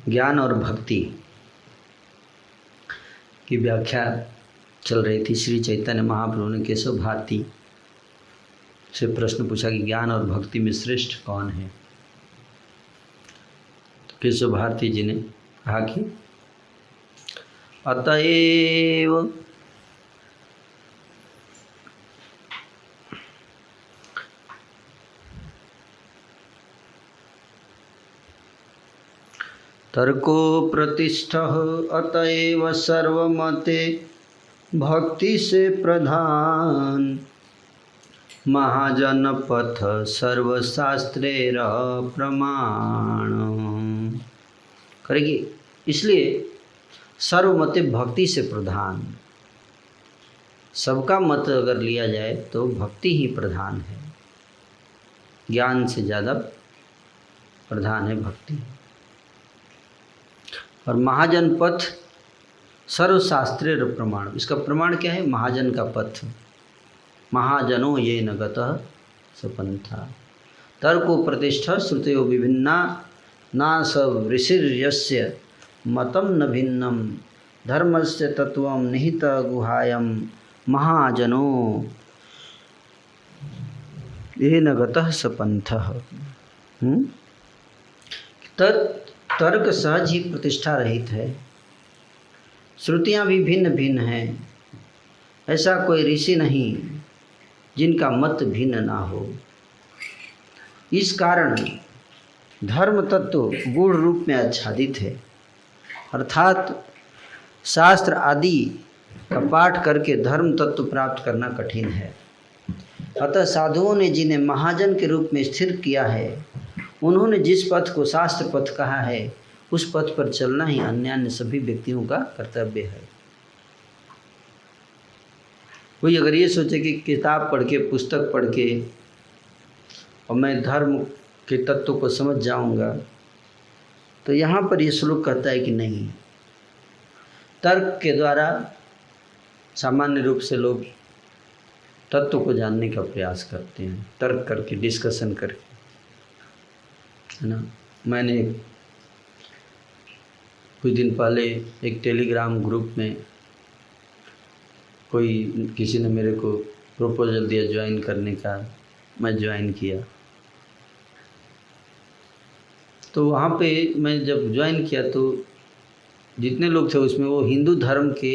ज्ञान और भक्ति की व्याख्या चल रही थी। श्री चैतन्य महाप्रभु ने केशव भारती से प्रश्न पूछा कि ज्ञान और भक्ति में श्रेष्ठ कौन है। तो केशव भारती जी ने कहा कि अतएव तर्को प्रतिष्ठः अतएव सर्वमते भक्ति से प्रधान महाजन पथ सर्वशास्त्रेर प्रमाण करेगी। इसलिए सर्वमते भक्ति से प्रधान, सबका मत अगर लिया जाए तो भक्ति ही प्रधान है, ज्ञान से ज़्यादा प्रधान है भक्ति। और महाजन पथ सर्वशास्त्रेर प्रमाण, इसका प्रमाण क्या है? महाजन का पथ, महाजनो ये न गतः सपंथा तर्को प्रतिष्ठा श्रुतयो विभिन्ना ना सब ऋषिर्यस्य मतम न भिन्नम धर्मस्य तत्वं निहित गुहायम महाजनो ये न गतः सपंथः। तर्क सहज ही प्रतिष्ठा रहित है, श्रुतियाँ भी भिन्न भिन्न हैं, ऐसा कोई ऋषि नहीं जिनका मत भिन्न ना हो। इस कारण धर्म तत्व गूढ़ रूप में आच्छादित है, अर्थात शास्त्र आदि का पाठ करके धर्म तत्व प्राप्त करना कठिन है। अतः साधुओं ने जिन्हें महाजन के रूप में स्थिर किया है, उन्होंने जिस पथ को शास्त्र पथ कहा है, उस पथ पर चलना ही अन्य सभी व्यक्तियों का कर्तव्य है। कोई अगर ये सोचे कि किताब पढ़ के, पुस्तक पढ़ के और मैं धर्म के तत्व को समझ जाऊंगा, तो यहाँ पर ये श्लोक कहता है कि नहीं, तर्क के द्वारा सामान्य रूप से लोग तत्व को जानने का प्रयास करते हैं, तर्क करके, डिस्कशन करके, है ना। मैंने कुछ दिन पहले एक टेलीग्राम ग्रुप में किसी ने मेरे को प्रपोजल दिया ज्वाइन करने का, मैं ज्वाइन किया। तो वहाँ पे मैं जब ज्वाइन किया तो जितने लोग थे उसमें वो हिंदू धर्म के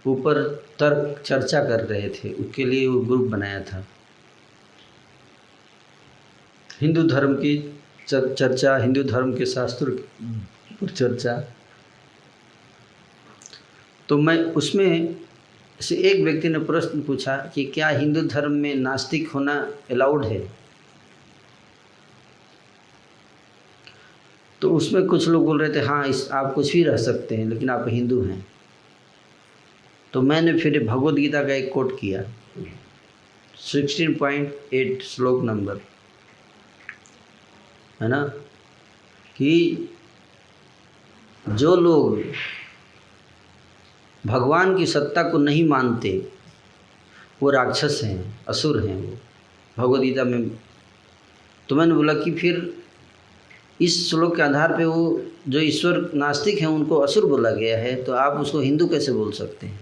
ऊपर तर्क चर्चा कर रहे थे, उसके लिए वो ग्रुप बनाया था। हिंदू धर्म की चर्चा, हिंदू धर्म के शास्त्र पर चर्चा। तो मैं उसमें से एक व्यक्ति ने प्रश्न पूछा कि क्या हिंदू धर्म में नास्तिक होना अलाउड है? तो उसमें कुछ लोग बोल रहे थे हाँ, आप कुछ भी रह सकते हैं लेकिन आप हिंदू हैं। तो मैंने फिर भगवद गीता का एक कोट किया, 16.8 श्लोक नंबर, है ना, कि जो लोग भगवान की सत्ता को नहीं मानते वो राक्षस हैं, असुर हैं वो, भगवद गीता में। तो मैंने बोला कि फिर इस श्लोक के आधार पे वो जो ईश्वर नास्तिक हैं उनको असुर बोला गया है, तो आप उसको हिंदू कैसे बोल सकते हैं?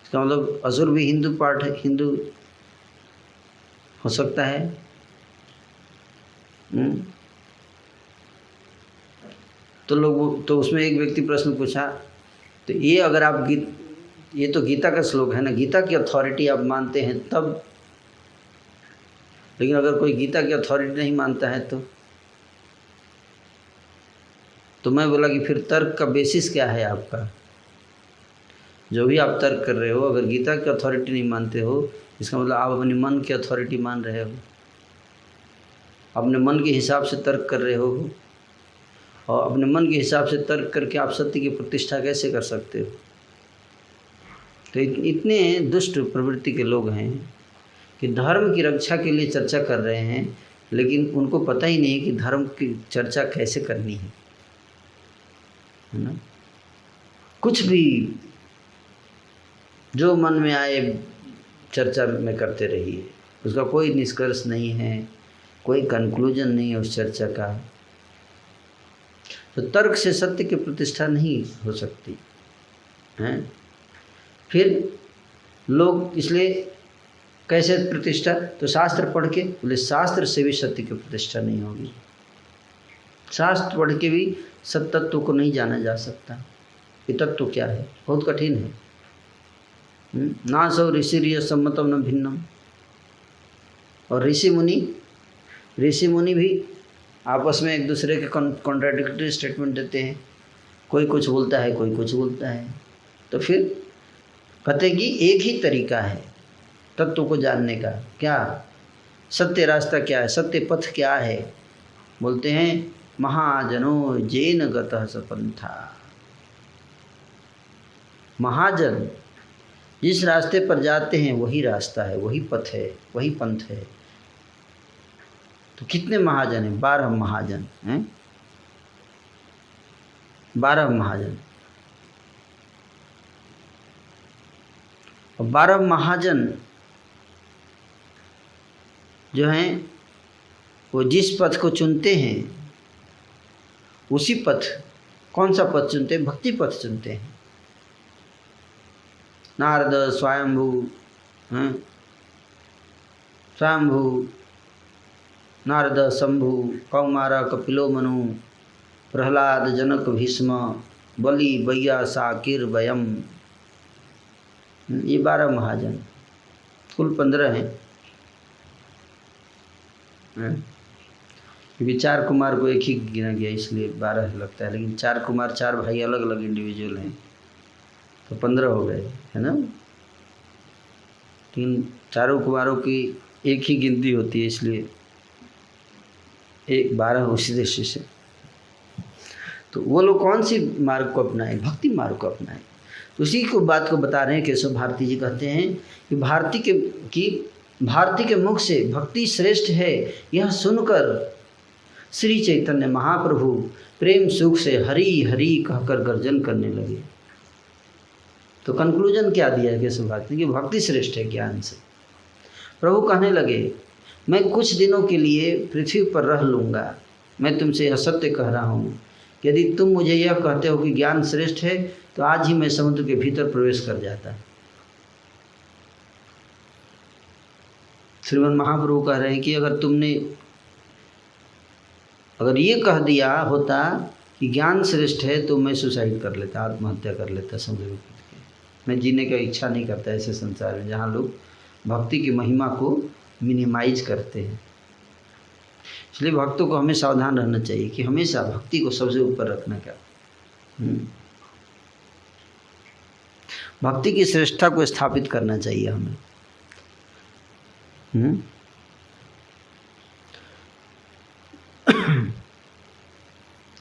इसका मतलब असुर भी हिंदू पार्ट है, हिंदू हो सकता है। तो उसमें एक व्यक्ति प्रश्न पूछा, तो ये अगर आप ये तो गीता का श्लोक है ना, गीता की अथॉरिटी आप मानते हैं तब, लेकिन अगर कोई गीता की अथॉरिटी नहीं मानता है तो मैं बोला कि फिर तर्क का बेसिस क्या है आपका? जो भी आप तर्क कर रहे हो, अगर गीता की अथॉरिटी नहीं मानते हो, इसका मतलब आप अपने मन की अथॉरिटी मान रहे हो, अपने मन के हिसाब से तर्क कर रहे हो, और अपने मन के हिसाब से तर्क करके आप सत्य की प्रतिष्ठा कैसे कर सकते हो? तो इतने दुष्ट प्रवृत्ति के लोग हैं कि धर्म की रक्षा के लिए चर्चा कर रहे हैं, लेकिन उनको पता ही नहीं है कि धर्म की चर्चा कैसे करनी है ना। कुछ भी जो मन में आए चर्चा में करते रहिए, उसका कोई निष्कर्ष नहीं है, कोई कंक्लूजन नहीं है उस चर्चा का। तो तर्क से सत्य की प्रतिष्ठा नहीं हो सकती है। फिर लोग इसलिए कैसे प्रतिष्ठा, तो शास्त्र पढ़ के, बोले शास्त्र से भी सत्य की प्रतिष्ठा नहीं होगी। शास्त्र पढ़ के भी सब तत्व को नहीं जाना जा सकता। ये तत्व क्या है, बहुत कठिन है। ना सौ ऋषि सम्मतम न भिन्नम। और ऋषि मुनि भी आपस में एक दूसरे के कॉन्ट्राडिक्टरी स्टेटमेंट देते हैं। कोई कुछ बोलता है, कोई कुछ बोलता है। तो फिर कहते कि एक ही तरीका है तत्व को जानने का। क्या सत्य रास्ता क्या है, सत्य पथ क्या है? बोलते हैं महाजनो जैन गतः सपंथा। महाजन जिस रास्ते पर जाते हैं वही रास्ता है, वही पथ है, वही पंथ है। तो कितने महाजन हैं? 12 महाजन हैं। 12 महाजन। और 12 महाजन जो हैं वो जिस पथ को चुनते हैं उसी पथ, कौन सा पथ चुनते हैं? भक्ति पथ चुनते हैं। नारद, स्वयंभू, नारद, शंभु, कौमार, कपिलो मनु, प्रहलाद, जनक, भीष्म, बलि, बैया, साकिर, वयम, ये 12 महाजन। कुल 15 हैं। क्योंकि 4 कुमार को एक ही गिना गया इसलिए 12 लगता है, लेकिन 4 कुमार 4 भाई अलग अलग इंडिविजुअल हैं तो 15 हो गए, है ना। लेकिन चारों कुमारों की एक ही गिनती होती है इसलिए 12 उसी दृष्टि से। तो वो लोग कौन सी मार्ग को अपनाएं? भक्ति मार्ग को अपनाएं। तो उसी को बात को बता रहे हैं केशव भारती जी। कहते हैं कि भारती के मुख से भक्ति श्रेष्ठ है यह सुनकर श्री चैतन्य महाप्रभु प्रेम सुख से हरि हरि कहकर गर्जन करने लगे। तो कंक्लूजन क्या दिया है केशव भारती कि भक्ति श्रेष्ठ है ज्ञान से। प्रभु कहने लगे मैं कुछ दिनों के लिए पृथ्वी पर रह लूँगा, मैं तुमसे यह सत्य कह रहा हूँ। यदि तुम मुझे यह कहते हो कि ज्ञान श्रेष्ठ है तो आज ही मैं समुद्र के भीतर प्रवेश कर जाता। श्रीमन महाप्रभु कह रहे हैं कि अगर ये कह दिया होता कि ज्ञान श्रेष्ठ है तो मैं सुसाइड कर लेता, आत्महत्या कर लेता समुद्र में कूद के। मैं जीने का इच्छा नहीं करता ऐसे संसार में जहाँ लोग भक्ति की महिमा को मिनिमाइज करते हैं। इसलिए भक्तों को हमें सावधान रहना चाहिए कि हमेशा भक्ति को सबसे ऊपर रखना। क्या भक्ति की श्रेष्ठता को स्थापित करना चाहिए हमें।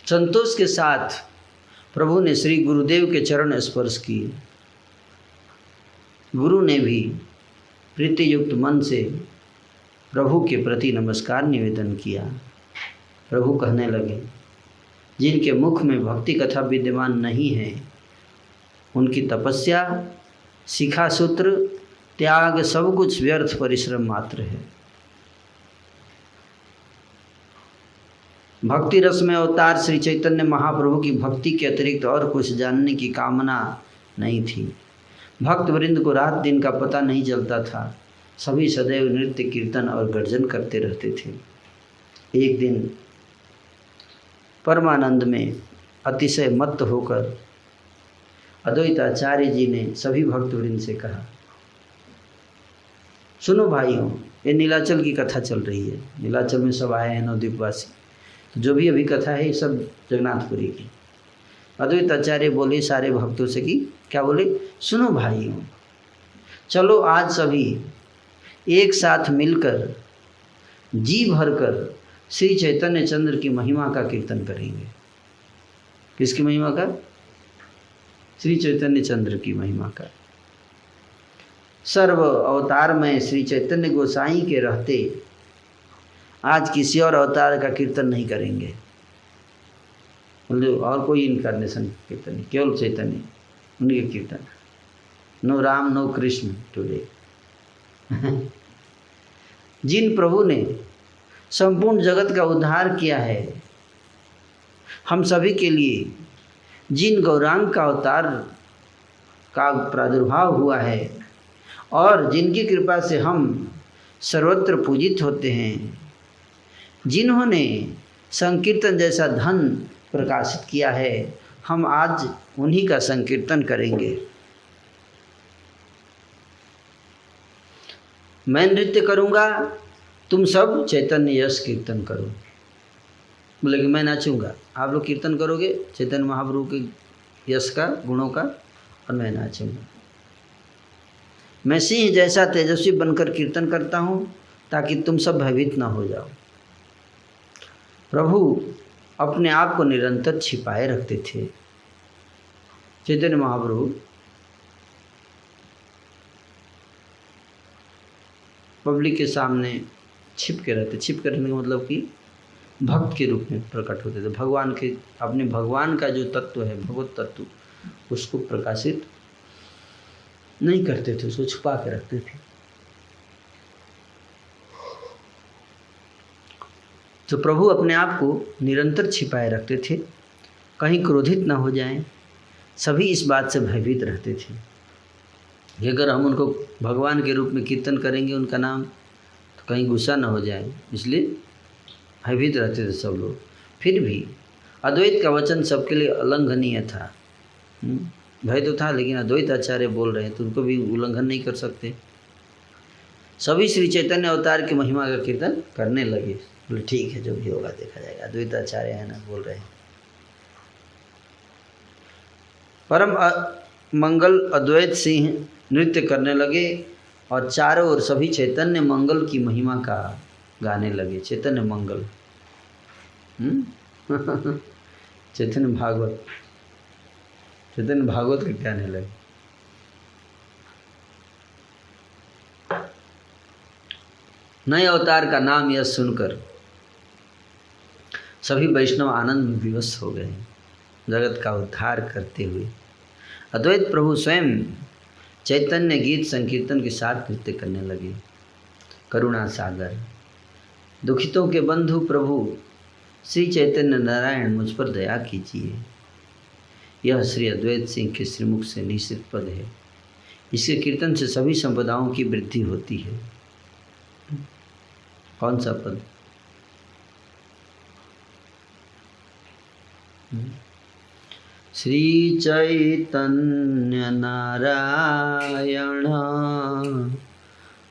संतोष के साथ प्रभु ने श्री गुरुदेव के चरण स्पर्श किए। गुरु ने भी प्रीति युक्त मन से प्रभु के प्रति नमस्कार निवेदन किया। प्रभु कहने लगे जिनके मुख में भक्ति कथा विद्यमान नहीं है उनकी तपस्या, शिखा सूत्र, त्याग सब कुछ व्यर्थ परिश्रम मात्र है। भक्ति रस में अवतार श्री चैतन्य महाप्रभु की भक्ति के अतिरिक्त और कुछ जानने की कामना नहीं थी। भक्त वृंद को रात दिन का पता नहीं चलता था। सभी सदैव नृत्य, कीर्तन और गर्जन करते रहते थे। एक दिन परमानंद में अतिशय मत्त होकर अद्वैताचार्य जी ने सभी भक्त वृंद से कहा, सुनो भाइयों, ये नीलाचल की कथा चल रही है। नीलाचल में सब आए हैं नवद्वीपवासी। तो जो भी अभी कथा है ये सब जगन्नाथपुरी की। अद्वैताचार्य बोले सारे भक्तों से कि क्या बोले, सुनो भाइयों, चलो आज सभी एक साथ मिलकर जी भरकर श्री चैतन्य चंद्र की महिमा का कीर्तन करेंगे। किसकी महिमा का? श्री चैतन्य चंद्र की महिमा का। सर्व अवतार में श्री चैतन्य गोसाई के रहते आज किसी और अवतार का कीर्तन नहीं करेंगे। मतलब और कोई इनकारनेशन कीर्तन नहीं, केवल चैतन्य उनके कीर्तन। No Ram no Krishna today. जिन प्रभु ने संपूर्ण जगत का उद्धार किया है। हम सभी के लिए जिन गौरांग का अवतार का प्रादुर्भाव हुआ है और जिनकी कृपा से हम सर्वत्र पूजित होते हैं, जिन्होंने संकीर्तन जैसा धन प्रकाशित किया है, हम आज उन्हीं का संकीर्तन करेंगे। मैं नृत्य करूँगा, तुम सब चैतन्य यश कीर्तन करो। बोले कि मैं नाचूंगा, आप लोग कीर्तन करोगे चैतन्य महाप्रभु के यश का, गुणों का, और मैं नाचूंगा। मैं सिंह जैसा तेजस्वी बनकर कीर्तन करता हूँ ताकि तुम सब भयभीत ना हो जाओ। प्रभु अपने आप को निरंतर छिपाए रखते थे। चैतन्य महाप्रभु पब्लिक के सामने छिप के रहते। छिप के रहने का मतलब कि भक्त के रूप में प्रकट होते थे। भगवान के, अपने भगवान का जो तत्व है, भगवत तत्व, उसको प्रकाशित नहीं करते थे, उसको छुपा के रखते थे। तो प्रभु अपने आप को निरंतर छिपाए रखते थे, कहीं क्रोधित ना हो जाएं। सभी इस बात से भयभीत रहते थे कि अगर हम उनको भगवान के रूप में कीर्तन करेंगे उनका नाम, तो कहीं गुस्सा ना हो जाए, इसलिए भयभीत रहते थे सब लोग। फिर भी अद्वैत का वचन सबके लिए उल्लंघनीय था। भय तो था, लेकिन अद्वैत आचार्य बोल रहे हैं तो उनको भी उल्लंघन नहीं कर सकते। सभी श्री चैतन्य अवतार की महिमा का कीर्तन करने लगे। बोले ठीक है, जो भी होगा देखा जाएगा, अद्वैत आचार्य है ना, बोल रहे हैं। परम मंगल अद्वैत सिंह नृत्य करने लगे और चारों ओर सभी चैतन्य मंगल की महिमा का गाने लगे। चैतन्य मंगल, चैतन्य भागवत, चैतन्य भागवत के गाने लगे। नए अवतार का नाम यह सुनकर सभी वैष्णव आनंद में विवश हो गए। जगत का उद्धार करते हुए अद्वैत प्रभु स्वयं चैतन्य गीत संकीर्तन के साथ नृत्य करने लगे। करुणा सागर, दुखितों के बंधु प्रभु श्री चैतन्य नारायण मुझ पर दया कीजिए। यह श्री अद्वैत सिंह के श्रीमुख से निश्चित पद है। इसके कीर्तन से सभी संपदाओं की वृद्धि होती है। कौन सा पद? श्री चैतन्य नारायण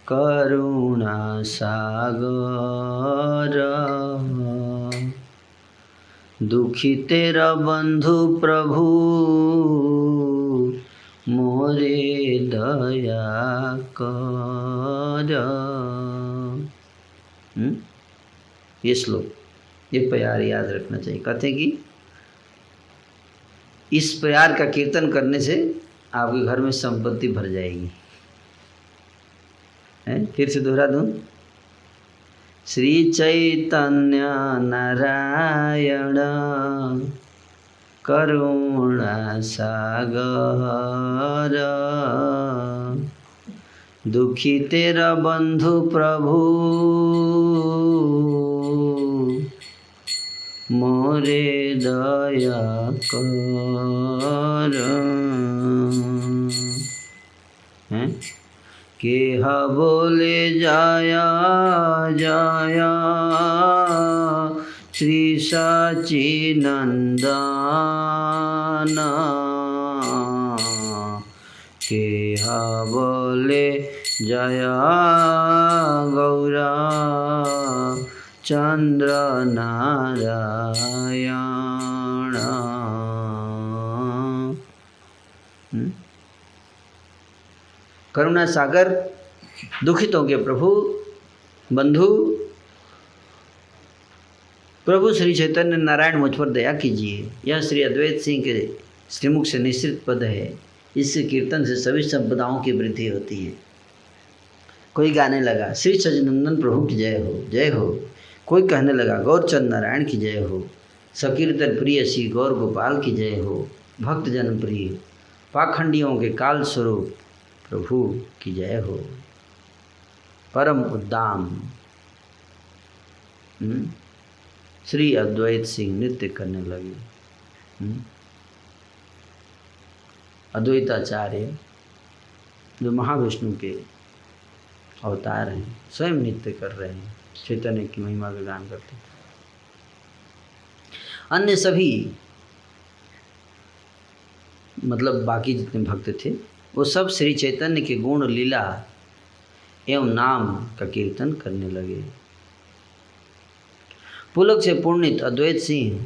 करुणा सागर, दुखी तेरा बंधु प्रभु मोरे दया कर। ये श्लोक, ये प्यार याद रखना चाहिए। कहते हैं कि इस प्यार का कीर्तन करने से आपके घर में संपत्ति भर जाएगी। फिर से दोहरा दूं, श्री चैतन्य नारायण करुणा सागर, दुखी तेरा बंधु प्रभु मोरे दया कर। केह बोले जाया जाया श्री सच्चिनंदन, केह बोले जया गौरा चंद्र नारायण। करुणा सागर, दुखितों के प्रभु, बंधु प्रभु श्री चैतन्य नारायण मुझ पर दया कीजिए। यह श्री अद्वैत सिंह के श्रीमुख से निश्चित पद है। इससे कीर्तन से सभी संपदाओं की वृद्धि होती है। कोई गाने लगा श्री सच्चिदानंद प्रभु की जय हो, जय हो। कोई कहने लगा गौरचंद नारायण की जय हो, सकीर्तन प्रिय श्री गौर गोपाल की जय हो, भक्त जन प्रिय पाखंडियों के काल स्वरूप प्रभु की जय हो। परम उद्दाम श्री अद्वैत सिंह नृत्य करने लगे। अद्वैताचार्य जो महाविष्णु के अवतार हैं स्वयं नृत्य कर रहे हैं, चैतन्य की महिमा का गान करते हैं। अन्य सभी मतलब बाकी जितने भक्त थे वो सब श्री चैतन्य के गुण लीला एवं नाम का कीर्तन करने लगे। पुलक से पूर्णित अद्वैत सिंह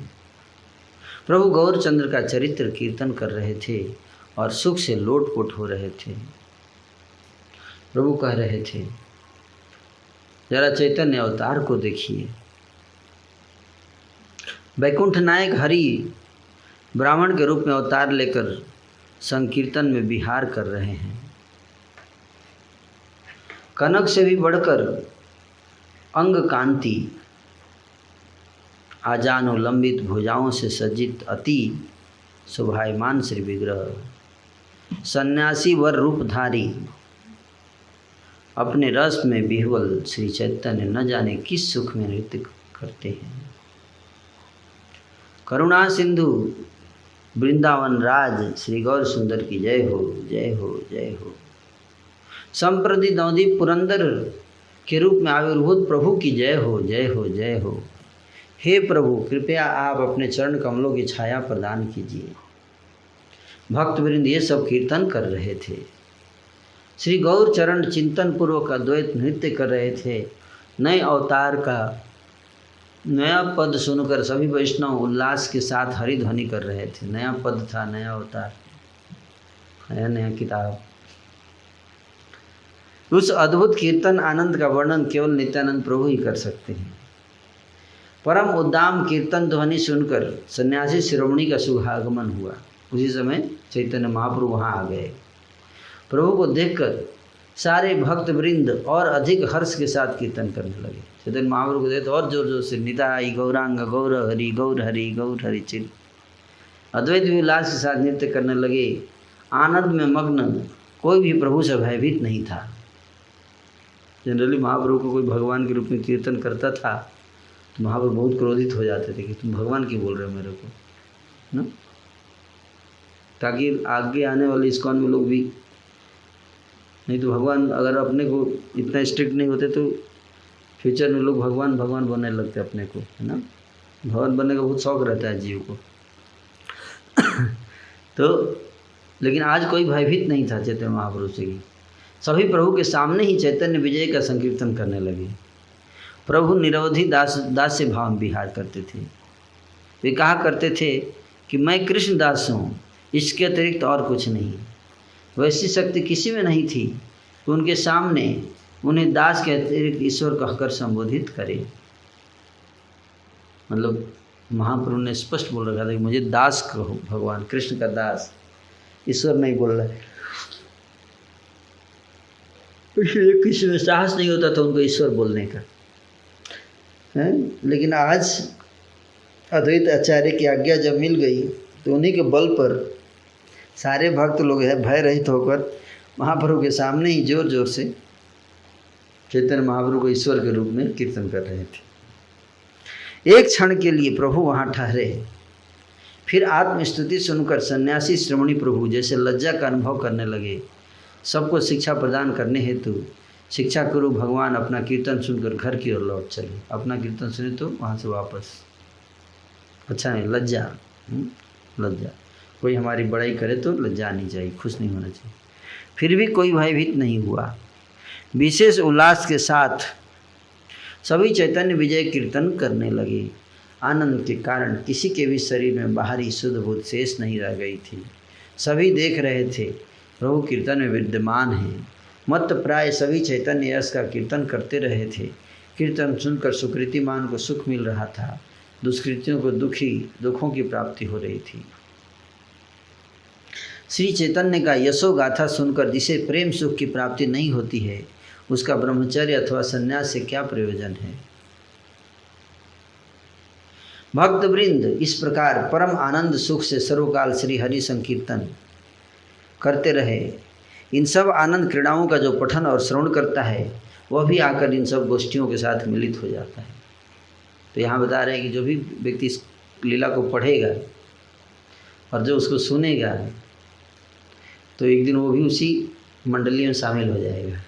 प्रभु गौरचंद्र का चरित्र कीर्तन कर रहे थे और सुख से लोटपोट हो रहे थे। प्रभु कह रहे थे, जरा चैतन्य अवतार को देखिए। वैकुंठ नायक हरि ब्राह्मण के रूप में अवतार लेकर संकीर्तन में विहार कर रहे हैं। कनक से भी बढ़कर अंग कांति, आजानुलंबित भुजाओं से सज्जित अति शोभायमान श्री विग्रह, सन्यासी वर रूपधारी, अपने रस में विह्वल श्री चैतन्य न जाने किस सुख में नृत्य करते हैं। करुणा सिंधु वृंदावन राज श्री गौर सुंदर की जय हो, जय हो, जय हो। संप्रति नवदीप पुरंदर के रूप में आविर्भूत प्रभु की जय हो, जय हो, जय हो। हे प्रभु, कृपया आप अपने चरण कमलों की छाया प्रदान कीजिए। भक्तवृंद ये सब कीर्तन कर रहे थे। श्री गौर चरण चिंतन पूर्वक अद्वैत नृत्य कर रहे थे। नए अवतार का नया पद सुनकर सभी वैष्णव उल्लास के साथ हरिध्वनि कर रहे थे। नया पद था, नया अवतार, नया नया किताब। उस अद्भुत कीर्तन आनंद का वर्णन केवल नित्यानंद प्रभु ही कर सकते हैं। परम उद्दाम कीर्तन ध्वनि सुनकर सन्यासी शिरोमणि का शुभागमन हुआ। उसी समय चैतन्य महाप्रभु वहाँ आ गए। प्रभु को देखकर सारे भक्त वृंद और अधिक हर्ष के साथ कीर्तन करने लगे। चैतन्य महाप्रभु को देखते और जोर जोर से निताई गौरांग गौर हरि गौर हरि गौर हरि चिल। अद्वैत भी उल्लास के साथ नृत्य करने लगे। आनंद में मग्न कोई भी प्रभु से भयभीत नहीं था। जनरली महाप्रभु को कोई भगवान के रूप में कीर्तन करता था तो महाप्रभु बहुत क्रोधित हो जाते थे कि तुम भगवान की बोल रहे हो मेरे को, ना, ताकि आगे आने वाले इस्कॉन में लोग भी, नहीं तो भगवान अगर अपने को इतना स्ट्रिक्ट नहीं होते तो फ्यूचर में लोग भगवान भगवान बनने लगते अपने को, है ना। भगवान बनने का बहुत शौक रहता है जीव को। तो लेकिन आज कोई भयभीत नहीं था चैतन्य महाप्रभु से कि सभी प्रभु के सामने ही चैतन्य विजय का संकीर्तन करने लगे। प्रभु निरवधि दास्य भाव में विहार करते थे। वे कहा करते थे कि मैं कृष्ण दास हूँ, इसके अतिरिक्त और कुछ नहीं। वैसी शक्ति किसी में नहीं थी कि उनके सामने उन्हें दास के अतिरिक्त ईश्वर कहकर संबोधित करे। मतलब महाप्रभु ने स्पष्ट बोल रखा था कि मुझे दास कहो, भगवान कृष्ण का दास, ईश्वर नहीं बोल रहा है। इसलिए किसी में साहस नहीं होता था उनको ईश्वर बोलने का है। लेकिन आज अद्वैत आचार्य की आज्ञा जब मिल गई तो उन्हीं के बल पर सारे भक्त लोग है भय रहित होकर महाप्रभु के सामने ही जोर जोर से चैतन्य महाप्रभु को ईश्वर के रूप में कीर्तन कर रहे थे। एक क्षण के लिए प्रभु वहाँ ठहरे, फिर आत्मस्तुति सुनकर सन्यासी श्रोमणी प्रभु जैसे लज्जा का अनुभव करने लगे। सबको शिक्षा प्रदान करने हेतु शिक्षा गुरु भगवान अपना कीर्तन सुनकर घर की ओर लौट चले। अपना कीर्तन सुने तो वहाँ से वापस, अच्छा नहीं, लज्जा, लज्जा, कोई हमारी बड़ाई करे तो लज्जा आनी चाहिए, खुश नहीं होना चाहिए। फिर भी कोई भयभीत नहीं हुआ। विशेष उल्लास के साथ सभी चैतन्य विजय कीर्तन करने लगे। आनंद के कारण किसी के भी शरीर में बाहरी शुद्ध बुद्ध शेष नहीं रह गई थी। सभी देख रहे थे प्रभु कीर्तन में विद्यमान हैं। मत प्राय सभी चैतन्य यश का कीर्तन करते रहे थे। कीर्तन सुनकर सुकृतिमान को सुख मिल रहा था, दुष्कृतियों को दुखों की प्राप्ति हो रही थी। श्री चैतन्य का यशो गाथा सुनकर जिसे प्रेम सुख की प्राप्ति नहीं होती है, उसका ब्रह्मचर्य अथवा संन्यास से क्या प्रयोजन है। भक्तवृंद इस प्रकार परम आनंद सुख से सर्वकाल श्री हरि संकीर्तन करते रहे। इन सब आनंद क्रीड़ाओं का जो पठन और श्रवण करता है वह भी आकर इन सब गोष्ठियों के साथ मिलित हो जाता है। तो यहाँ बता रहे हैं कि जो भी व्यक्ति इस लीला को पढ़ेगा और जो उसको सुनेगा तो एक दिन वो भी उसी मंडली में शामिल हो जाएगा।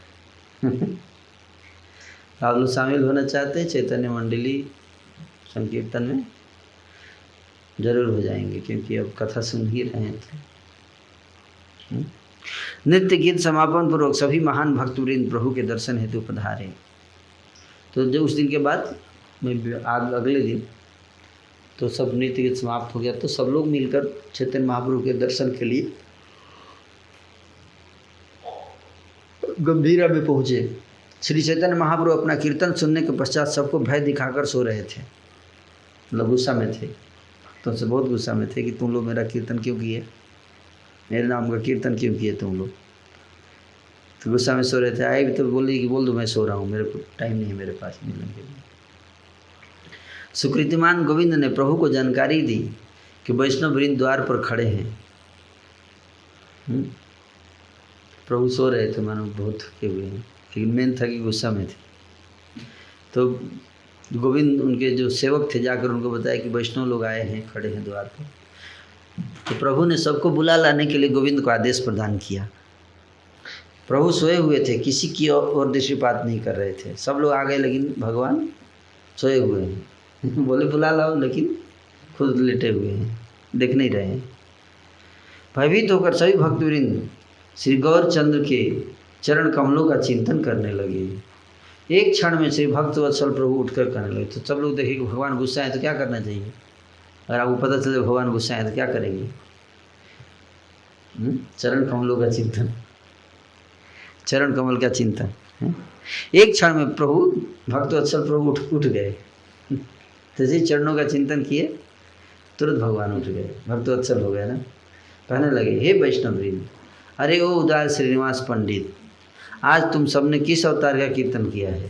आप लोग शामिल होना चाहते हैं चैतन्य मंडली संकीर्तन में, जरूर हो जाएंगे, क्योंकि अब कथा सुन ही रहे हैं। नृत्य गीत समापन पूर्वक सभी महान भक्तवृंद प्रभु के दर्शन हेतु पधारे। तो जो उस दिन के बाद में अगले दिन तो सब नृत्य गीत समाप्त हो गया, तो सब लोग मिलकर चैतन्य महाप्रभु के दर्शन के लिए गंभीरा में पहुँचे। श्री चैतन्य महाप्रभु अपना कीर्तन सुनने के पश्चात सबको भय दिखाकर सो रहे थे, मतलब गुस्सा में थे। तो उनसे बहुत गुस्सा में थे कि तुम लोग मेरा कीर्तन क्यों किए, मेरे नाम का कीर्तन क्यों किए तुम लोग। तो गुस्सा में सो रहे थे। आए भी तो बोली कि बोल दो मैं सो रहा हूँ, मेरे को टाइम नहीं है मेरे पास मिलने के लिए। सुकृतिमान गोविंद ने प्रभु को जानकारी दी कि वैष्णव वृंद द्वार पर खड़े हैं। प्रभु सो रहे थे, मानो बहुत थके हुए हैं, लेकिन मेन था कि गुस्सा में थे। तो गोविंद उनके जो सेवक थे जाकर उनको बताया कि वैष्णव लोग आए हैं, खड़े हैं द्वार पर। तो प्रभु ने सबको बुला लाने के लिए गोविंद को आदेश प्रदान किया। प्रभु सोए हुए थे, किसी की ओर दृष्टिपात नहीं कर रहे थे। सब लोग आ गए लेकिन भगवान सोए हुए हैं। बोले बुला लाओ, लेकिन खुद लेटे हुए हैं, देख नहीं रहे हैं। भयभीत होकर सभी भक्तवृंद श्री गौरचंद्र के चरण कमलों का चिंतन करने लगे। एक क्षण में श्री भक्तवत्सल प्रभु उठकर करने लगे। तो सब लोग देखे कि भगवान गुस्सा है तो क्या करना चाहिए। अगर आपको पता चले भगवान गुस्सा है तो क्या करेंगे। चरण कमलों का चिंतन, चरण कमल का चिंतन। एक क्षण में प्रभु भक्तवत्सल प्रभु उठ गए। जैसे चरणों का चिंतन किए तुरंत भगवान उठ गए, भक्तवत्सल हो गए ना। कहने लगे, हे वैष्णववृंद, अरे ओ उदार श्रीनिवास पंडित, आज तुम सबने किस अवतार का कीर्तन किया है।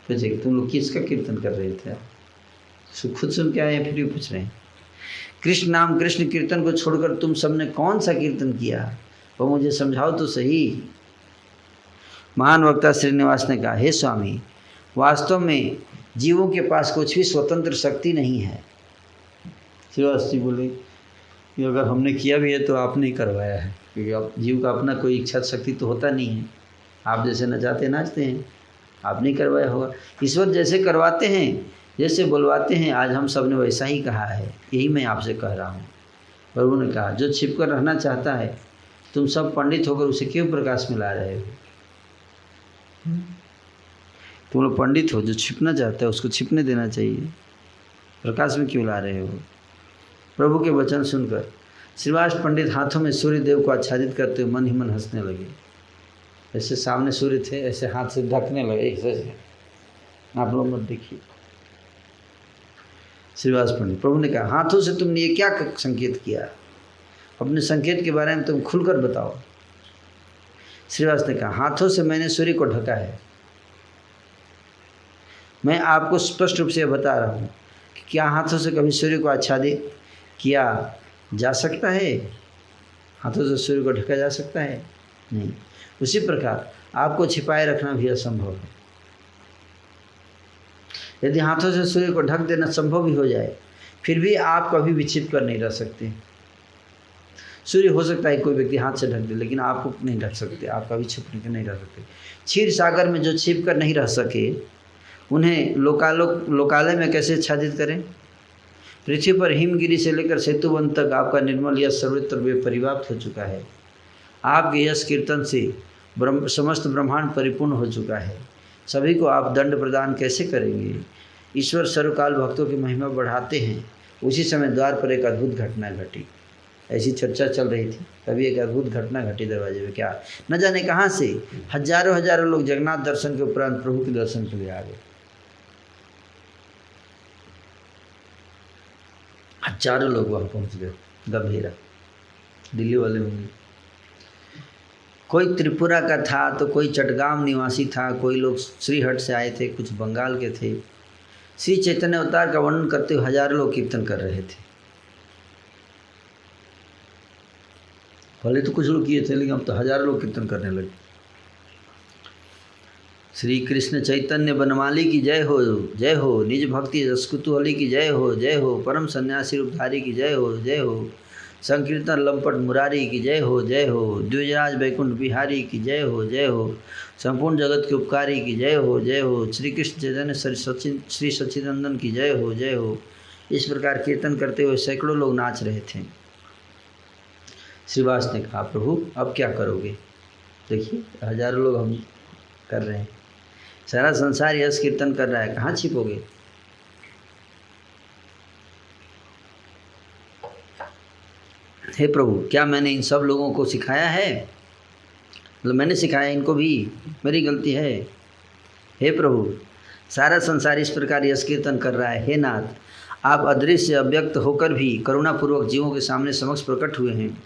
पूछे तुम लोग किसका कीर्तन कर रहे थे। खुद सुन के आए हैं फिर भी पूछ रहे हैं। कृष्ण नाम कृष्ण कीर्तन को छोड़कर तुम सबने कौन सा कीर्तन किया, वो मुझे समझाओ तो सही। महान वक्ता श्रीनिवास ने कहा, हे स्वामी, वास्तव में जीवों के पास कुछ भी स्वतंत्र शक्ति नहीं है। श्रीनिवास जी बोले कि अगर हमने किया भी है तो आपने ही करवाया है, क्योंकि आप जीव का अपना कोई इच्छा शक्ति तो होता नहीं है। आप जैसे नचाते नाचते हैं, आपने करवाया होगा। ईश्वर जैसे करवाते हैं, जैसे बुलवाते हैं, आज हम सब ने वैसा ही कहा है, यही मैं आपसे कह रहा हूँ। प्रभु ने कहा, जो छिप कर रहना चाहता है, तुम सब पंडित होकर उसे क्यों प्रकाश में ला रहे हो। तुम लोग पंडित हो, जो छिपना चाहता है उसको छिपने देना चाहिए, प्रकाश में क्यों ला रहे हो। प्रभु के वचन सुनकर श्रीवास पंडित हाथों में सूर्य देव को आच्छादित करते हुए मन ही मन हंसने लगे। ऐसे सामने सूर्य थे, ऐसे हाथ से ढकने लगे। ऐसे आप लोग मत देखिए। श्रीवास पंडित, प्रभु ने कहा, हाथों से तुमने ये क्या संकेत किया, अपने संकेत के बारे में तुम खुलकर बताओ। श्रीवास ने कहा, हाथों से मैंने सूर्य को ढका है। मैं आपको स्पष्ट रूप से बता रहा हूँ कि क्या हाथों से कभी सूर्य को आच्छादित किया जा सकता है। हाथों से सूर्य को ढका जा सकता है नहीं। उसी प्रकार आपको छिपाए रखना भी असंभव है। यदि हाथों से सूर्य को ढक देना संभव भी हो जाए, फिर भी आप कभी भी छिप कर नहीं रह सकते। सूर्य हो सकता है कोई व्यक्ति हाथ से ढक दे, लेकिन आप नहीं ढक सकते, आप कभी छिप कर नहीं रह सकते। क्षीर सागर में जो छिप कर नहीं रह सके, उन्हें लोकालय में कैसे आच्छादित करें। पृथ्वी पर हिमगिरी से लेकर सेतुवन तक आपका निर्मल यश सर्वत्र परिव्याप्त हो चुका है। आपके यश कीर्तन से समस्त ब्रह्मांड परिपूर्ण हो चुका है। सभी को आप दंड प्रदान कैसे करेंगे। ईश्वर सर्वकाल भक्तों की महिमा बढ़ाते हैं। उसी समय द्वार पर एक अद्भुत घटना घटी। ऐसी चर्चा चल रही थी, तभी एक अद्भुत घटना घटी दरवाजे में। क्या न जाने कहाँ से हजारों लोग जगन्नाथ दर्शन के उपरांत प्रभु के दर्शन के लिए आ गए। हजारों लोग वहाँ पहुँच गए। गंभीरा दिल्ली वाले होंगे। कोई त्रिपुरा का था, तो कोई चटगांव निवासी था, कोई लोग श्रीहट से आए थे, कुछ बंगाल के थे। श्री चैतन्य अवतार का वर्णन करते हुए हजारों लोग कीर्तन कर रहे थे। पहले तो कुछ लोग किए थे, लेकिन अब तो हजारों लोग कीर्तन करने लगे। श्री कृष्ण चैतन्य बनमाली की जय हो, जय हो। निज भक्ति रसकुतूहली की जय हो, जय हो। परम सन्यासी रूपधारी की जय हो, जय हो। संकीर्तन लंपट मुरारी की जय हो, जय हो। द्विजराज वैकुंठ बिहारी की जय हो, जय हो। संपूर्ण जगत के उपकारी की जय हो, जय हो। श्री कृष्ण चैतन्य श्री सच्चिदानंद की जय हो, जय हो। इस प्रकार कीर्तन करते हुए सैकड़ों लोग नाच रहे थे। श्रीवास ने कहा, प्रभु अब क्या करोगे? देखिए हजारों लोग हम कर रहे हैं, सारा संसार यश कीर्तन कर रहा है, कहाँ छिपोगे? हे प्रभु, क्या मैंने इन सब लोगों को सिखाया है? मतलब मैंने सिखाया इनको भी, मेरी गलती है? हे प्रभु, सारा संसार इस प्रकार यश कीर्तन कर रहा है। हे नाथ, आप अदृश्य अव्यक्त होकर भी करुणापूर्वक जीवों के सामने समक्ष प्रकट हुए हैं।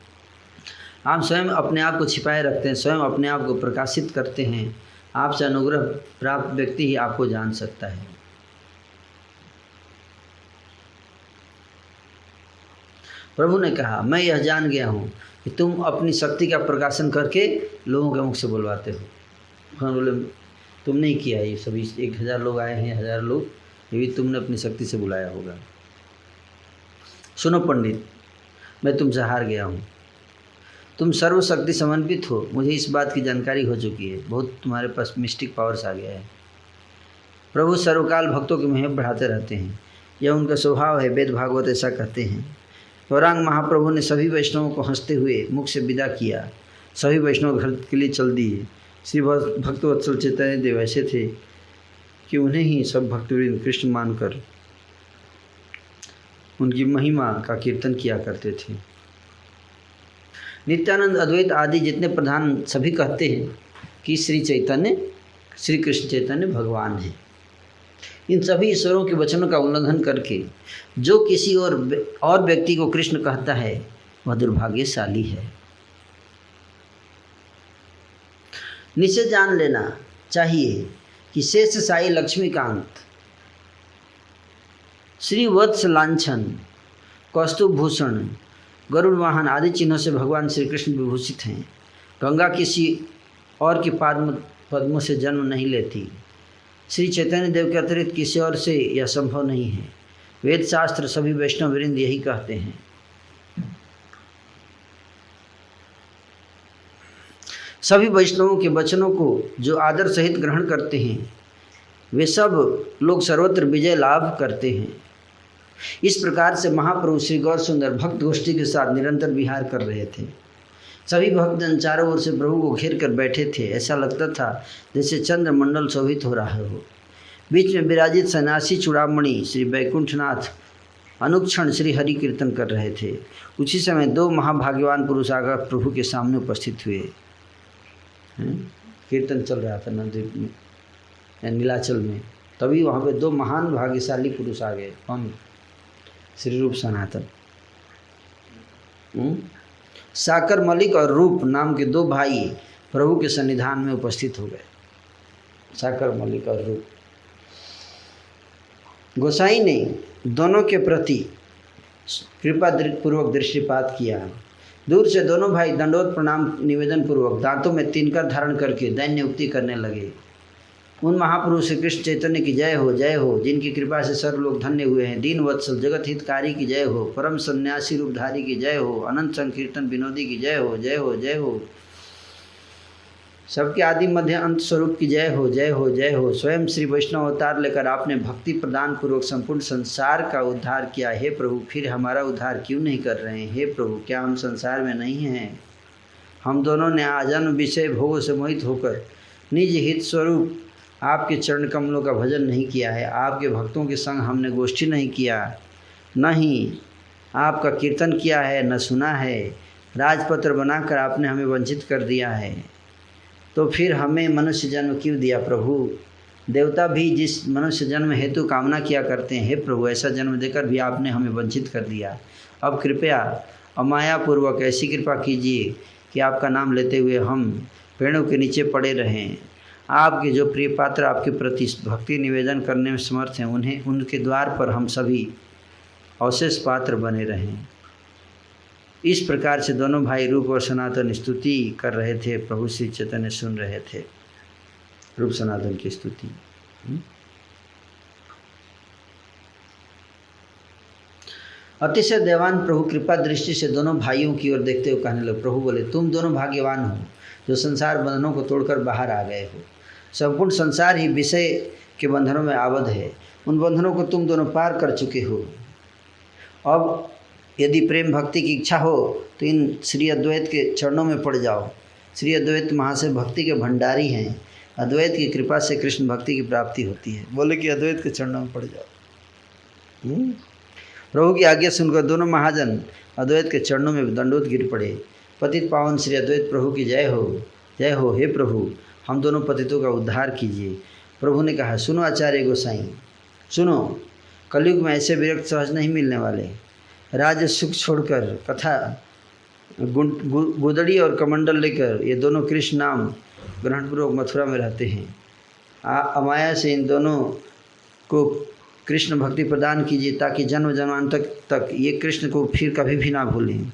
आप स्वयं अपने आप को छिपाए रखते हैं, स्वयं अपने आप को प्रकाशित करते हैं। आपसे अनुग्रह प्राप्त व्यक्ति ही आपको जान सकता है। प्रभु ने कहा, मैं यह जान गया हूँ कि तुम अपनी शक्ति का प्रकाशन करके लोगों के मुख से बुलवाते हो। हाँ बोले, तुमने ही किया ये सभी 1000 लोग आए हैं, 1000 लोग, ये भी तुमने अपनी शक्ति से बुलाया होगा। सुनो पंडित, मैं तुमसे हार गया हूँ। तुम सर्वशक्ति समर्पित हो, मुझे इस बात की जानकारी हो चुकी है। बहुत तुम्हारे पास मिस्टिक पावर्स आ गया है। प्रभु सर्वकाल भक्तों की महिमा बढ़ाते रहते हैं, यह उनका स्वभाव है। वेद भागवत ऐसा कहते हैं। गौरांग महाप्रभु ने सभी वैष्णवों को हंसते हुए मुख से विदा किया। सभी वैष्णव घर के लिए चल दिए। श्री भक्तवत्सल चैतन्य देव ऐसे थे कि उन्हें ही सब भक्तवृंद कृष्ण मानकर उनकी महिमा का कीर्तन किया करते थे। नित्यानंद, अद्वैत आदि जितने प्रधान सभी कहते हैं कि श्री कृष्ण चैतन्य भगवान हैं। इन सभी ईश्वरों के वचनों का उल्लंघन करके जो किसी और व्यक्ति को कृष्ण कहता है वह दुर्भाग्यशाली है। निश्चय जान लेना चाहिए कि शेष साई लक्ष्मीकांत, श्री वत्स लांछन, कौस्तुभ भूषण, गरुड़ वाहन आदि चिन्हों से भगवान श्री कृष्ण विभूषित हैं। गंगा किसी और के पद्मों से जन्म नहीं लेती। श्री चैतन्य देव के अतिरिक्त किसी और से यह संभव नहीं है। वेद शास्त्र सभी वैष्णव वृंद यही कहते हैं। सभी वैष्णवों के वचनों को जो आदर सहित ग्रहण करते हैं वे सब लोग सर्वत्र विजय लाभ करते हैं। इस प्रकार से महाप्रभु श्री गौर सुंदर भक्त गोष्ठी के साथ निरंतर विहार कर रहे थे। सभी भक्तजन चारों ओर से प्रभु को घेर कर बैठे थे। ऐसा लगता था जैसे चंद्रमंडल शोभित हो रहा हो। बीच में विराजित सन्यासी चूड़ामणि श्री वैकुंठनाथ अनुक्षण श्री हरि कीर्तन कर रहे थे। उसी समय 2 महाभाग्यवान पुरुष आकर प्रभु के सामने उपस्थित हुए। कीर्तन चल रहा था नवद्वीप में, नीलाचल में, तभी वहाँ पे 2 महान भाग्यशाली पुरुष आ गए। कौन? श्री रूप सनातन। साकर मलिक और रूप नाम के 2 भाई प्रभु के सन्निधान में उपस्थित हो गए। साकर मलिक और रूप। गोसाई ने दोनों के प्रति कृपा पूर्वक दृष्टिपात किया। दूर से दोनों भाई दंडोत प्रणाम निवेदन पूर्वक दांतों में तिनका धारण करके दैन्य उक्ति करने लगे। उन महापुरुष श्री कृष्ण चैतन्य की जय हो, जय हो, जिनकी कृपा से सर्व लोग धन्य हुए हैं। दीन वत्सल जगत हितकारी की जय हो। परम सन्यासी रूपधारी की जय हो। अनंत संकीर्तन विनोदी की जय हो, जय हो, जय हो। सबके आदि मध्य अंत स्वरूप की जय हो, जय हो, जय हो। स्वयं श्री वैष्णव अवतार लेकर आपने भक्ति प्रदान पूर्वक संपूर्ण संसार का उद्धार किया। हे प्रभु, फिर हमारा उद्धार क्यों नहीं कर रहे हैं? हे प्रभु, क्या हम संसार में नहीं हैं? हम दोनों ने आजन्म विषय भोगों से मोहित होकर निज हित स्वरूप आपके चरण कमलों का भजन नहीं किया है। आपके भक्तों के संग हमने गोष्ठी नहीं किया, न ही आपका कीर्तन किया है, न सुना है। राजपत्र बनाकर आपने हमें वंचित कर दिया है, तो फिर हमें मनुष्य जन्म क्यों दिया? प्रभु, देवता भी जिस मनुष्य जन्म हेतु कामना किया करते हैं, हे प्रभु, ऐसा जन्म देकर भी आपने हमें वंचित कर दिया। अब कृपया अमायापूर्वक ऐसी कृपा कीजिए कि आपका नाम लेते हुए हम पेड़ों के नीचे पड़े रहें। आपके जो प्रिय पात्र आपके प्रति भक्ति निवेदन करने में समर्थ हैं, उन्हें उनके द्वार पर हम सभी अवशेष पात्र बने रहें। इस प्रकार से दोनों भाई रूप और सनातन स्तुति कर रहे थे। प्रभु श्री चैतन्य सुन रहे थे। रूप सनातन की स्तुति। अतिशय देवान प्रभु कृपा दृष्टि से दोनों भाइयों की ओर देखते हुए कहने लगे। प्रभु बोले, तुम दोनों भाग्यवान हो जो संसार बंधनों को तोड़कर बाहर आ गए हो। संपूर्ण संसार ही विषय के बंधनों में आबद्ध है, उन बंधनों को तुम दोनों पार कर चुके हो। अब यदि प्रेम भक्ति की इच्छा हो तो इन श्री अद्वैत के चरणों में पड़ जाओ। श्री अद्वैत महाशय भक्ति के भंडारी हैं, अद्वैत की कृपा से कृष्ण भक्ति की प्राप्ति होती है। बोले कि अद्वैत के चरणों में पड़ जाओ। प्रभु की आज्ञा सुनकर दोनों महाजन अद्वैत के चरणों में दंडोत गिर पड़े। पतित पावन श्री अद्वैत प्रभु की जय हो, जय हो। हे प्रभु, हम दोनों पतितों का उद्धार कीजिए। प्रभु ने कहा, सुनो आचार्य गोसाई, सुनो, कलयुग में ऐसे विरक्त सहज नहीं मिलने वाले। राज सुख छोड़कर कथा गुदड़ी और कमंडल लेकर ये दोनों कृष्ण नाम ग्रहणपूर्वक मथुरा में रहते हैं। अमाया से इन दोनों को कृष्ण भक्ति प्रदान कीजिए ताकि जन्म जन्मांतर तक ये कृष्ण को फिर कभी भी ना भूलें।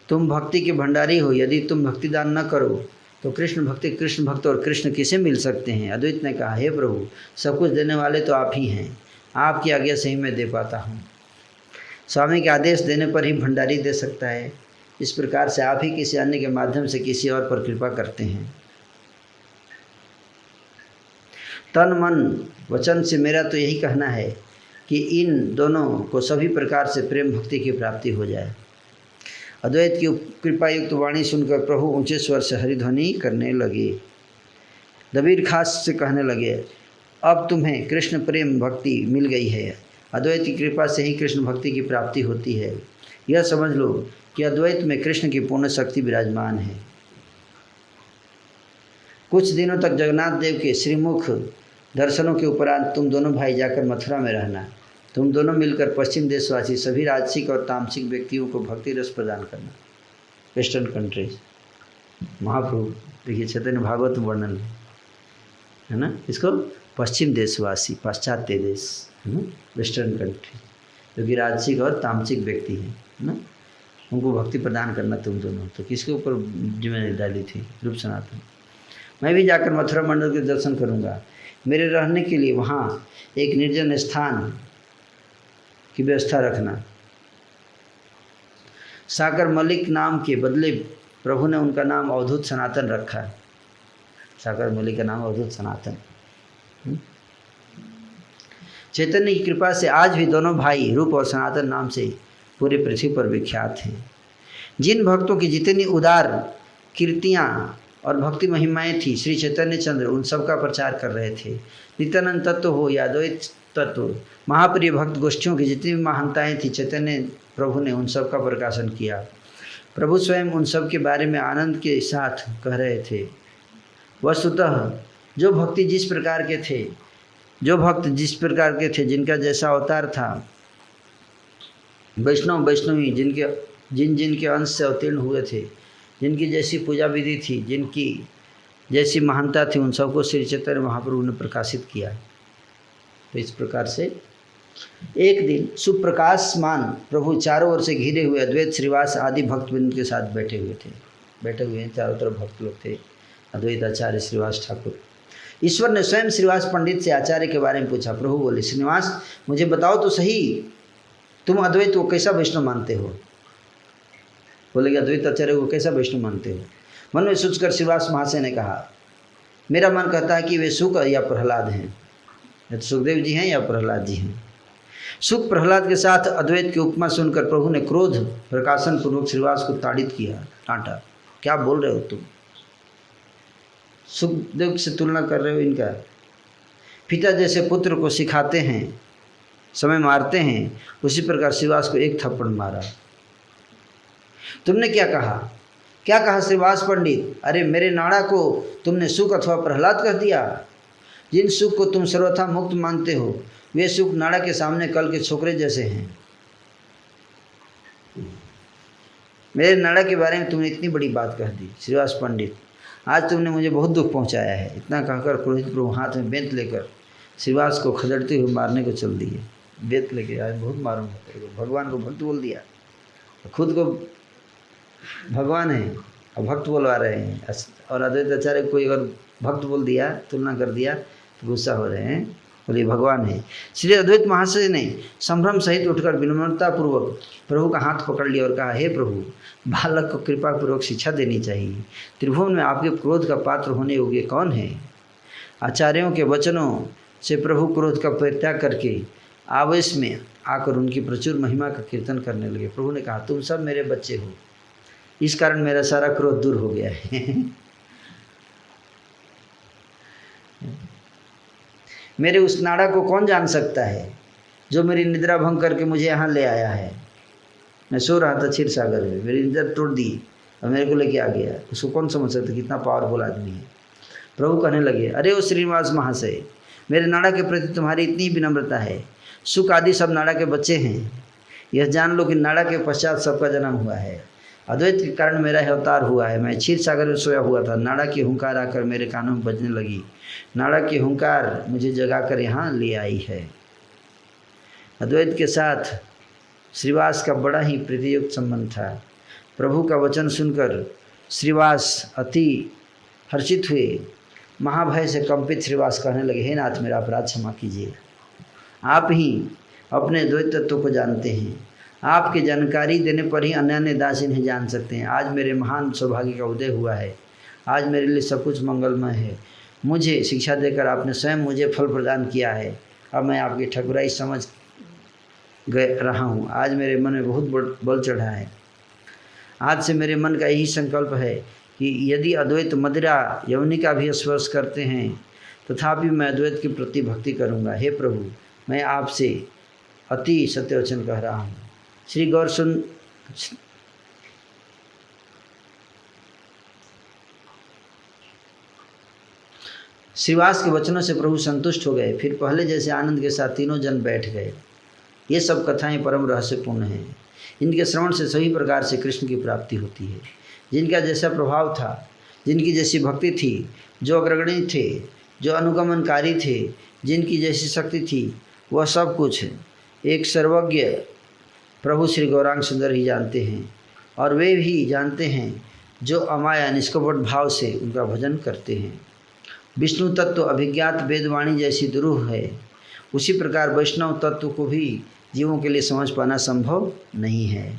तुम भक्ति के भंडारी हो, यदि तुम भक्ति दान न करो तो कृष्ण भक्त और कृष्ण किसे मिल सकते हैं। अद्वैत ने कहा, हे प्रभु, सब कुछ देने वाले तो आप ही हैं, आपकी आज्ञा से ही मैं दे पाता हूँ। स्वामी के आदेश देने पर ही भंडारी दे सकता है। इस प्रकार से आप ही किसी अन्य के माध्यम से किसी और पर कृपा करते हैं। तन मन वचन से मेरा तो यही कहना है कि इन दोनों को सभी प्रकार से प्रेम भक्ति की प्राप्ति हो जाए। अद्वैत की कृपा युक्त वाणी सुनकर प्रभु ऊंचे स्वर से हरिध्वनि करने लगे। दबीर खास से कहने लगे, अब तुम्हें कृष्ण प्रेम भक्ति मिल गई है। अद्वैत की कृपा से ही कृष्ण भक्ति की प्राप्ति होती है। यह समझ लो कि अद्वैत में कृष्ण की पूर्ण शक्ति विराजमान है। कुछ दिनों तक जगन्नाथ देव के श्रीमुख दर्शनों के उपरांत तुम दोनों भाई जाकर मथुरा में रहना। तुम दोनों मिलकर पश्चिम देशवासी सभी राजसिक और तामसिक व्यक्तियों को भक्ति रस प्रदान करना। वेस्टर्न कंट्रीज, महाप्रभु देखिए चैतन्य भागवत वर्णन है ना, इसको पश्चिम देशवासी, पाश्चात्य देश है ना, वेस्टर्न कंट्री, जो कि राजसिक और तामसिक व्यक्ति हैं ना, उनको भक्ति प्रदान करना तुम दोनों। तो किसके ऊपर जिम्मेदारी डाली थी? रूप सनातन। मैं भी जाकर मथुरा मंडल के दर्शन करूंगा। मेरे रहने के लिए वहाँ एक निर्जन स्थान की व्यवस्था रखना। सागर मलिक नाम के बदले प्रभु ने उनका नाम अवधूत सनातन रखा। सागर मलिक का नाम अवधूत सनातन। चैतन्य की कृपा से आज भी दोनों भाई रूप और सनातन नाम से पूरे पृथ्वी पर विख्यात हैं। जिन भक्तों की जितनी उदार कीर्तियाँ और भक्ति महिमाएं थी, श्री चैतन्य चंद्र उन सब का प्रचार कर रहे थे। नित्यानंद तत्व हो या द्वैत तत्व, महाप्रिय भक्त गोष्ठियों की जितनी भी महानताएं थी, चैतन्य प्रभु ने उन सब का प्रकाशन किया। प्रभु स्वयं उन सब के बारे में आनंद के साथ कह रहे थे। वस्तुतः जो भक्त जिस प्रकार के थे, जिनका जैसा अवतार था, वैष्णवी जिनके अंश से अवतीर्ण हुए थे, जिनकी जैसी पूजा विधि थी, जिनकी जैसी महानता थी, उन सबको श्री चैतन्य महाप्रभु ने प्रकाशित किया। तो इस प्रकार से एक दिन सुप्रकाशमान प्रभु चारों ओर से घिरे हुए अद्वैत श्रीवास आदि भक्तवृंद के साथ बैठे हुए हैं। चारों तरफ भक्त लोग थे। अद्वैत आचार्य श्रीवास ठाकुर। ईश्वर ने स्वयं श्रीवास पंडित से आचार्य के बारे में पूछा। प्रभु बोले, श्रीनिवास, मुझे बताओ तो सही, तुम अद्वैत को कैसा वैष्णव मानते हो? बोले कि अद्वैत आचार्य को कैसा वैष्णव मानते हो? मन में सोचकर श्रीवास महाशय ने कहा, मेरा मन कहता है कि वे सुख या प्रहलाद हैं, या तो सुखदेव जी हैं या प्रहलाद जी हैं। सुख प्रहलाद के साथ अद्वैत की उपमा सुनकर प्रभु ने क्रोध प्रकाशन पूर्वक श्रीवास को ताड़ित किया, डांटा। क्या बोल रहे हो तुम? सुखदेव से तुलना कर रहे हो इनका? पिता जैसे पुत्र को सिखाते हैं, समय मारते हैं, उसी प्रकार श्रीवास को एक थप्पड़ मारा। तुमने क्या कहा श्रीवास पंडित? अरे मेरे नाड़ा को तुमने सुख अथवा प्रहलाद कह दिया। जिन सुख को तुम सर्वथा मुक्त मानते हो, वे सुख नाड़ा के सामने कल के छोकरे जैसे हैं। मेरे नाड़ा के बारे में तुमने इतनी बड़ी बात कह दी। श्रीवास पंडित, आज तुमने मुझे बहुत दुख पहुंचाया है। इतना कहकर क्रोधित प्रभु हाथ में बेंत लेकर श्रीवास को खदेड़ते हुए मारने को चल दिए। बेंत लेके, आज बहुत मारूंगा तेरे को। भगवान को भक्त बोल दिया, खुद को भगवान है और भक्त बोलवा रहे हैं। और अद्वैत आचार्य कोई अगर भक्त बोल दिया, तुलना कर दिया तो गुस्सा हो रहे हैं। बोलिए भगवान है। श्री अद्वैत महाशय ने संभ्रम सहित उठकर विनम्रतापूर्वक प्रभु का हाथ पकड़ लिया और कहा, हे प्रभु, बालक को कृपा पूर्वक शिक्षा देनी चाहिए। त्रिभुवन में आपके क्रोध का पात्र होने योग्य कौन है? आचार्यों के वचनों से प्रभु क्रोध का परित्याग करके आवेश में आकर उनकी प्रचुर महिमा का कीर्तन करने लगे। प्रभु ने कहा, तुम सब मेरे बच्चे हो, इस कारण मेरा सारा क्रोध दूर हो गया है। मेरे उस नाड़ा को कौन जान सकता है जो मेरी निद्रा भंग करके मुझे यहाँ ले आया है? मैं सो रहा था क्षीर सागर में, मेरी निद्रा तोड़ दी और मेरे को लेके आ गया। उसको कौन समझ सकता कितना पावरफुल आदमी है। प्रभु कहने लगे, अरे ओ श्रीनिवास महाशय, मेरे नाड़ा के प्रति तुम्हारी इतनी विनम्रता है। सुख आदि सब नाड़ा के बच्चे हैं, यह जान लो कि नाड़ा के पश्चात सबका जन्म हुआ है। अद्वैत के कारण मेरा अवतार हुआ है। मैं क्षीर सागर में सोया हुआ था, नाड़ा की हुंकार आकर मेरे कानों में बजने लगी। नाड़ा की हुंकार मुझे जगाकर यहाँ ले आई है। अद्वैत के साथ श्रीवास का बड़ा ही प्रीतियुक्त संबंध था। प्रभु का वचन सुनकर श्रीवास अति हर्षित हुए। महाभय से कंपित श्रीवास कहने लगे, हे नाथ, मेरा अपराध क्षमा कीजिए। आप ही अपने द्वैत तत्व को जानते हैं। आपकी जानकारी देने पर ही अन्य दास इन्हें जान सकते हैं। आज मेरे महान सौभाग्य का उदय हुआ है। आज मेरे लिए सब कुछ मंगलमय है। मुझे शिक्षा देकर आपने स्वयं मुझे फल प्रदान किया है। अब मैं आपकी ठकुराई समझ रहा हूँ। आज मेरे मन में बहुत बल चढ़ा है। आज से मेरे मन का यही संकल्प है कि यदि अद्वैत मदिरा यवनिका भी स्पर्श करते हैं तथापि मैं अद्वैत के प्रति भक्ति करूँगा। हे प्रभु, मैं आपसे अति सत्यवचन कह रहा हूँ। श्री गौर सुन श्रीवास के वचनों से प्रभु संतुष्ट हो गए। फिर पहले जैसे आनंद के साथ तीनों जन बैठ गए। ये सब कथाएं परम रहस्यपूर्ण हैं। इनके श्रवण से सभी प्रकार से कृष्ण की प्राप्ति होती है। जिनका जैसा प्रभाव था, जिनकी जैसी भक्ति थी, जो अग्रगणी थे, जो अनुगमनकारी थे, जिनकी जैसी शक्ति थी, वह सब कुछ एक सर्वज्ञ प्रभु श्री गौरांग सुंदर ही जानते हैं। और वे भी जानते हैं जो अमाया निष्कपट भाव से उनका भजन करते हैं। विष्णु तत्व अभिज्ञात वेदवाणी जैसी दुरूह है, उसी प्रकार वैष्णव तत्व को भी जीवों के लिए समझ पाना संभव नहीं है।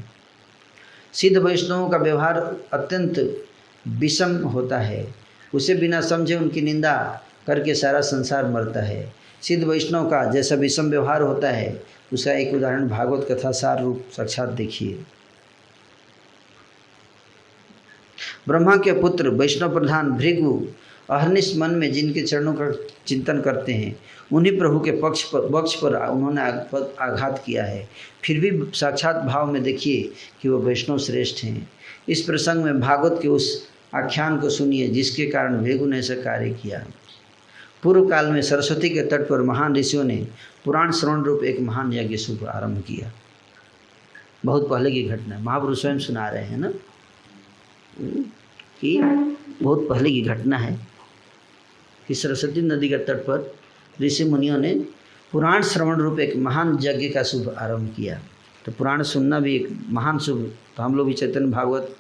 सिद्ध वैष्णवों का व्यवहार अत्यंत विषम होता है। उसे बिना समझे उनकी निंदा करके सारा संसार मरता है। सिद्ध वैष्णव का जैसा विषम व्यवहार होता है, उसका एक उदाहरण भागवत कथा सार रूप साक्षात देखिए। ब्रह्मा के पुत्र वैष्णव प्रधान भृगु अहर्निश मन में जिनके चरणों का चिंतन करते हैं, उन्हीं प्रभु के वक्ष पर उन्होंने आघात किया है। फिर भी साक्षात भाव में देखिए कि वो वैष्णव श्रेष्ठ हैं। इस प्रसंग में भागवत के उस आख्यान को सुनिए जिसके कारण भृगु ने ऐसा कार्य किया। पूर्व काल में सरस्वती के तट पर महान ऋषियों ने पुराण श्रवण रूप एक महान यज्ञ शुभ आरंभ किया। बहुत पहले की घटना, महापुरुष स्वयं सुना रहे हैं ना, कि बहुत पहले की घटना है कि सरस्वती नदी के तट पर ऋषि मुनियों ने पुराण श्रवण रूप एक महान यज्ञ का शुभ आरंभ किया। तो पुराण सुनना भी एक महान शुभ, तो हम लोग भी चैतन्य भागवत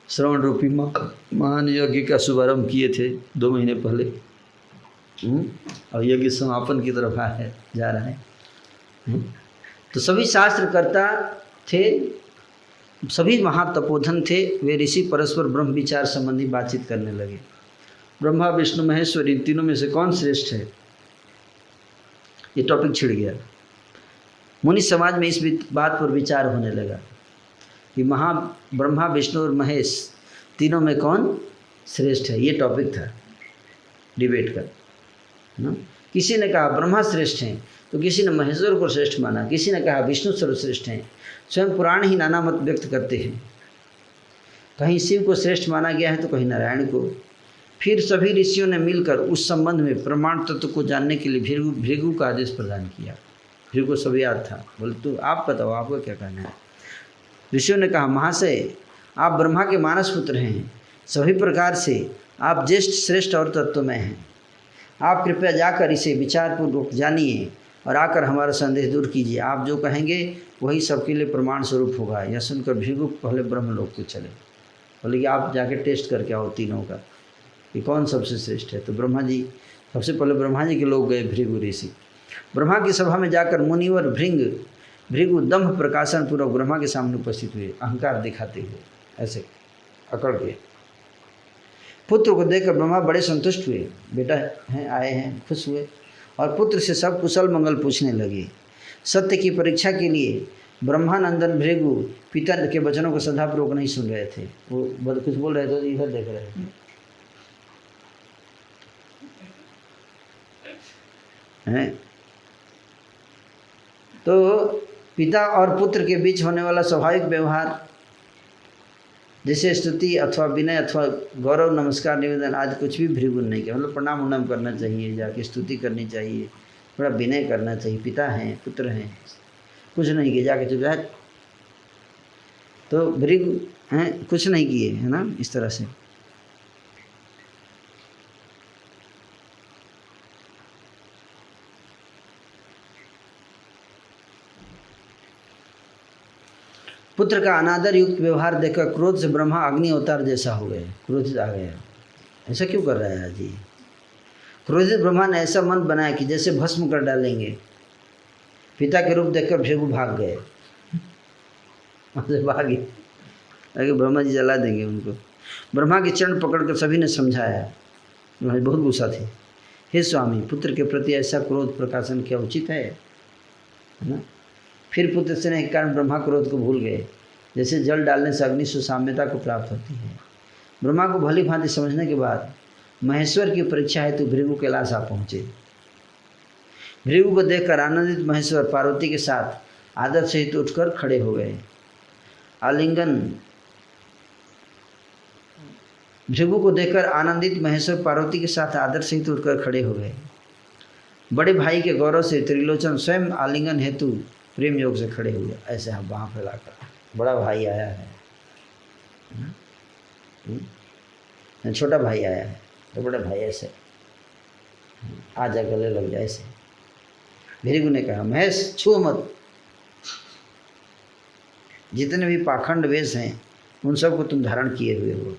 श्रवण रूपी महान यज्ञ का शुभारंभ किए थे 2 महीने पहले। और यज्ञ समापन की तरफ जा रहा है। तो सभी शास्त्रकर्ता थे, सभी महातपोधन थे। वे ऋषि परस्पर ब्रह्म विचार संबंधी बातचीत करने लगे। ब्रह्मा विष्णु महेश्वर इन तीनों में से कौन श्रेष्ठ है, ये टॉपिक छिड़ गया। मुनि समाज में इस बात पर विचार होने लगा कि ब्रह्मा विष्णु और महेश तीनों में कौन श्रेष्ठ है। ये टॉपिक था डिबेट का ना। किसी ने कहा ब्रह्मा श्रेष्ठ हैं, तो किसी ने महेश्वर को श्रेष्ठ माना, किसी ने कहा विष्णु सर्वश्रेष्ठ हैं। स्वयं पुराण ही नाना मत व्यक्त करते हैं। कहीं शिव को श्रेष्ठ माना गया है तो कहीं नारायण को। फिर सभी ऋषियों ने मिलकर उस संबंध में प्रमाण तत्व को जानने के लिए भृगु का आदेश प्रदान किया। भृगु को सब याद था। बोले तो आप बताओ, आपको क्या कहना है। ऋषियों ने कहा, महाशय, आप ब्रह्मा के मानस पुत्र हैं। सभी प्रकार से आप ज्येष्ठ श्रेष्ठ और तत्वमय हैं। आप कृपया जाकर इसे विचारपूर्वक जानिए और आकर हमारा संदेह दूर कीजिए। आप जो कहेंगे वही सबके लिए प्रमाण स्वरूप होगा। यह सुनकर भृगु पहले ब्रह्मलोक को चले। बोले कि आप जाके टेस्ट करके आओ तीनों का। कि कौन सबसे श्रेष्ठ है। तो ब्रह्मा जी, सबसे पहले ब्रह्मा जी के लोग गए भृगु ऋषि। ब्रह्मा की सभा में जाकर मुनिवर भृगु दंभ प्रकाशन पूर्वक ब्रह्मा के सामने उपस्थित हुए, अहंकार दिखाते हुए, ऐसे अकड़ के। पुत्र को देखकर ब्रह्मा बड़े संतुष्ट हुए, बेटा हैं आए हैं, खुश हुए और पुत्र से सब कुशल मंगल पूछने लगे। सत्य की परीक्षा के लिए ब्रह्मानंदन भृगु पिता के वचनों को श्रद्धापूर्वक नहीं सुन रहे थे, वो कुछ बोल रहे थे तो इधर देख रहे थे हैं। तो पिता और पुत्र के बीच होने वाला स्वाभाविक व्यवहार जैसे स्तुति अथवा विनय अथवा गौरव नमस्कार निवेदन आदि कुछ भी भृगु नहीं किया। मतलब प्रणाम उन्नाम करना चाहिए, जाके स्तुति करनी चाहिए, थोड़ा विनय करना चाहिए, पिता हैं पुत्र हैं, कुछ नहीं किया, जाके चुप है। तो भृगु हैं कुछ नहीं किए, है ना, इस तरह से। पुत्र का अनादर युक्त व्यवहार देखकर क्रोध से ब्रह्मा अग्नि अवतार जैसा हो गए, क्रोधित आ गया। ऐसा क्यों कर रहा है आज ये? क्रोधित ब्रह्मा ने ऐसा मन बनाया कि जैसे भस्म कर डालेंगे। पिता के रूप देखकर भृगु भाग गए, भागे आगे ब्रह्मा जी जला देंगे उनको। ब्रह्मा के चरण पकड़कर सभी ने समझाया, बहुत गुस्सा थे। हे स्वामी, पुत्र के प्रति ऐसा क्रोध प्रकाशन क्या उचित है ना? फिर पुत्र से के कारण ब्रह्मा क्रोध को भूल गए, जैसे जल डालने से अग्नि सुसाम्यता को प्राप्त होती है। ब्रह्मा को भली भांति समझने के बाद महेश्वर की परीक्षा हेतु भृगु कैलाश आ पहुँचे। भृगु को देखकर आनंदित महेश्वर पार्वती के साथ आदर सहित उठकर खड़े हो गए। आलिंगन भृगु को देखकर आनंदित महेश्वर पार्वती के साथ आदर सहित उठकर खड़े हो गए। बड़े भाई के गौरव से त्रिलोचन स्वयं आलिंगन हेतु प्रेम योग से खड़े हुए, ऐसे हम बाँह फैलाकर। बड़ा भाई आया है, छोटा भाई आया है, तो बड़े भाई ऐसे आ जा गले लग जाए ऐसे। भृगु ने कहा, महेश छुओ मत, जितने भी पाखंड वेश हैं उन सबको तुम धारण किए हुए हो।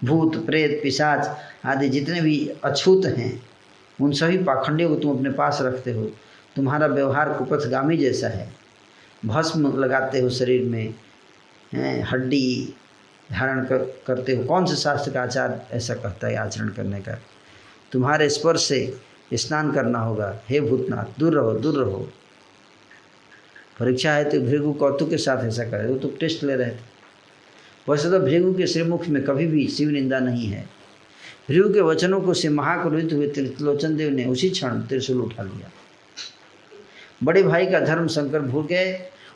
भूत प्रेत पिशाच आदि जितने भी अछूत हैं उन सभी पाखंडियों को तुम अपने पास रखते हो। तुम्हारा व्यवहार कुपथगामी जैसा है, भस्म लगाते हो शरीर में, हड्डी धारण करते हो। कौन से शास्त्र का आचार ऐसा कहता है आचरण करने का? तुम्हारे स्पर्श से स्नान करना होगा। हे भूतनाथ, दूर रहो दूर रहो। परीक्षा है तो भृगु कौतुक के साथ ऐसा करे, वो तो टेस्ट ले रहे थे। वैसे तो भृगु के श्रीमुख में कभी भी शिव निंदा नहीं है। भृगु के वचनों को से महाक्रोधित हुए त्रिलोचन देव ने उसी क्षण त्रिशूल उठा लिया। बड़े भाई का धर्म शंकर भूल गए,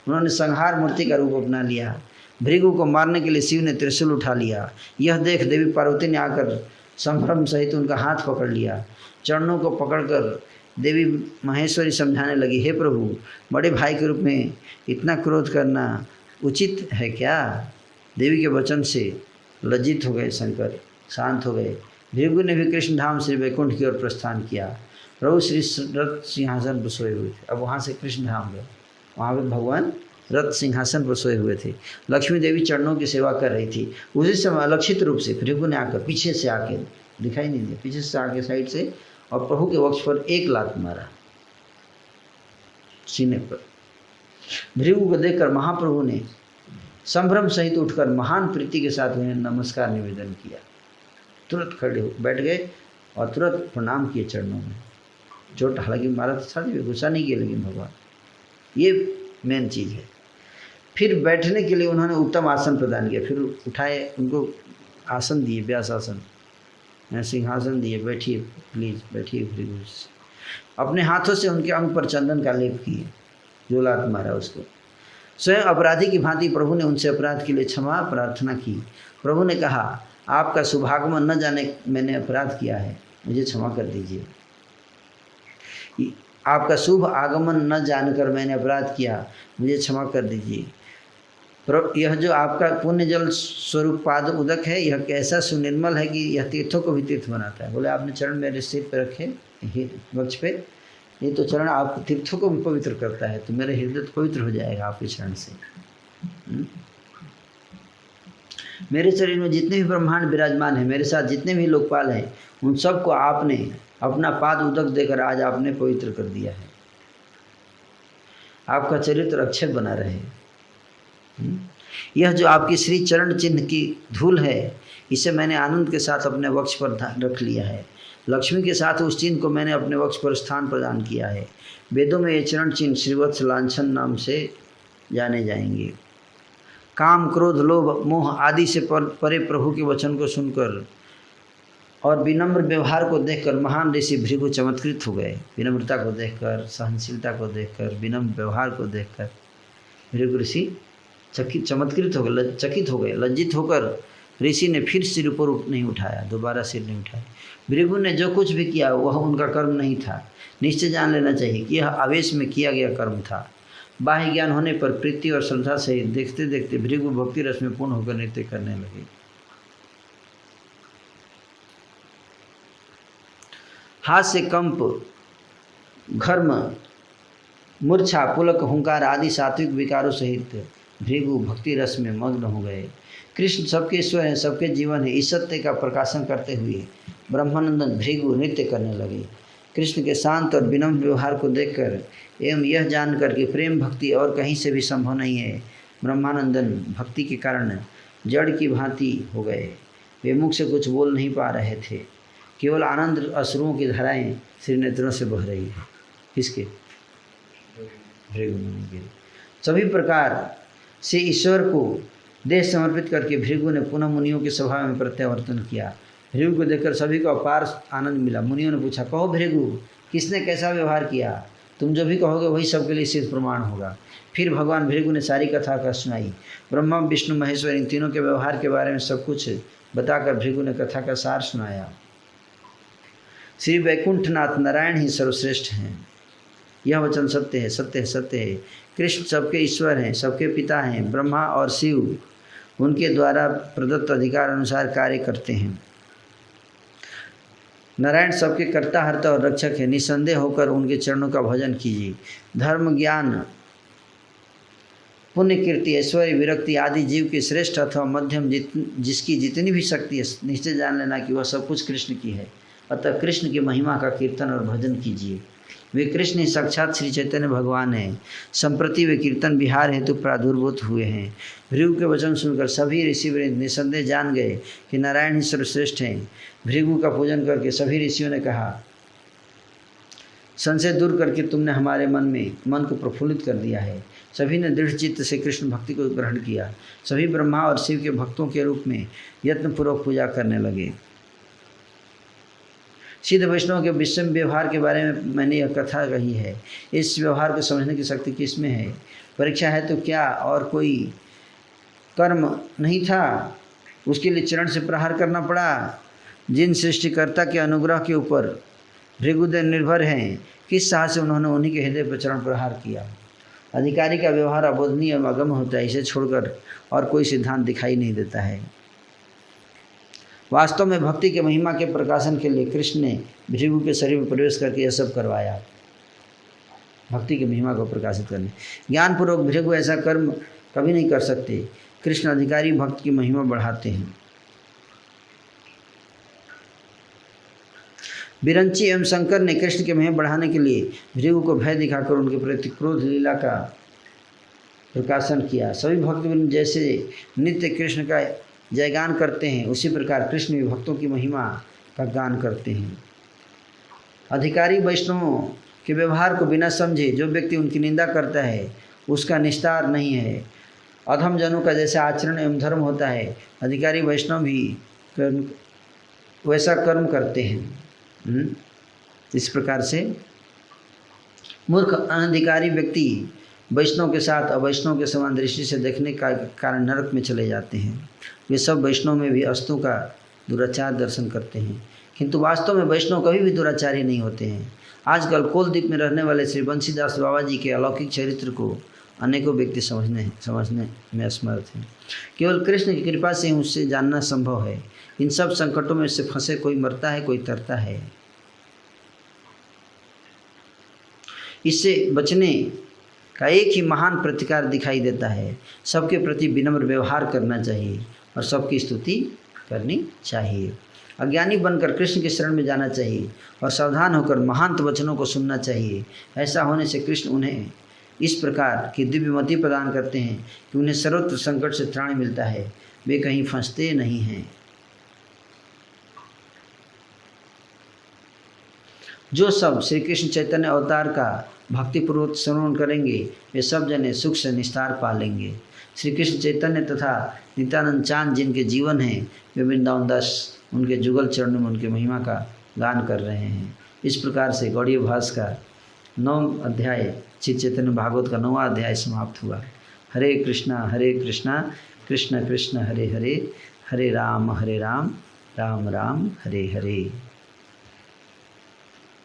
उन्होंने संहार मूर्ति का रूप अपना लिया। भृगु को मारने के लिए शिव ने त्रिशूल उठा लिया। यह देख देवी पार्वती ने आकर संभ्रम सहित उनका हाथ पकड़ लिया। चरणों को पकड़कर देवी महेश्वरी समझाने लगी, हे प्रभु, बड़े भाई के रूप में इतना क्रोध करना उचित है क्या? देवी के वचन से लज्जित हो गए शंकर, शांत हो गए। भृगु ने भी कृष्ण धाम से वैकुंठ की ओर प्रस्थान किया। प्रभु श्री रथ सिंहासन पर सोए हुए थे। अब वहाँ से कृष्ण धाम गए, वहाँ पे भगवान रथ सिंहासन पर सोए हुए थे। लक्ष्मी देवी चरणों की सेवा कर रही थी। उसी समय अलक्षित रूप से भृगु ने आकर पीछे से आके, दिखाई नहीं दिया, पीछे से आके साइड से, और प्रभु के वक्ष पर एक लात मारा सीने पर। भृगु को देखकर महाप्रभु ने संभ्रम सहित उठकर महान प्रीति के साथ उन्हें नमस्कार निवेदन किया। तुरंत खड़े हो बैठ गए और तुरंत प्रणाम किए चरणों में। चोट हालांकि मारा तो था, गुस्सा नहीं किया, लेकिन भगवान, ये मेन चीज़ है। फिर बैठने के लिए उन्होंने उत्तम आसन प्रदान किया। फिर उठाए, उनको आसन दिए, व्यास आसन, सिंहासन दिए, बैठिए प्लीज बैठिए। भृगु अपने हाथों से उनके अंग पर चंदन का लेप किए, जो लात मारा उसको। स्वयं अपराधी की भांति प्रभु ने उनसे अपराध के लिए क्षमा प्रार्थना की। प्रभु ने कहा, आपका शुभागमन न जाने मैंने अपराध किया है, मुझे क्षमा कर दीजिए। आपका शुभ आगमन न जानकर मैंने अपराध किया, मुझे क्षमा कर दीजिए। यह जो आपका पुण्य जल स्वरूप पाद उदक है, यह कैसा सुनिर्मल है कि यह तीर्थों को भी तीर्थ बनाता है। बोले, आपने चरण मेरे सिर पर रखे, वक्ष पे, ये तो चरण आप तीर्थों को भी पवित्र करता है, तो मेरे हृदय पवित्र हो जाएगा आपके चरण से। मेरे शरीर में जितने भी ब्रह्मांड विराजमान हैं, मेरे साथ जितने भी लोकपाल हैं, उन सबको आपने अपना पाद उदक देकर आज आपने पवित्र कर दिया है। आपका चरित्र अक्षय बना रहे। यह जो आपकी श्री चरण चिन्ह की धूल है, इसे मैंने आनंद के साथ अपने वक्ष पर रख लिया है। लक्ष्मी के साथ उस चिन्ह को मैंने अपने वक्ष पर स्थान प्रदान किया है। वेदों में ये चरण चिन्ह श्रीवत्स लांछन नाम से जाने जाएंगे। काम, क्रोध, लोभ, मोह आदि से परे प्रभु के वचन को सुनकर और विनम्र व्यवहार को देखकर महान ऋषि भृगु चमत्कृत हो गए। विनम्रता को देखकर, सहनशीलता को देखकर, विनम्र व्यवहार को देखकर भृगु ऋषि चमत्कृत हो गए। लज्जित होकर ऋषि ने फिर सिर ऊपर नहीं उठाया, दोबारा सिर नहीं उठाया। भृगु ने जो कुछ भी किया वह उनका कर्म नहीं था। निश्चय जान लेना चाहिए कि यह आवेश में किया गया कर्म था। बाह्य ज्ञान होने पर प्रीति और श्रद्धा से देखते देखते भृगु भक्ति रस में पूर्ण होकर नृत्य करने लगे। हाथ से कंप, घर्म, मूर्छा, पुलक, हुंकार आदि सात्विक विकारों सहित भृगु भक्ति रस में मग्न हो गए। कृष्ण सबके ईश्वर हैं, सबके जीवन है। इस सत्य का प्रकाशन करते हुए ब्रह्मानंदन भृगु नृत्य करने लगे। कृष्ण के शांत और विनम्र व्यवहार को देखकर एवं यह जानकर कि प्रेम भक्ति और कहीं से भी संभव नहीं है, ब्रह्मानंदन भक्ति के कारण जड़ की भांति हो गए। वे मुख से कुछ बोल नहीं पा रहे थे, केवल आनंद अश्रुओं की धाराएं श्री नेत्रों से बह रही है। किसके? भृगु मुनि के। सभी प्रकार से ईश्वर को देह समर्पित करके भृगु ने पुनः मुनियों के सभा में प्रत्यावर्तन किया। भृगु को देखकर सभी को अपार आनंद मिला। मुनियों ने पूछा, कहो भृगु, किसने कैसा व्यवहार किया? तुम जो भी कहोगे वही सबके लिए सिद्ध प्रमाण होगा। फिर भगवान भृगु ने सारी कथा कर सुनाई। ब्रह्मा, विष्णु, महेश्वर इन तीनों के व्यवहार के बारे में सब कुछ बताकर भृगु ने कथा का सार सुनाया। श्री वैकुंठनाथ नारायण ही सर्वश्रेष्ठ हैं। यह वचन सत्य है, सत्य है, सत्य है। कृष्ण सबके ईश्वर हैं, सबके पिता हैं। ब्रह्मा और शिव उनके द्वारा प्रदत्त अधिकार अनुसार कार्य करते हैं। नारायण सबके कर्ता, हर्ता और रक्षक है। निसंदेह होकर उनके चरणों का भजन कीजिए। धर्म, ज्ञान, पुण्य, कीर्ति, ऐश्वर्य, विरक्ति आदि जीव की श्रेष्ठ अथवा मध्यम जिसकी जितनी भी शक्ति है, निश्चय जान लेना कि वह सब कुछ कृष्ण की है। अतः कृष्ण की महिमा का कीर्तन और भजन कीजिए। वे कृष्ण ही साक्षात श्री चैतन्य भगवान हैं। संप्रति वे कीर्तन विहार हेतु प्रादुर्भूत हुए हैं। भृगु के वचन सुनकर सभी ऋषिवृंद निसंदेह जान गए कि नारायण ही सर्वश्रेष्ठ हैं। भृगु का पूजन करके सभी ऋषियों ने कहा, संशय दूर करके तुमने हमारे मन को प्रफुल्लित कर दिया है। सभी ने दृढ़ चित्त से कृष्ण भक्ति को ग्रहण किया। सभी ब्रह्मा और शिव के भक्तों के रूप में यत्नपूर्वक पूजा करने लगे। सिद्ध वैष्णव के विषम व्यवहार के बारे में मैंने यह कथा कही है। इस व्यवहार को समझने की शक्ति किसमें है? परीक्षा है तो क्या और कोई कर्म नहीं था? उसके लिए चरण से प्रहार करना पड़ा। जिन सृष्टिकर्ता के अनुग्रह के ऊपर भृगुदेव निर्भर हैं, किस साहस से उन्होंने उन्हीं के हृदय पर चरण प्रहार किया। अधिकारी का व्यवहार अबोधनीय एवं अगम्य होता है। इसे छोड़कर और कोई सिद्धांत दिखाई नहीं देता है। वास्तव में भक्ति के महिमा के प्रकाशन के लिए कृष्ण ने भृगु के शरीर में प्रवेश करके यह सब करवाया। भक्ति की महिमा को प्रकाशित करने ज्ञानपूर्वक भृगु ऐसा कर्म कभी नहीं कर सकते। कृष्ण अधिकारी भक्त की महिमा बढ़ाते हैं। विरंची एवं शंकर ने कृष्ण की महिमा बढ़ाने के लिए भृगु को भय दिखाकर उनके प्रति क्रोध लीला का प्रकाशन किया। सभी भक्तवृंद जैसे नित्य कृष्ण का जयगान करते हैं, उसी प्रकार कृष्ण भी भक्तों की महिमा का गान करते हैं। अधिकारी वैष्णवों के व्यवहार को बिना समझे जो व्यक्ति उनकी निंदा करता है, उसका निस्तार नहीं है। अधम जनों का जैसे आचरण एवं धर्म होता है, अधिकारी वैष्णव भी वैसा कर्म करते हैं। इस प्रकार से मूर्ख अनधिकारी व्यक्ति वैष्णव के साथ अवैष्णव के समान दृष्टि से देखने का कारण नरक में चले जाते हैं। वे सब वैष्णव में भी अस्तु का दुराचार दर्शन करते हैं, किंतु वास्तव में वैष्णव कभी भी दुराचारी नहीं होते हैं। आजकल कोलद्वीप में रहने वाले श्री बंसीदास बाबा जी के अलौकिक चरित्र को अनेकों व्यक्ति समझने में असमर्थ हैं। केवल कृष्ण की कृपा से ही उससे जानना संभव है। इन सब संकटों में से फंसे कोई मरता है, कोई तरता है। इससे बचने का एक ही महान प्रतिकार दिखाई देता है। सबके प्रति विनम्र व्यवहार करना चाहिए। और सबकी स्तुति करनी चाहिए। अज्ञानी बनकर कृष्ण के शरण में जाना चाहिए और सावधान होकर महांत वचनों को सुनना चाहिए। ऐसा होने से कृष्ण उन्हें इस प्रकार की दिव्यमति प्रदान करते हैं कि उन्हें सर्वत्र संकट से त्राण मिलता है, वे कहीं फंसते नहीं हैं। जो सब श्री कृष्ण चैतन्य अवतार का भक्तिपूर्वक श्रवण करेंगे वे सब जने सुख से निस्तार पा लेंगे। श्री कृष्ण चैतन्य तथा नित्यानंद चांद जिनके जीवन हैं वे वृंदावन दास उनके जुगल चरणों में उनके महिमा का गान कर रहे हैं। इस प्रकार से गौड़ीय भास का 9 अध्याय श्री चैतन्य भागवत का 9वां अध्याय समाप्त हुआ। हरे कृष्णा कृष्ण कृष्ण हरे हरे, हरे राम राम राम हरे हरे।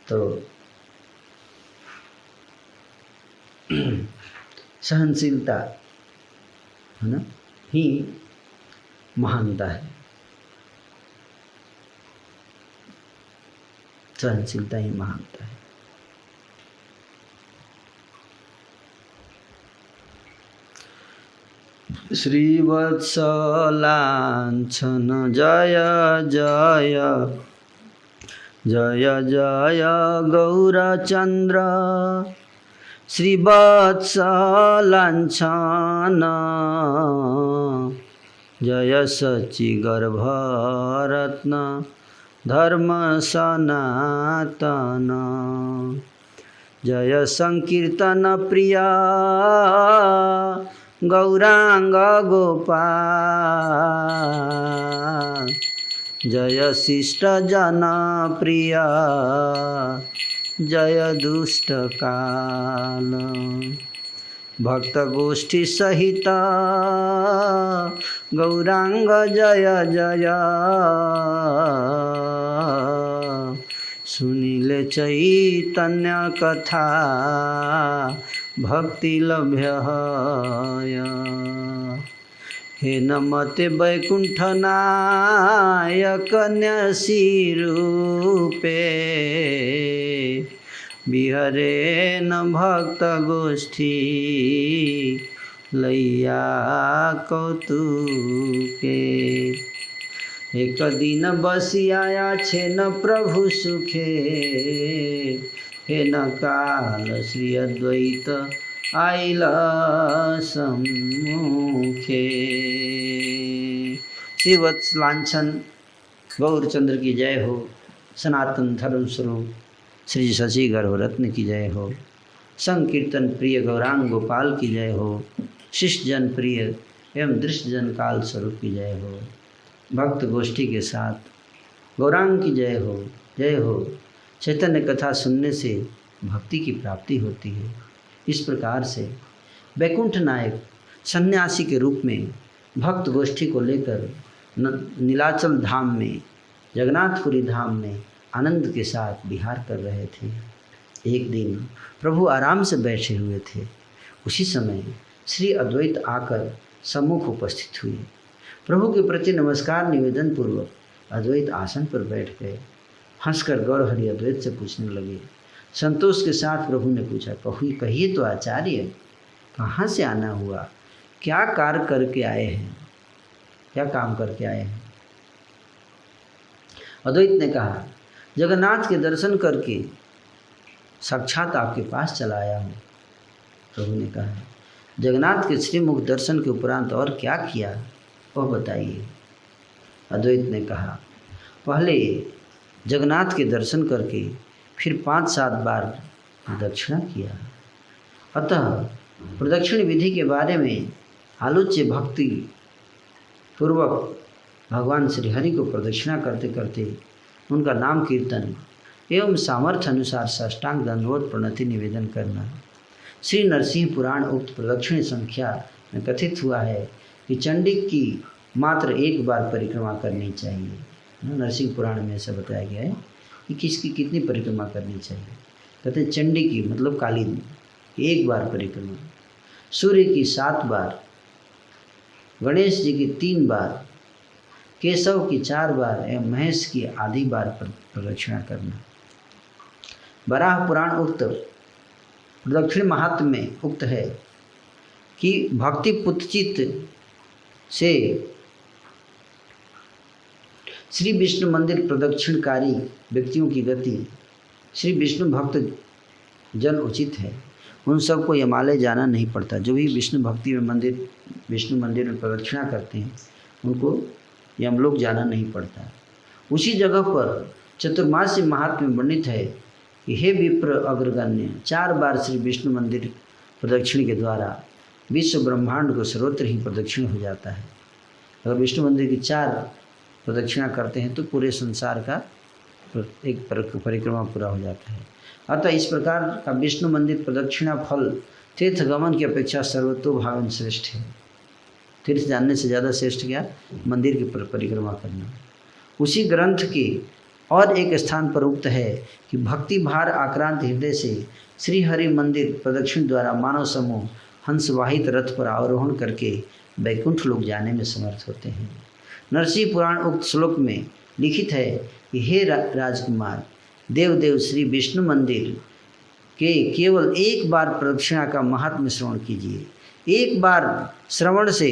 तो सहनशीलता है ना ही महानता है, सहनशीलता ही महानता है। श्रीवत्सलांछन जय जय जय जय गौरचंद्र, श्रीवत्सलांछन जय सच्चिगर्भरत्न धर्म सनातन, जय संकीर्तन प्रिया गौरांग गोपाल, जय शिष्ट जन प्रिया जय दुष्ट काल, भक्त गोष्ठी सहित गौरांग जय जय, सुनिले चैतन्य कथा भक्ति लभ्य। हे नमते वैकुंठ नायक न्यसी रूपे, बिहरे न भक्त गोष्ठी लैया कौतुके। एक दिन बसी आया छे न प्रभु सुखे, हे न काल श्री अद्वैत आइल सम्मुखे। श्री वत्सलांछन गौरचंद्र की जय हो, सनातन धर्म स्वरूप श्री शशि गर्भरत्न की जय हो, संकीर्तन प्रिय गौरांग गोपाल की जय हो, शिष्ट जन प्रिय एवं दृष्ट जन काल स्वरूप की जय हो, भक्त गोष्ठी के साथ गौरांग की जय हो, जय हो। चैतन्य कथा सुनने से भक्ति की प्राप्ति होती है। इस प्रकार से वैकुंठ नायक सन्यासी के रूप में भक्त गोष्ठी को लेकर नीलाचल धाम में, जगन्नाथपुरी धाम में आनंद के साथ विहार कर रहे थे। एक दिन प्रभु आराम से बैठे हुए थे, उसी समय श्री अद्वैत आकर सम्मुख उपस्थित हुए। प्रभु के प्रति नमस्कार निवेदन पूर्वक अद्वैत आसन पर बैठ गए। हंसकर गौर हरि अद्वैत से पूछने लगे। संतोष के साथ प्रभु ने पूछा, कहिए तो आचार्य, कहाँ से आना हुआ, क्या कार्य करके आए हैं, क्या काम करके आए हैं? अद्वैत ने कहा, जगन्नाथ के दर्शन करके साक्षात आपके पास चला आया हूँ। प्रभु ने कहा, जगन्नाथ के श्रीमुख दर्शन के उपरांत और क्या किया वह बताइए। अद्वैत ने कहा, पहले जगन्नाथ के दर्शन करके फिर 5-7 बार प्रदक्षिणा किया। अतः प्रदक्षिण विधि के बारे में आलोच्य भक्ति पूर्वक भगवान श्री हरि को प्रदक्षिणा करते करते उनका नाम कीर्तन एवं सामर्थ्य अनुसार साष्टांग दंडवत प्रणति निवेदन करना। श्री नरसिंह पुराण उक्त प्रदक्षिण संख्या में कथित हुआ है कि चंडी की मात्र 1 बार परिक्रमा करनी चाहिए। नरसिंह पुराण में ऐसा बताया गया है कि किसकी कितनी परिक्रमा करनी चाहिए। कहते हैं चंडी की मतलब काली 1 बार परिक्रमा, सूर्य की 7 बार, गणेश जी की 3 बार, केशव की 4 बार एवं महेश की आधी बार प्रदक्षिणा करना। वराह पुराण उक्त प्रदक्षिण महात्म्य में उक्त है कि भक्ति पुतचित से श्री विष्णु मंदिर प्रदक्षिणकारी व्यक्तियों की गति श्री विष्णु भक्त जन उचित है। उन सबको हिमालय जाना नहीं पड़ता। जो भी विष्णु भक्ति में विष्णु मंदिर में प्रदक्षिणा करते हैं उनको यमलोक जाना नहीं पड़ता। उसी जगह पर चतुर्मास्य महात्म्य में वर्णित है कि हे विप्र अग्रगण्य, 4 बार श्री विष्णु मंदिर प्रदक्षिण के द्वारा विश्व ब्रह्मांड को सर्वत्र ही प्रदक्षिण हो जाता है। अगर विष्णु मंदिर की 4 प्रदक्षिणा करते हैं तो पूरे संसार का एक परिक्रमा पूरा हो जाता है। अतः इस प्रकार का विष्णु मंदिर प्रदक्षिणा फल तीर्थ गमन की अपेक्षा सर्वतोभावन श्रेष्ठ है। तीर्थ जानने से ज़्यादा श्रेष्ठ क्या? मंदिर की परिक्रमा करना। उसी ग्रंथ के और एक स्थान पर उक्त है कि भक्ति भार आक्रांत हृदय से श्री हरि मंदिर प्रदक्षिण द्वारा मानव समूह हंसवाहित रथ पर आरोहण करके वैकुंठ लोक जाने में समर्थ होते हैं। नरसिंह पुराण उक्त श्लोक में लिखित है कि हे राजकुमार, देवदेव श्री विष्णु मंदिर के केवल एक बार प्रदक्षिणा का महात्म्य श्रवण कीजिए। एक बार श्रवण से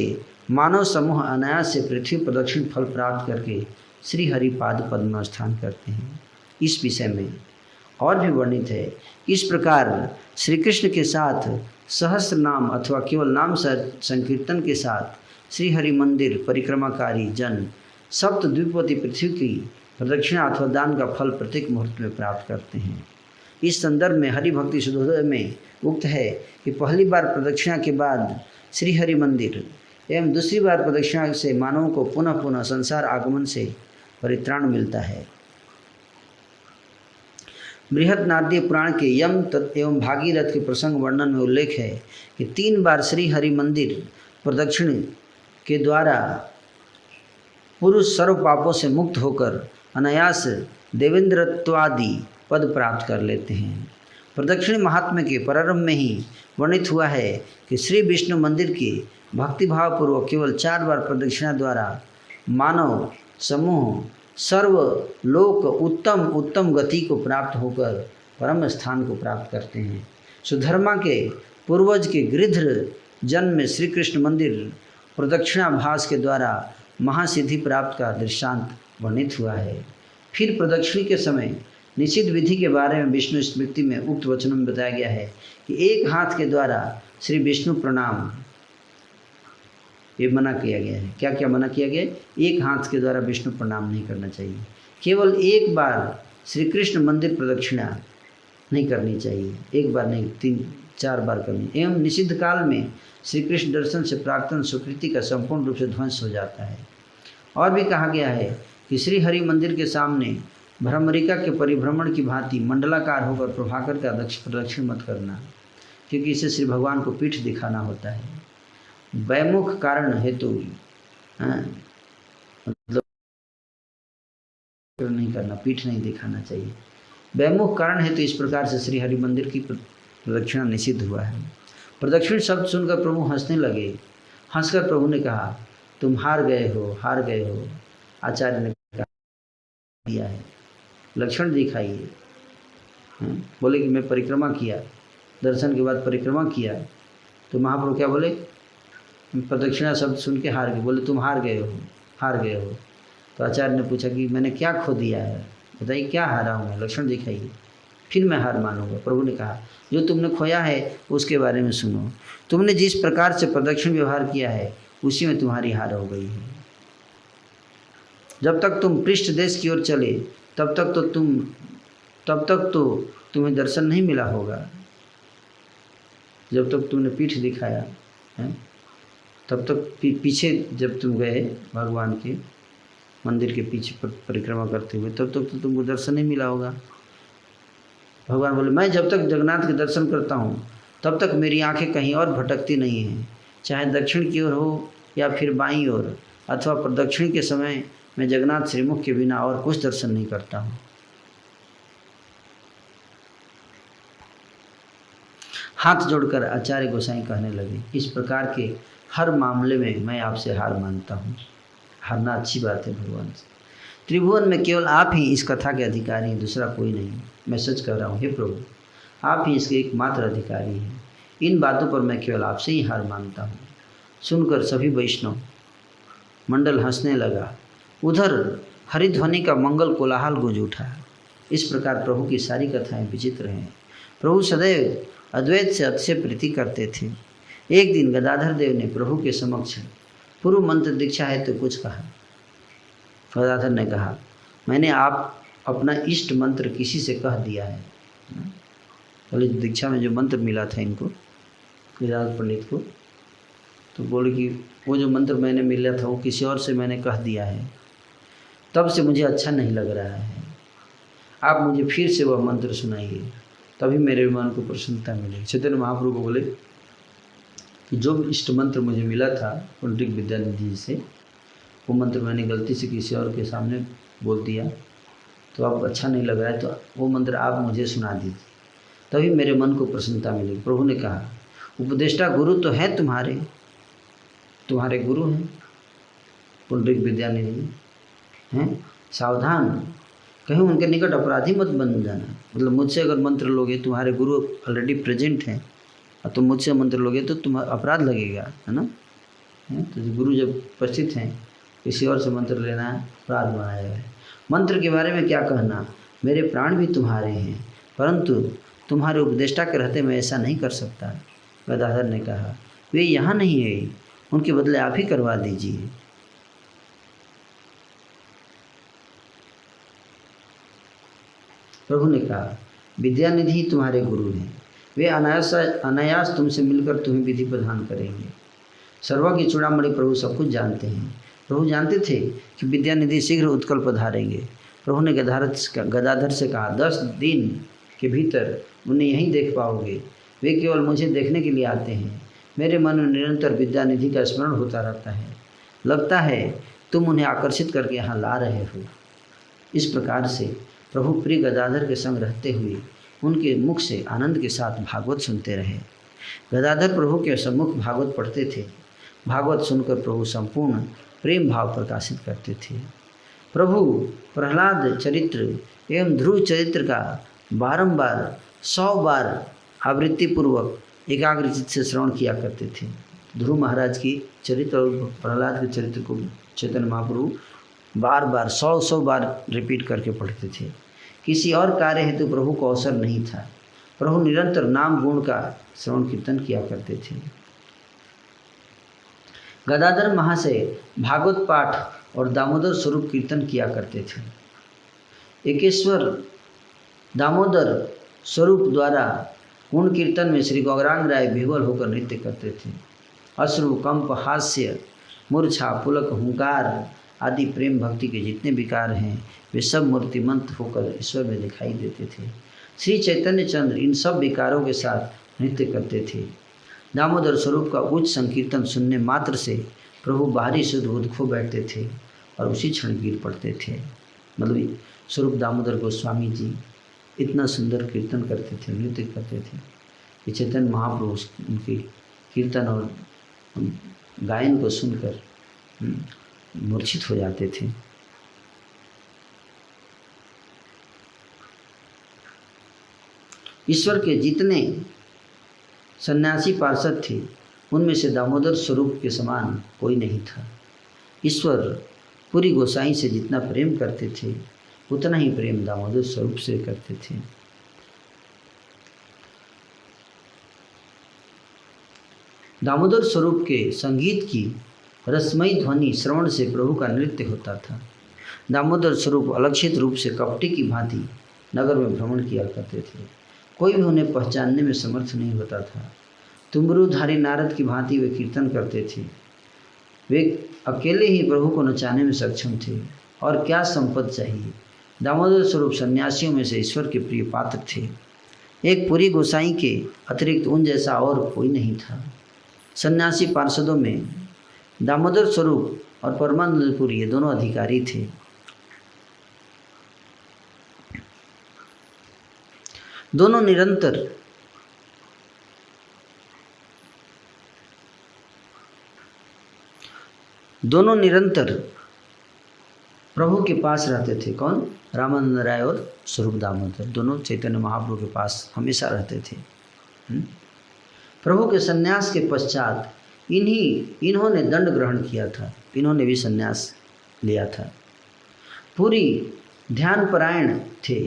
मानव समूह अनायास से पृथ्वी प्रदक्षिण फल प्राप्त करके श्री हरिपाद पद में स्थान करते हैं। इस विषय में और भी वर्णित है। इस प्रकार श्री कृष्ण के साथ सहस्त्र नाम अथवा केवल नाम संकीर्तन के साथ श्री हरि मंदिर परिक्रमाकारी जन सप्त द्वीपवती पृथ्वी की प्रदक्षिणा अथवा दान का फल प्रत्येक मुहूर्त में प्राप्त करते हैं। इस संदर्भ में हरि भक्ति शुद्धोदय में उक्त है कि पहली बार प्रदक्षिणा के बाद श्री हरि मंदिर एवं दूसरी बार प्रदक्षिणा से मानवों को पुनः पुनः संसार आगमन से परित्राण मिलता है। बृहद नारदीय पुराण के यम एवं भागीरथ के प्रसंग वर्णन में उल्लेख है कि 3 बार श्री हरि मंदिर प्रदक्षिण के द्वारा पुरुष सर्व पापों से मुक्त होकर अनायास देवेंद्रत्वादि पद प्राप्त कर लेते हैं। प्रदक्षिण महात्म्य के प्रारंभ में ही वर्णित हुआ है कि श्री विष्णु मंदिर के भक्तिभावपूर्वक केवल 4 बार प्रदक्षिणा द्वारा मानव समूह सर्व लोक उत्तम गति को प्राप्त होकर परम स्थान को प्राप्त करते हैं। सुधर्मा के पूर्वज के गृध्र जन्म में श्री कृष्ण मंदिर प्रदक्षिणाभास के द्वारा महासिद्धि प्राप्त का दृष्टांत वर्णित हुआ है। फिर प्रदक्षिण के समय निषिद्ध विधि के बारे में विष्णु स्मृति में उक्त वचनों में बताया गया है कि एक हाथ के द्वारा श्री विष्णु प्रणाम, ये मना किया गया है। क्या क्या मना किया गया है? एक हाथ के द्वारा विष्णु प्रणाम नहीं करना चाहिए, केवल एक बार श्री कृष्ण मंदिर प्रदक्षिणा नहीं करनी चाहिए, एक बार नहीं 3-4 बार करनी। एवं निषिद्ध काल में श्री कृष्ण दर्शन से प्राक्तन सुकृति का संपूर्ण रूप से ध्वंस हो जाता है। और भी कहा गया है कि श्री हरि मंदिर के सामने भ्रमरिका के परिभ्रमण की भांति मंडलाकार होकर प्रभाकर का प्रदक्षिण मत करना, क्योंकि इससे श्री भगवान को पीठ दिखाना होता है। वैमुख कारण हेतु मतलब नहीं करना, पीठ नहीं दिखाना चाहिए। वैमुख कारण हेतु इस प्रकार से श्री हरि मंदिर की प्रदक्षिणा निषिद्ध हुआ है। प्रदक्षिण शब्द सुनकर प्रभु हंसने लगे। हंसकर प्रभु ने कहा, तुम हार गए हो। आचार्य ने दिया है, लक्षण दिखाइए। बोले कि मैं परिक्रमा किया, दर्शन के बाद परिक्रमा किया। तो महाप्रभु क्या बोले? प्रदक्षिणा शब्द सुन के हार गए। बोले तुम हार गए हो। तो आचार्य ने पूछा कि मैंने क्या खो दिया है, बताइए क्या हारा हूँ मैं, लक्षण दिखाइए, फिर मैं हार मानूंगा। प्रभु ने कहा, जो तुमने खोया है उसके बारे में सुनो। तुमने जिस प्रकार से प्रदक्षिण व्यवहार किया है उसी में तुम्हारी हार हो गई है। जब तक तुम पृष्ठ देश की ओर चले तब तक तो तुम्हें दर्शन नहीं मिला होगा। जब तक तुमने पीठ दिखाया है तब तक पीछे जब तुम गए भगवान के मंदिर के पीछे परिक्रमा करते हुए तब तक तो तुमको दर्शन नहीं मिला होगा। भगवान बोले, मैं जब तक जगन्नाथ के दर्शन करता हूँ तब तक मेरी आंखें कहीं और भटकती नहीं हैं, चाहे दक्षिण की ओर हो या फिर बाईं ओर, अथवा प्रदक्षिण के समय मैं जगन्नाथ श्रीमुख के बिना और कुछ दर्शन नहीं करता हूँ। हाथ जोड़कर आचार्य गोसाई कहने लगे, इस प्रकार के हर मामले में मैं आपसे हार मानता हूँ। हारना अच्छी बात है भगवान से। त्रिभुवन में केवल आप ही इस कथा के अधिकारी हैं, दूसरा कोई नहीं। मैं सच कह रहा हूँ, हे प्रभु, आप ही इसके एकमात्र अधिकारी हैं। इन बातों पर मैं केवल आपसे ही हार मानता हूँ। सुनकर सभी वैष्णव मंडल हंसने लगा। उधर हरिध्वनि का मंगल कोलाहल गूंज उठा। इस प्रकार प्रभु की सारी कथाएं विचित्र हैं। प्रभु सदैव अद्वैत से अतिशय प्रीति करते थे। एक दिन गदाधर देव ने प्रभु के समक्ष पूर्व मंत्र दीक्षा है तो कुछ कहा। गदाधर ने कहा, मैंने आप अपना इष्ट मंत्र किसी से कह दिया है। पहले दीक्षा में जो मंत्र मिला था इनको, गदाधर पंडित को, तो बोले कि वो जो मंत्र मैंने मिला था वो किसी और से मैंने कह दिया है, तब से मुझे अच्छा नहीं लग रहा है। आप मुझे फिर से वह मंत्र सुनाइए, तभी मेरे मन को प्रसन्नता मिलेगी। चैतन्य महाप्रभु को बोले कि जो इष्ट मंत्र मुझे मिला था पंडित विद्यानिधि से, वो मंत्र मैंने गलती से किसी और के सामने बोल दिया, तो अब अच्छा नहीं लग रहा है, तो वो मंत्र आप मुझे सुना दीजिए, तभी मेरे मन को प्रसन्नता मिलेगी। प्रभु ने कहा, उपदेष्टा गुरु तो है तुम्हारे गुरु हैं पंडित विद्यानिधि हैं, सावधान, कहीं उनके निकट अपराधी मत बन जाना। मतलब मुझसे अगर मंत्र लोगे, तुम्हारे गुरु ऑलरेडी प्रेजेंट हैं और तुम मुझसे मंत्र लोगे तो तुम अपराध लगेगा, है ना। तो गुरु जब उपस्थित हैं, किसी और से मंत्र लेना अपराध बनाया है। मंत्र के बारे में क्या कहना, मेरे प्राण भी तुम्हारे हैं, परंतु तुम्हारे उपदेष्टा के रहते मैं ऐसा नहीं कर सकता। गदाधर ने कहा, वे यहाँ नहीं है, उनके बदले आप ही करवा दीजिए। प्रभु ने कहा, विद्यानिधि तुम्हारे गुरु हैं, वे अनायास तुमसे मिलकर तुम्हें विधि प्रदान करेंगे। सर्वज्ञ चूड़ामणि प्रभु सब कुछ जानते हैं। प्रभु जानते थे कि विद्यानिधि शीघ्र उत्कल पधारेंगे। प्रभु ने गदाधर से कहा, 10 दिन के भीतर उन्हें यहीं देख पाओगे। वे केवल मुझे देखने के लिए आते हैं। मेरे मन में निरंतर विद्यानिधि का स्मरण होता रहता है। लगता है तुम उन्हें आकर्षित करके यहाँ ला रहे हो। इस प्रकार से प्रभु प्रिय गदाधर के संग रहते हुए उनके मुख से आनंद के साथ भागवत सुनते रहे। गदाधर प्रभु के सम्मुख भागवत पढ़ते थे। भागवत सुनकर प्रभु संपूर्ण प्रेम भाव प्रकाशित करते थे। प्रभु प्रहलाद चरित्र एवं ध्रुव चरित्र का बारंबार 100 बार आवृत्ति पूर्वक एकाग्रचित से श्रवण किया करते थे। ध्रुव महाराज की चरित्र और प्रहलाद के चरित्र को चैतन्य महाप्रभु बार बार 100 बार रिपीट करके पढ़ते थे। किसी और कार्य हेतु प्रभु को अवसर नहीं था। प्रभु निरंतर नाम गुण का श्रवण कीर्तन किया करते थे। गदाधर महाशय भागवत पाठ और दामोदर स्वरूप कीर्तन किया करते थे। एकेश्वर दामोदर स्वरूप द्वारा गुण कीर्तन में श्री गौरांग राय विह्वल होकर नृत्य करते थे। अश्रु, कंप, हास्य, मूर्छा, पुलक, हुंकार आदि प्रेम भक्ति के जितने विकार हैं वे सब मूर्तिमंत होकर ईश्वर में दिखाई देते थे। श्री चैतन्य चंद्र इन सब विकारों के साथ नृत्य करते थे। दामोदर स्वरूप का उच्च संकीर्तन सुनने मात्र से प्रभु बाहरी शुद्ध बुद्ध खो बैठते थे और उसी क्षण गिर पड़ते थे। मतलब स्वरूप दामोदर गोस्वामी जी इतना सुंदर कीर्तन करते थे, नृत्य करते थे कि चैतन्य महाप्रभु उनके कीर्तन और गायन को सुनकर मूर्छित हो जाते थे। ईश्वर के जितने सन्यासी पार्षद थे उनमें से दामोदर स्वरूप के समान कोई नहीं था। ईश्वर पूरी गोसाई से जितना प्रेम करते थे उतना ही प्रेम दामोदर स्वरूप से करते थे। दामोदर स्वरूप के संगीत की रसमयी ध्वनि श्रवण से प्रभु का नृत्य होता था। दामोदर स्वरूप अलक्षित रूप से कपटी की भांति नगर में भ्रमण किया करते थे। कोई भी उन्हें पहचानने में समर्थ नहीं होता था। तुमरूधारी नारद की भांति वे कीर्तन करते थे। वे अकेले ही प्रभु को नचाने में सक्षम थे और क्या संपत्ति चाहिए। दामोदर स्वरूप सन्यासियों में से ईश्वर के प्रिय पात्र थे। एक पूरी गोसाई के अतिरिक्त उन जैसा और कोई नहीं था। सन्यासी पार्षदों में दामोदर स्वरूप और परमानंदपुरी ये दोनों अधिकारी थे। दोनों निरंतर प्रभु के पास रहते थे। कौन? रामानंद राय और स्वरूप दामोदर दोनों चैतन्य महाप्रभु के पास हमेशा रहते थे। प्रभु के सन्यास के पश्चात इन्होंने दंड ग्रहण किया था। इन्होंने भी सन्यास लिया था। पूरी ध्यान परायण थे,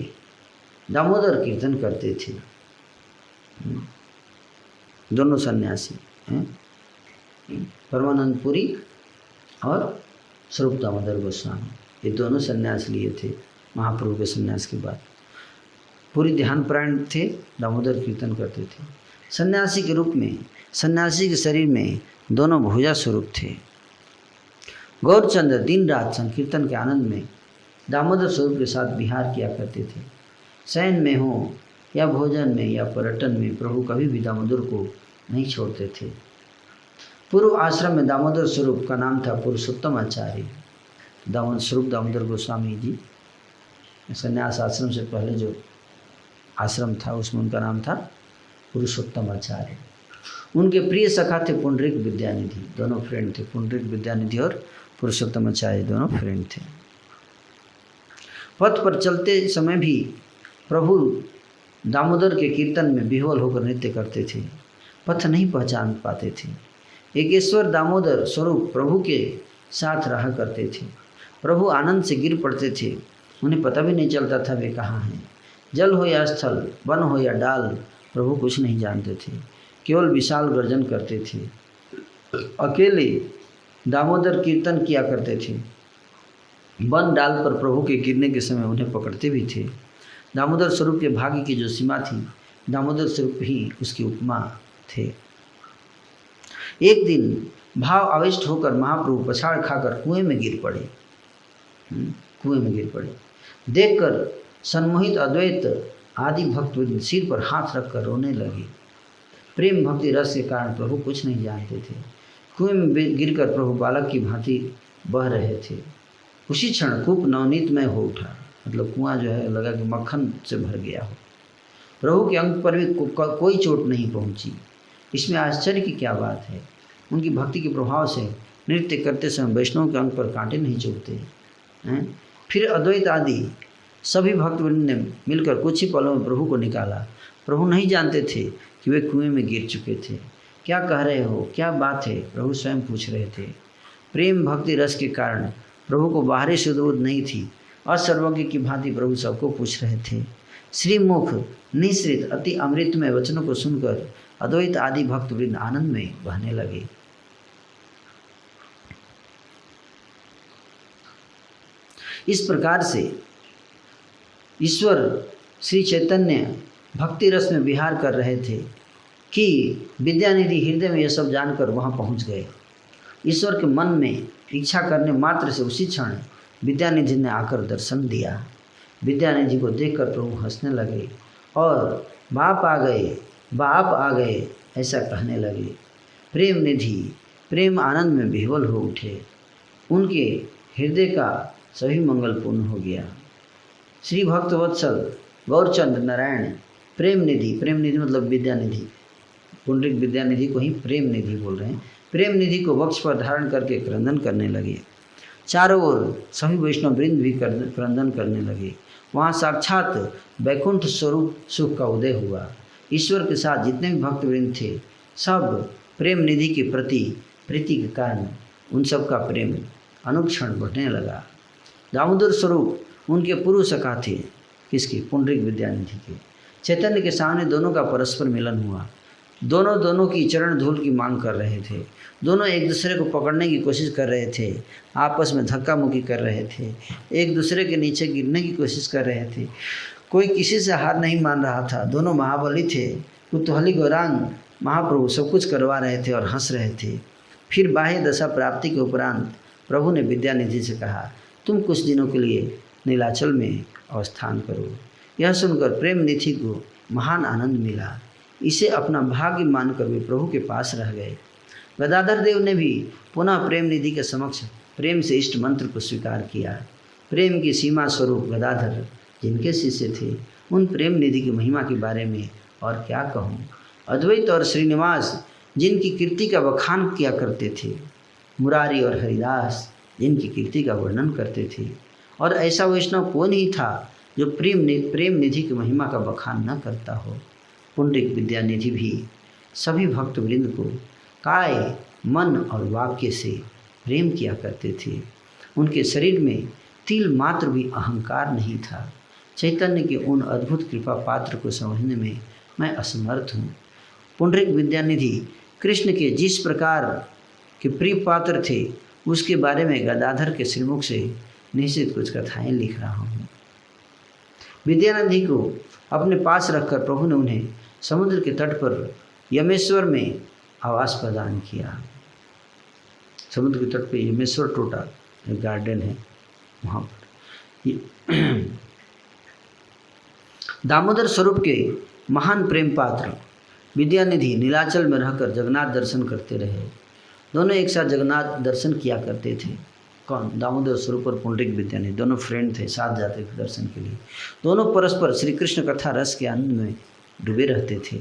दामोदर कीर्तन करते थे। दोनों सन्यासी हैं, परमानंद पुरी और स्वरूप दामोदर गोस्वामी, ये दोनों सन्यास लिए थे महाप्रभु के सन्यास के बाद। पूरी ध्यान परायण थे, दामोदर कीर्तन करते थे। सन्यासी के रूप में, सन्यासी के शरीर में दोनों भुजा स्वरूप थे। गौरचंद्र दिन रात संकीर्तन के आनंद में दामोदर स्वरूप के साथ विहार किया करते थे। शयन में हो या भोजन में या पर्यटन में प्रभु कभी भी दामोदर को नहीं छोड़ते थे। पूर्व आश्रम में दामोदर स्वरूप का नाम था पुरुषोत्तम आचार्य। स्वरूप दामोदर गोस्वामी जी संन्यास आश्रम से पहले जो आश्रम था उसमें उनका नाम था पुरुषोत्तम आचार्य। उनके प्रिय सखा थे पुंडरीक विद्यानिधि, दोनों फ्रेंड थे। पुंडरीक विद्यानिधि और पुरुषोत्तम आचार्य दोनों फ्रेंड थे। पथ पर चलते समय भी प्रभु दामोदर के कीर्तन में विह्वल होकर नृत्य करते थे, पथ नहीं पहचान पाते थे। एकेश्वर दामोदर स्वरूप प्रभु के साथ रहा करते थे। प्रभु आनंद से गिर पड़ते थे, उन्हें पता भी नहीं चलता था वे कहाँ हैं। जल हो या स्थल, वन हो या डाल, प्रभु कुछ नहीं जानते थे, केवल विशाल गर्जन करते थे। अकेले दामोदर कीर्तन किया करते थे। वन डाल पर प्रभु के गिरने के समय उन्हें पकड़ते भी थे। दामोदर स्वरूप के भाग्य की जो सीमा थी, दामोदर स्वरूप ही उसकी उपमा थे। एक दिन भाव आविष्ट होकर महाप्रभु पछाड़ खाकर कुएं में गिर पड़े। देखकर सम्मोहित अद्वैत आदि भक्त सिर पर हाथ रखकर रोने लगे। प्रेम भक्ति रस के कारण प्रभु कुछ नहीं जानते थे। कुएं में गिरकर प्रभु बालक की भांति बह रहे थे। उसी क्षण कूप नवनीतमय हो उठा, मतलब कुआं जो है लगा कि मक्खन से भर गया हो। प्रभु के अंग पर भी कोई चोट नहीं पहुंची। इसमें आश्चर्य की क्या बात है। उनकी भक्ति के प्रभाव से नृत्य करते समय वैष्णव के अंग पर कांटे नहीं चुभते हैं। फिर अद्वैत आदि सभी भक्तवृंद ने मिलकर कुछ ही पलों में प्रभु को निकाला। प्रभु नहीं जानते थे कि वे कुएं में गिर चुके थे। क्या कह रहे हो, क्या बात है, प्रभु स्वयं पूछ रहे थे। प्रेम भक्ति रस के कारण प्रभु को बाहरी सुदबुद्ध नहीं थी। असर्वज्ञ की भांति प्रभु सबको पूछ रहे थे। श्रीमुख निश्रित अति अमृतमय वचनों को सुनकर अद्वैत आदि भक्तवृंद आनंद में बहने लगे। इस प्रकार से ईश्वर श्री चैतन्य भक्ति रस में विहार कर रहे थे कि विद्यानिधि हृदय में यह सब जानकर वहां पहुंच गए। ईश्वर के मन में इच्छा करने मात्र से उसी क्षण विद्यानिधि ने आकर दर्शन दिया। विद्यानिधि को देखकर प्रभु हंसने लगे और बाप आ गए ऐसा कहने लगे। प्रेम निधि प्रेम आनंद में विह्वल हो उठे। उनके हृदय का सभी मंगल पूर्ण हो गया। श्री भक्त वत्सल गौरचंद्र नारायण प्रेम निधि मतलब विद्यानिधि, पुंडरीक विद्यानिधि को ही प्रेम निधि बोल रहे हैं। प्रेम निधि को वक्ष पर धारण करके क्रंदन करने लगे। चारों ओर सभी वैष्णव वृंद भी क्रंदन करने लगे। वहाँ साक्षात वैकुंठ स्वरूप सुख का उदय हुआ। ईश्वर के साथ जितने भी भक्तवृंद थे सब प्रेम निधि के प्रति प्रीति के कारण उन सब का प्रेम अनुक्षण बढ़ने लगा। दामोदर स्वरूप उनके पूर्व सखा थे, किसके, पुंडरीक विद्यानिधि के। चैतन्य के सामने दोनों का परस्पर मिलन हुआ। दोनों की चरण धूल की मांग कर रहे थे। दोनों एक दूसरे को पकड़ने की कोशिश कर रहे थे, आपस में धक्का मुक्की कर रहे थे, एक दूसरे के नीचे गिरने की कोशिश कर रहे थे। कोई किसी से हार नहीं मान रहा था। दोनों महाबली थे। कुतूहली गौरांग महाप्रभु सब कुछ करवा रहे थे और हंस रहे थे। फिर बाह्य दशा प्राप्ति के उपरांत प्रभु ने विद्यानिधि से कहा, तुम कुछ दिनों के लिए नीलाचल में अवस्थान करो। यह सुनकर प्रेम निधि को महान आनंद मिला। इसे अपना भाग्य मानकर वे प्रभु के पास रह गए। गदाधर देव ने भी पुनः प्रेम निधि के समक्ष प्रेम से इष्ट मंत्र को स्वीकार किया। प्रेम की सीमा स्वरूप गदाधर जिनके शिष्य थे, उन प्रेम निधि की महिमा के बारे में और क्या कहूँ। अद्वैत और श्रीनिवास जिनकी कीर्ति का बखान किया करते थे, मुरारी और हरिदास जिनकी कीर्ति का वर्णन करते थे, और ऐसा वैष्णव कोई नहीं था जो प्रेम निधि की महिमा का बखान न करता हो। पुंडरीक विद्यानिधि भी सभी भक्तवृंद को काय मन और वाक्य से प्रेम किया करते थे। उनके शरीर में तिल मात्र भी अहंकार नहीं था। चैतन्य के उन अद्भुत कृपा पात्र को समझने में मैं असमर्थ हूँ। पुंडरीक विद्यानिधि कृष्ण के जिस प्रकार के प्रिय पात्र थे उसके बारे में गदाधर के श्रीमुख से निश्चित कुछ कथाएं लिख रहा हूँ। विद्यानिधि को अपने पास रखकर प्रभु ने उन्हें समुद्र के तट पर यमेश्वर में आवास प्रदान किया। समुद्र के तट पर यमेश्वर टोटा एक गार्डन है, वहाँ पर दामोदर स्वरूप के महान प्रेम पात्र विद्यानिधि नीलाचल में रहकर जगन्नाथ दर्शन करते रहे। दोनों एक साथ जगन्नाथ दर्शन किया करते थे। कौन? दामोदर स्वरूप और पुंडरीक विद्यानिधि दोनों फ्रेंड थे, साथ जाते थे दर्शन के लिए। दोनों परस्पर श्री कृष्ण कथा रस के आनंद में डूबे रहते थे।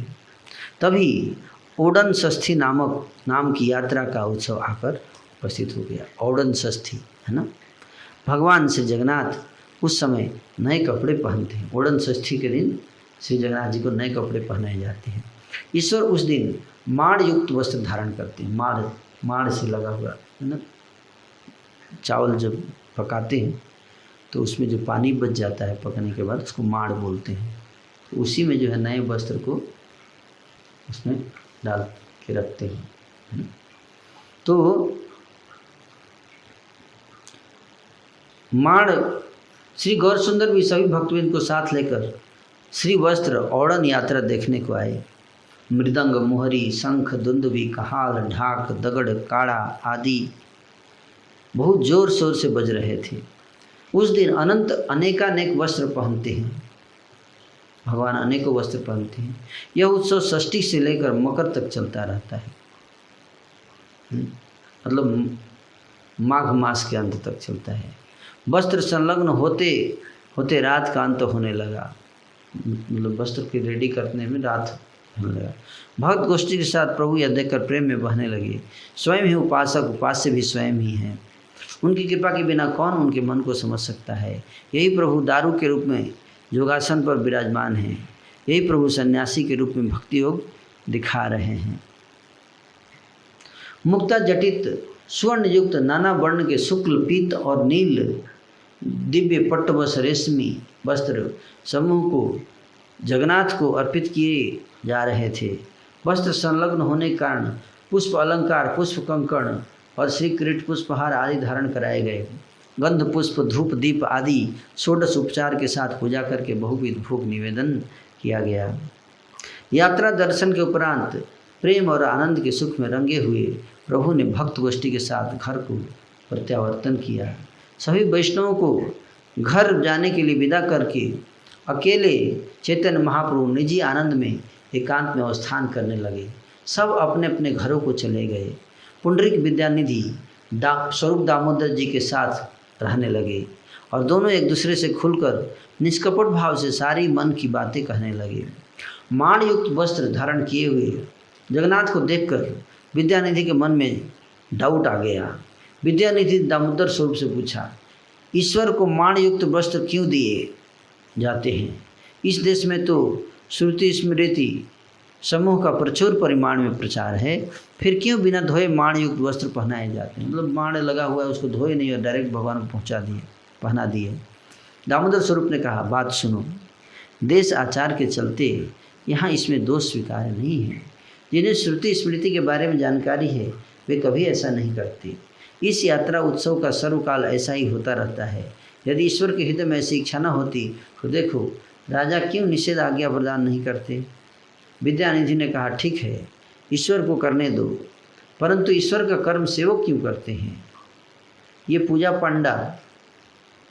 तभी ओडन षष्ठी नाम की यात्रा का उत्सव आकर उपस्थित हो गया। ओडन षष्ठी है ना, भगवान श्री जगन्नाथ उस समय नए कपड़े पहनते हैं। ओडन षष्ठी के दिन श्री जगन्नाथ जी को नए कपड़े पहनाए जाते हैं। ईश्वर उस दिन माड़ युक्त वस्त्र धारण करते हैं। माड़ से लगा हुआ है ना, चावल जब पकाते हैं तो उसमें जो पानी बच जाता है पकने के बाद उसको माड़ बोलते हैं। तो उसी में जो है नए वस्त्र को उसमें डाल के रखते हैं। तो माड़ श्री गौर सुंदर भी सभी भक्तवृंद को साथ लेकर श्री वस्त्र औड़न यात्रा देखने को आए। मृदंग, मोहरी, शंख, दुंदुभी, कहाल, ढाक, दगड़, काड़ा आदि बहुत जोर शोर से बज रहे थे। उस दिन अनंत अनेकानेक वस्त्र पहनते हैं, भगवान अनेकों वस्त्र पहनते हैं। यह उत्सव षष्ठी से लेकर मकर तक चलता रहता है, मतलब माघ मास के अंत तक चलता है। वस्त्र संलग्न होते होते रात का अंत होने लगा, मतलब वस्त्र की रेडी करने में रात होने लगा। भक्त गोष्ठी के साथ प्रभु यह देखकर प्रेम में बहने लगे। स्वयं ही उपासक, उपास्य भी स्वयं ही हैं। उनकी कृपा के बिना कौन उनके मन को समझ सकता है। यही प्रभु दारू के रूप में योगासन पर विराजमान हैं। यही प्रभु सन्यासी के रूप में भक्ति योग दिखा रहे हैं। मुक्ता जटित स्वर्ण युक्त नाना वर्ण के शुक्ल, पीत और नील दिव्य पट्टवस रेशमी वस्त्र समूह को जगन्नाथ को अर्पित किए जा रहे थे। वस्त्र संलग्न होने के कारण पुष्प अलंकार, पुष्प कंकण और श्री किरीट पुष्पहार आदि धारण कराए गए। गंध, पुष्प, धूप, दीप आदि षोडश उपचार के साथ पूजा करके बहुविध भोग निवेदन किया गया। यात्रा दर्शन के उपरांत प्रेम और आनंद के सुख में रंगे हुए प्रभु ने भक्त गोष्ठी के साथ घर को प्रत्यावर्तन किया। सभी वैष्णवों को घर जाने के लिए विदा करके अकेले चैतन्य महाप्रभु निजी आनंद में एकांत में अवस्थान करने लगे। सब अपने अपने घरों को चले गए। पुंडरीक विद्यानिधि स्वरूप दामोदर जी के साथ रहने लगे और दोनों एक दूसरे से खुलकर निष्कपट भाव से सारी मन की बातें कहने लगे। माण युक्त वस्त्र धारण किए हुए जगन्नाथ को देखकर विद्यानिधि के मन में डाउट आ गया। विद्यानिधि दामोदर स्वरूप से पूछा, ईश्वर को माण युक्त वस्त्र क्यों दिए जाते हैं? इस देश में तो श्रुति स्मृति समूह का प्रचुर परिमाण में प्रचार है, फिर क्यों बिना धोए माण युक्त वस्त्र पहनाए जाते हैं? मतलब माण लगा हुआ है, उसको धोए नहीं और डायरेक्ट भगवान को पहना दिए। दामोदर स्वरूप ने कहा, बात सुनो, देश आचार के चलते यहाँ इसमें दोष स्वीकार नहीं है। जिन्हें श्रुति स्मृति के बारे में जानकारी है वे कभी ऐसा नहीं करते। इस यात्रा उत्सव का सर्वकाल ऐसा ही होता रहता है। यदि ईश्वर के हृदय में ऐसी इच्छा न होती तो देखो राजा क्यों निषेध आज्ञा प्रदान नहीं करते। विद्यानिधि ने कहा, ठीक है, ईश्वर को करने दो, परंतु ईश्वर का कर्म सेवक क्यों करते हैं? ये पूजा पंडा,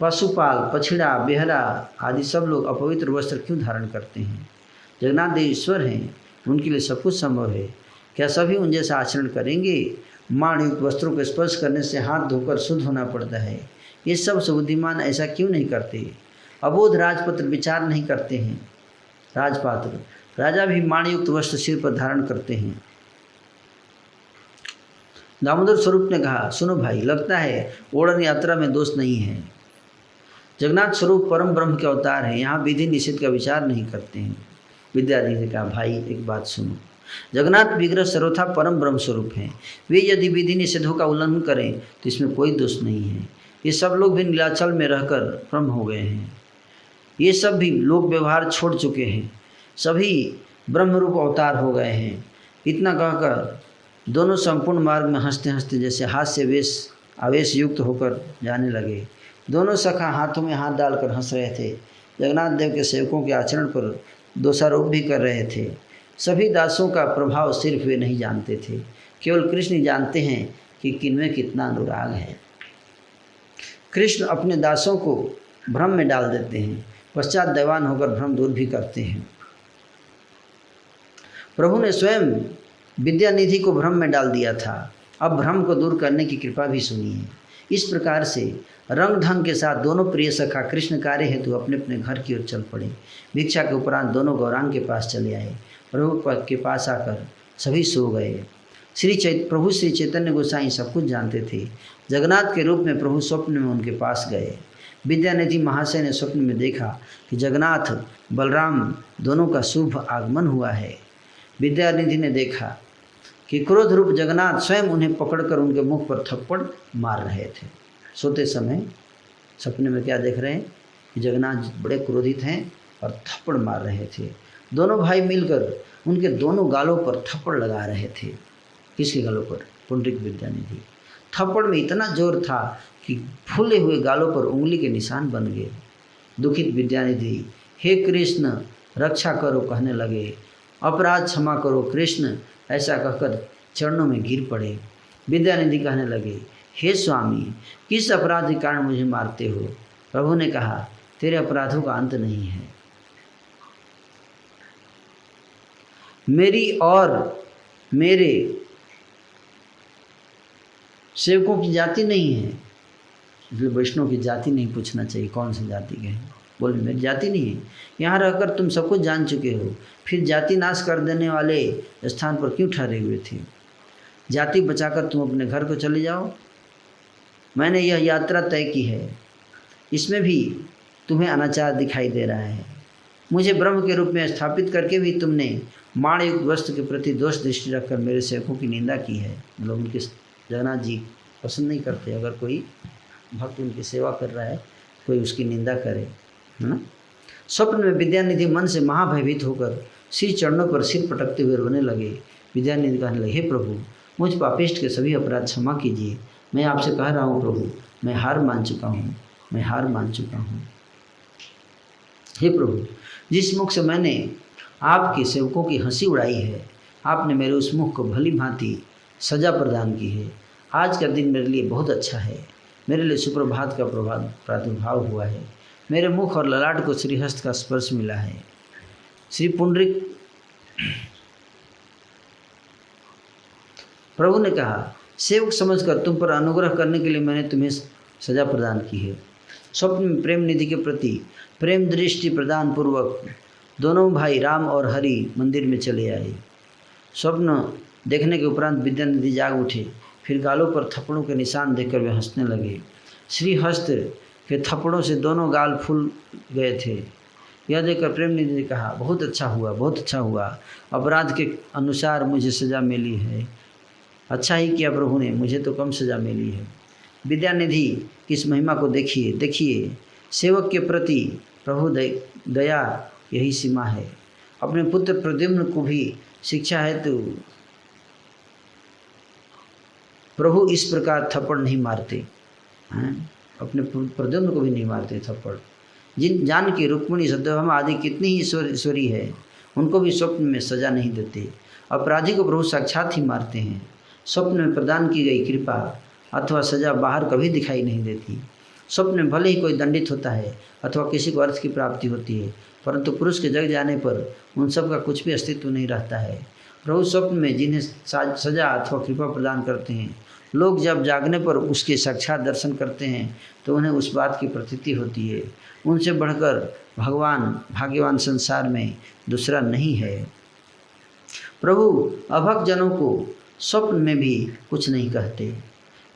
पशुपाल, पछड़ा, बेहरा आदि सब लोग अपवित्र वस्त्र क्यों धारण करते हैं? जगन्नाथ देव ईश्वर हैं, उनके लिए सब कुछ संभव है। क्या सभी उन जैसा आचरण करेंगे? माण युक्त वस्त्रों को स्पर्श करने से हाथ धोकर शुद्ध होना पड़ता है। ये सब बुद्धिमान ऐसा क्यों नहीं करते? अबोध राजपत्र विचार नहीं करते हैं। राजपात्र राजा भी माण युक्त वस्त्र सिर पर धारण करते हैं। दामोदर स्वरूप ने कहा, सुनो भाई, लगता है ओड़न यात्रा में दोष नहीं है। जगन्नाथ स्वरूप परम ब्रह्म के अवतार है, यहाँ विधि निषेध का विचार नहीं करते हैं। विद्यार्थी ने कहा, भाई एक बात सुनो, जगन्नाथ विग्रह सर्वथा परम ब्रह्म स्वरूप हैं। वे यदि विधि निषेधों का उल्लंघन करें तो इसमें कोई दोष नहीं है। ये सब लोग भी नीलाचल में रहकर ब्रह्म हो गए हैं। ये सब भी लोक व्यवहार छोड़ चुके हैं, सभी ब्रह्म रूप अवतार हो गए हैं। इतना कहकर दोनों संपूर्ण मार्ग में हंसते हंसते जैसे हास्य आवेश युक्त होकर जाने लगे। दोनों सखा हाथों में हाथ डालकर हंस रहे थे। जगन्नाथ देव के सेवकों के आचरण पर दोषारोप भी कर रहे थे। सभी दासों का प्रभाव सिर्फ वे नहीं जानते थे, केवल कृष्ण जानते हैं कि किनमें कितना अनुराग है। कृष्ण अपने दासों को भ्रम में डाल देते हैं, पश्चात दैवान होकर भ्रम दूर भी करते हैं। प्रभु ने स्वयं विद्यानिधि को भ्रम में डाल दिया था, अब भ्रम को दूर करने की कृपा भी सुनिए। इस प्रकार से रंग ढंग के साथ दोनों प्रिय सखा कृष्ण कार्य हेतु अपने अपने घर की ओर चल पड़े। भिक्षा के उपरांत दोनों गौरांग के पास चले आए। प्रभु के पास आकर सभी सो गए। प्रभु श्री चैतन्य गोसाई सब कुछ जानते थे। जगन्नाथ के रूप में प्रभु स्वप्न में उनके पास गए। विद्यानिधि महाशय ने स्वप्न में देखा कि जगन्नाथ बलराम दोनों का शुभ आगमन हुआ है। विद्यानिधि ने देखा कि क्रोध रूप जगन्नाथ स्वयं उन्हें पकड़कर उनके मुख पर थप्पड़ मार रहे थे। सोते समय सपने में क्या देख रहे हैं कि जगन्नाथ बड़े क्रोधित हैं और थप्पड़ मार रहे थे। दोनों भाई मिलकर उनके दोनों गालों पर थप्पड़ लगा रहे थे। किसके गालों पर? पुंडरीक विद्यानिधि। थप्पड़ में इतना जोर था कि फूले हुए गालों पर उंगली के निशान बन गए। दुखित विद्यानिधि हे कृष्ण रक्षा करो कहने लगे। अपराध क्षमा करो कृष्ण, ऐसा कहकर चरणों में गिर पड़े। विद्यानिधि कहने लगे हे स्वामी किस अपराध के कारण मुझे मारते हो? प्रभु ने कहा तेरे अपराधों का अंत नहीं है, मेरी और मेरे सेवकों की जाति नहीं है। इसलिए वैष्णव की जाति नहीं पूछना चाहिए, कौन सी जाति के हैं। बोले मेरी जाति नहीं है। यहाँ रहकर तुम सब कुछ जान चुके हो, फिर जाति नाश कर देने वाले स्थान पर क्यों ठहरे हुए थे? जाति बचाकर तुम अपने घर को चले जाओ। मैंने यह यात्रा तय की है, इसमें भी तुम्हें अनाचार दिखाई दे रहा है। मुझे ब्रह्म के रूप में स्थापित करके भी तुमने माणयुक्त वस्तु के प्रति दोष दृष्टि रखकर मेरे सेवकों की निंदा की है। मतलब उनके जगन्नाथ जी पसंद नहीं करते अगर कोई भक्त उनकी सेवा कर रहा है, कोई उसकी निंदा करे, है ना। स्वप्न में विद्यानिधि मन से महाभयभीत होकर श्री चरणों पर सिर पटकते हुए रोने लगे। विद्यानिधि कहने लगे हे प्रभु मुझ पापिष्ट के सभी अपराध क्षमा कीजिए। मैं आपसे कह रहा हूँ प्रभु, मैं हार मान चुका हूँ, मैं हार मान चुका हूँ। हे प्रभु जिस मुख से मैंने आपके सेवकों की हंसी उड़ाई है, आपने मेरे उस मुख को भली भांति सजा प्रदान की है। आज का दिन मेरे लिए बहुत अच्छा है, मेरे लिए सुप्रभात का प्रादुर्भाव हुआ है। मेरे मुख और ललाट को श्रीहस्त का स्पर्श मिला है। श्री पुंडरीक प्रभु ने कहा सेवक समझकर तुम पर अनुग्रह करने के लिए मैंने तुम्हें सजा प्रदान की है। स्वप्न में प्रेम निधि के प्रति प्रेम दृष्टि प्रदान पूर्वक दोनों भाई राम और हरि मंदिर में चले आए। स्वप्न देखने के उपरांत विद्यानिधि जाग उठे, फिर गालों पर थप्पड़ों के निशान देखकर वे हंसने लगे। श्रीहस्त के थप्पड़ों से दोनों गाल फूल गए थे। यह देखकर प्रेम निधि ने कहा बहुत अच्छा हुआ, बहुत अच्छा हुआ। अपराध के अनुसार मुझे सज़ा मिली है। अच्छा ही किया प्रभु ने, मुझे तो कम सज़ा मिली है। विद्यानिधि की इस महिमा को देखिए, देखिए सेवक के प्रति प्रभु दया यही सीमा है। अपने पुत्र प्रद्युम्न को भी शिक्षा है तो प्रभु इस प्रकार थप्पड़ नहीं मारते हैं, अपने प्रद्युम्न को भी नहीं मारते थप्पड़। जिन जान की रुक्मिणी सत्यभामा आदि कितनी ही ईश्वरी है, उनको भी स्वप्न में सजा नहीं देते। अपराधी को प्रभु साक्षात ही मारते हैं। स्वप्न में प्रदान की गई कृपा अथवा सजा बाहर कभी दिखाई नहीं देती। स्वप्न में भले ही कोई दंडित होता है अथवा किसी को अर्थ की प्राप्ति होती है, परंतु पुरुष के जग जाने पर उन सब का कुछ भी अस्तित्व नहीं रहता है। प्रभु स्वप्न में जिन्हें सजा अथवा कृपा प्रदान करते हैं, लोग जब जागने पर उसके साक्षात दर्शन करते हैं तो उन्हें उस बात की प्रतीति होती है, उनसे बढ़कर भगवान भाग्यवान संसार में दूसरा नहीं है। प्रभु अभक्त जनों को स्वप्न में भी कुछ नहीं कहते।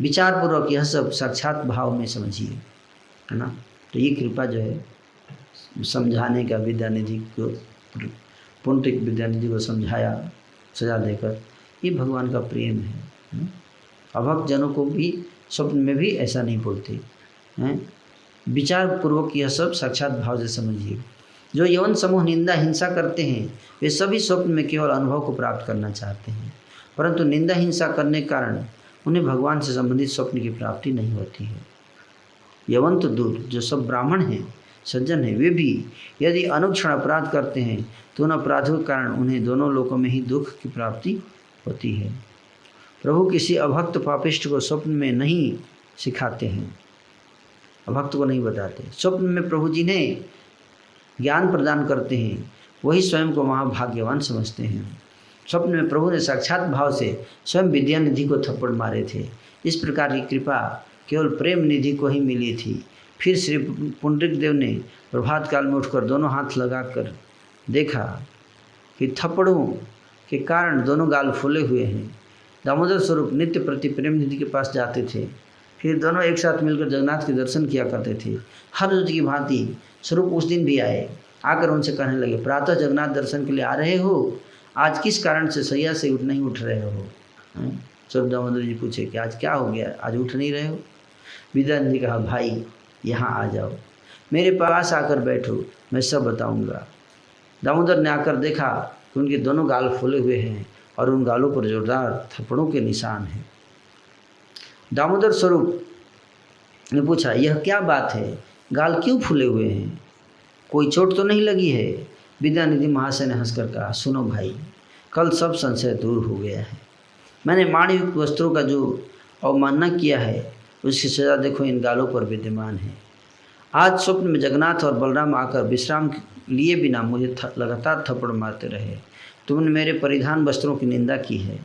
विचारपूर्वक यह सब साक्षात भाव में समझिए, है ना। तो ये कृपा जो है समझाने का विद्यानिधि को, पुंडरीक विद्यानिधि को समझाया सजा देकर, ये भगवान का प्रेम है। अभक्त जनों को भी स्वप्न में भी ऐसा नहीं बोलते। हैं। विचार पूर्वक यह सब साक्षात भाव से समझिए। जो यौन समूह निंदा हिंसा करते हैं वे सभी स्वप्न में केवल अनुभव को प्राप्त करना चाहते हैं, परंतु निंदा हिंसा करने के कारण उन्हें भगवान से संबंधित स्वप्न की प्राप्ति नहीं होती है। यवन तो दूर, जो सब ब्राह्मण हैं, सज्जन हैं, वे भी यदि अनुक्षण अपराध करते हैं तो उन अपराधों के कारण उन्हें दोनों लोकों में ही दुख की प्राप्ति होती है। प्रभु किसी अभक्त पापिष्ट को स्वप्न में नहीं सिखाते हैं, अभक्त को नहीं बताते। स्वप्न में प्रभु जिन्हें ज्ञान प्रदान करते हैं वही स्वयं को महाभाग्यवान समझते हैं। स्वप्न में प्रभु ने साक्षात भाव से स्वयं विद्यानिधि को थप्पड़ मारे थे। इस प्रकार की कृपा केवल प्रेम निधि को ही मिली थी। फिर श्री पुंडरीक देव ने प्रभात काल में उठकर दोनों हाथ लगाकर देखा कि थप्पड़ों के कारण दोनों गाल फूले हुए हैं। दामोदर स्वरूप नित्य प्रति प्रेम निधि के पास जाते थे। फिर दोनों एक साथ मिलकर जगन्नाथ के दर्शन किया करते थे। हर रोज की भांति स्वरूप उस दिन भी आए। आकर उनसे कहने लगे, प्रातः जगन्नाथ दर्शन के लिए आ रहे हो, आज किस कारण से शैया से नहीं उठ रहे हो? स्वरूप दामोदर जी पूछे कि आज क्या हो गया, आज उठ नहीं रहे हो? विद्यानिधि कहा, भाई यहाँ आ जाओ, मेरे पास आकर बैठो, मैं सब बताऊंगा। दामोदर ने आकर देखा कि उनके दोनों गाल फूले हुए हैं और उन गालों पर जोरदार थप्पड़ों के निशान हैं। दामोदर स्वरूप ने पूछा, यह क्या बात है, गाल क्यों फूले हुए हैं, कोई चोट तो नहीं लगी है? विद्यानिधि महाशय ने हंसकर कहा, सुनो भाई, कल सब संशय दूर हो गया है। मैंने मानयुक्त वस्त्रों का जो अवमानना किया है उसकी सजा देखो इन गालों पर विद्यमान है। आज स्वप्न में जगन्नाथ और बलराम आकर विश्राम लिए बिना मुझे लगातार थप्पड़ मारते रहे। तुमने मेरे परिधान वस्त्रों की निंदा की है।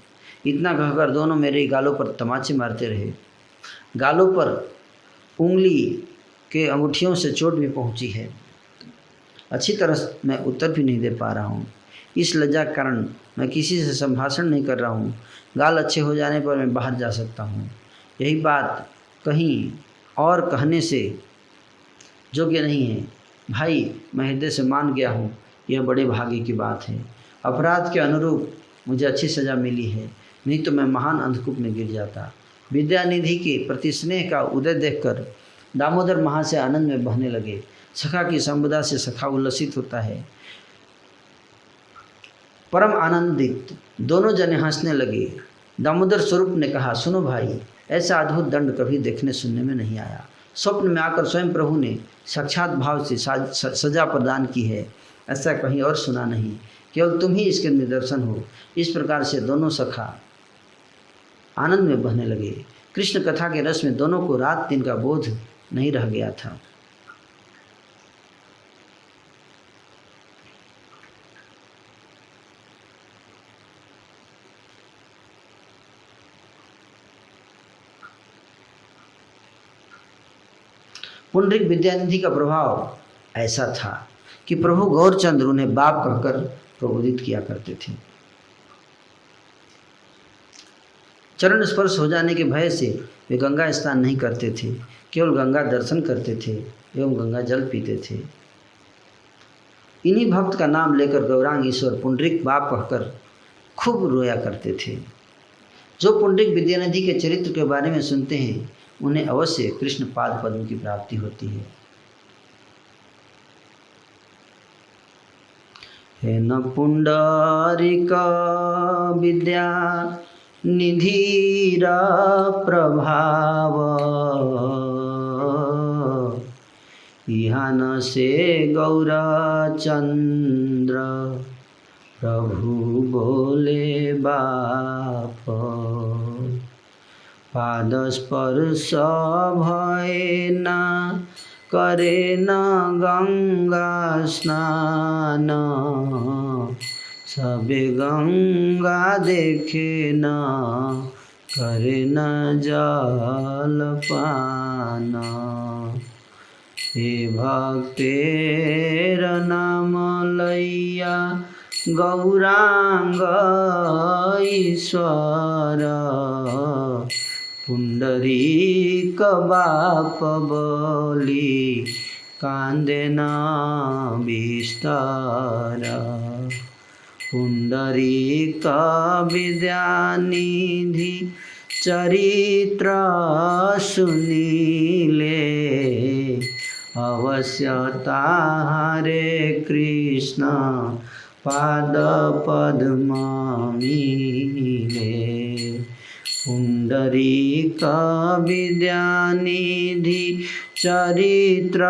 इतना कहकर दोनों मेरे गालों पर तमाचे मारते रहे। गालों पर उंगली के अंगूठियों से चोट भी पहुंची है। अच्छी तरह मैं उत्तर भी नहीं दे पा रहा हूँ। इस लज्जा के कारण मैं किसी से संभाषण नहीं कर रहा हूँ। गाल अच्छे हो जाने पर मैं बाहर जा सकता हूँ। यही बात कहीं और कहने से योग्य नहीं है। भाई, मैं हृदय से मान गया हूँ, यह बड़े भाग्य की बात है। अपराध के अनुरूप मुझे अच्छी सज़ा मिली है, नहीं तो मैं महान अंधकूप में गिर जाता। विद्यानिधि के प्रति स्नेह का उदय देखकर दामोदर महाशय आनंद में बहने लगे। सखा की संपदा से सखा उल्लसित होता है। परम आनंदित दोनों जने हंसने लगे। दामोदर स्वरूप ने कहा, सुनो भाई, ऐसा अद्भुत दंड कभी देखने सुनने में नहीं आया। स्वप्न में आकर स्वयं प्रभु ने साक्षात भाव से सजा प्रदान की है, ऐसा कहीं और सुना नहीं। केवल तुम ही इसके निदर्शन हो। इस प्रकार से दोनों सखा आनंद में बहने लगे। कृष्ण कथा के रस में दोनों को रात दिन का बोध नहीं रह गया था। पुंडरीक विद्यानिधि का प्रभाव ऐसा था कि प्रभु गौरचंद्र उन्हें बाप कहकर प्रबोधित किया करते थे। चरण स्पर्श हो जाने के भय से वे गंगा स्नान नहीं करते थे, केवल गंगा दर्शन करते थे एवं गंगा जल पीते थे। इन्हीं भक्त का नाम लेकर गौरांग ईश्वर पुंडरीक बाप कहकर खूब रोया करते थे। जो पुंडरीक विद्यानिधि के चरित्र के बारे में सुनते हैं उन्हें अवश्य कृष्ण पाद पद्म की प्राप्ति होती है। हे न पुंडरीक विद्या निधिर प्रभाव, इहान से गौरचंद्र प्रभु बोले बाप। पाद स्पर्श भय न करे न गंगा स्नान, सबे गंगा देखे न करे न जल पान। हे भक्तेर नाम लैया गौरांग ईश्वर, पुंडरीक बाप बोली कांदे न विस्तार। पुंडरीक विद्यानिधि चरित्र सुनिले अवश्य तारे कृष्ण पाद पद्म मिले। पुंडरीक विद्यानिधि चरित्र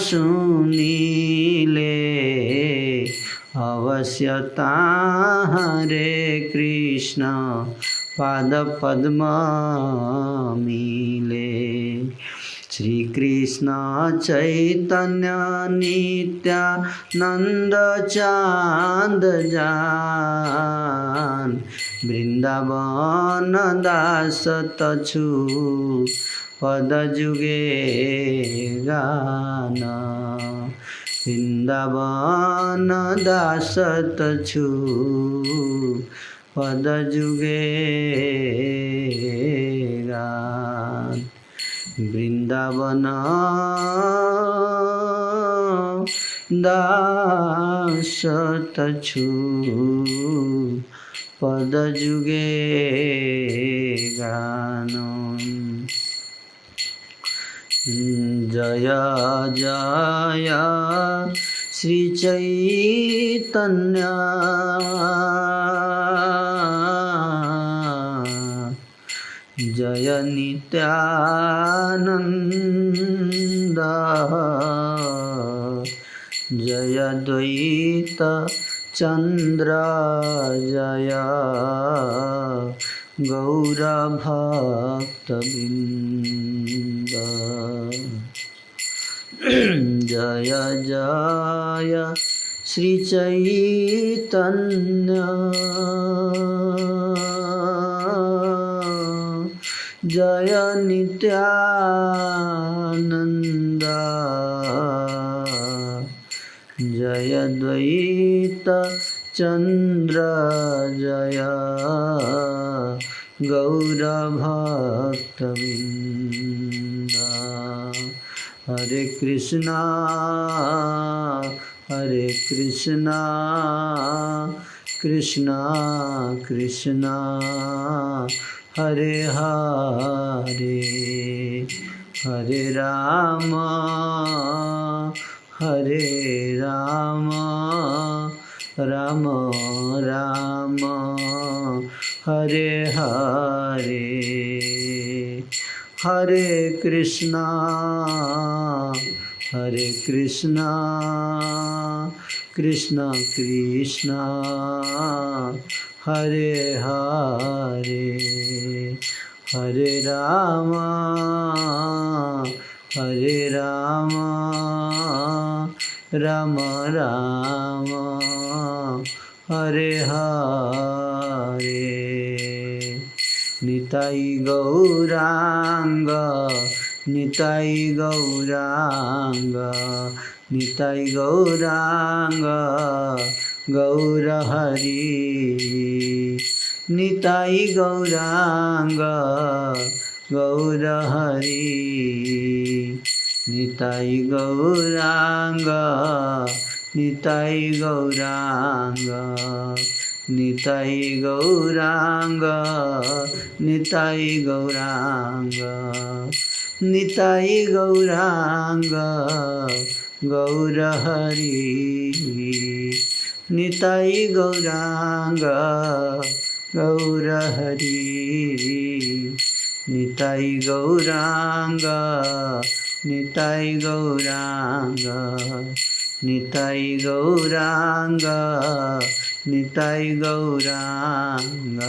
सुनिले अवश्य तारे कृष्ण पाद पद्म मिले। श्री कृष्ण चैतन्य नित्यानंद चांद जान वृंदावन दास तछु पद जुगे गाना। वृंदावन दास तछु पद जुगे गान। वृंदावन दास तछु पद जुगे गान। जय जय श्री चैतन्य जय नित्यानंद जय द्वैत चंद्र जय गौरभक्तवृंद। जय जय श्री चैतन्य जय नित्यानंद जय द्वैत चंद्र जय गौरभक्तवृंद। हरे कृष्णा कृष्णा कृष्णा हरे हरे हरे राम राम राम हरे हरे। हरे कृष्णा कृष्णा कृष्णा हरे हरे हरे राम राम राम हरे हरे। निताई गौरांग निताई गौरांग निताई गौरांग गौर हरि। निताई गौरांग गौर हरि निताई गौरांग निताई गौरांग निताई गौरांग निताई गौरांग निताई गौरांग गौर हरि निताई गौरांग गौर हरि निताई गौरांग निताई गौरांग निताई गौरांग निताई गौरांग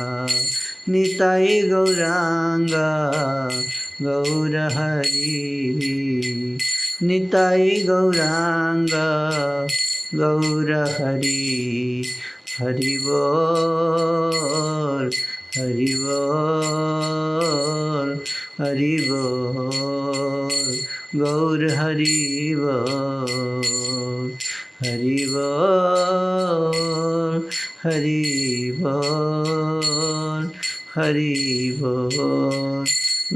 निताई गौरांग गौर हरि निताई गौरांग गौर हरि। हरि बोल हरि बोल हरि बोल गौर हरि बोल हरि बोल हरि बोल हरि बोल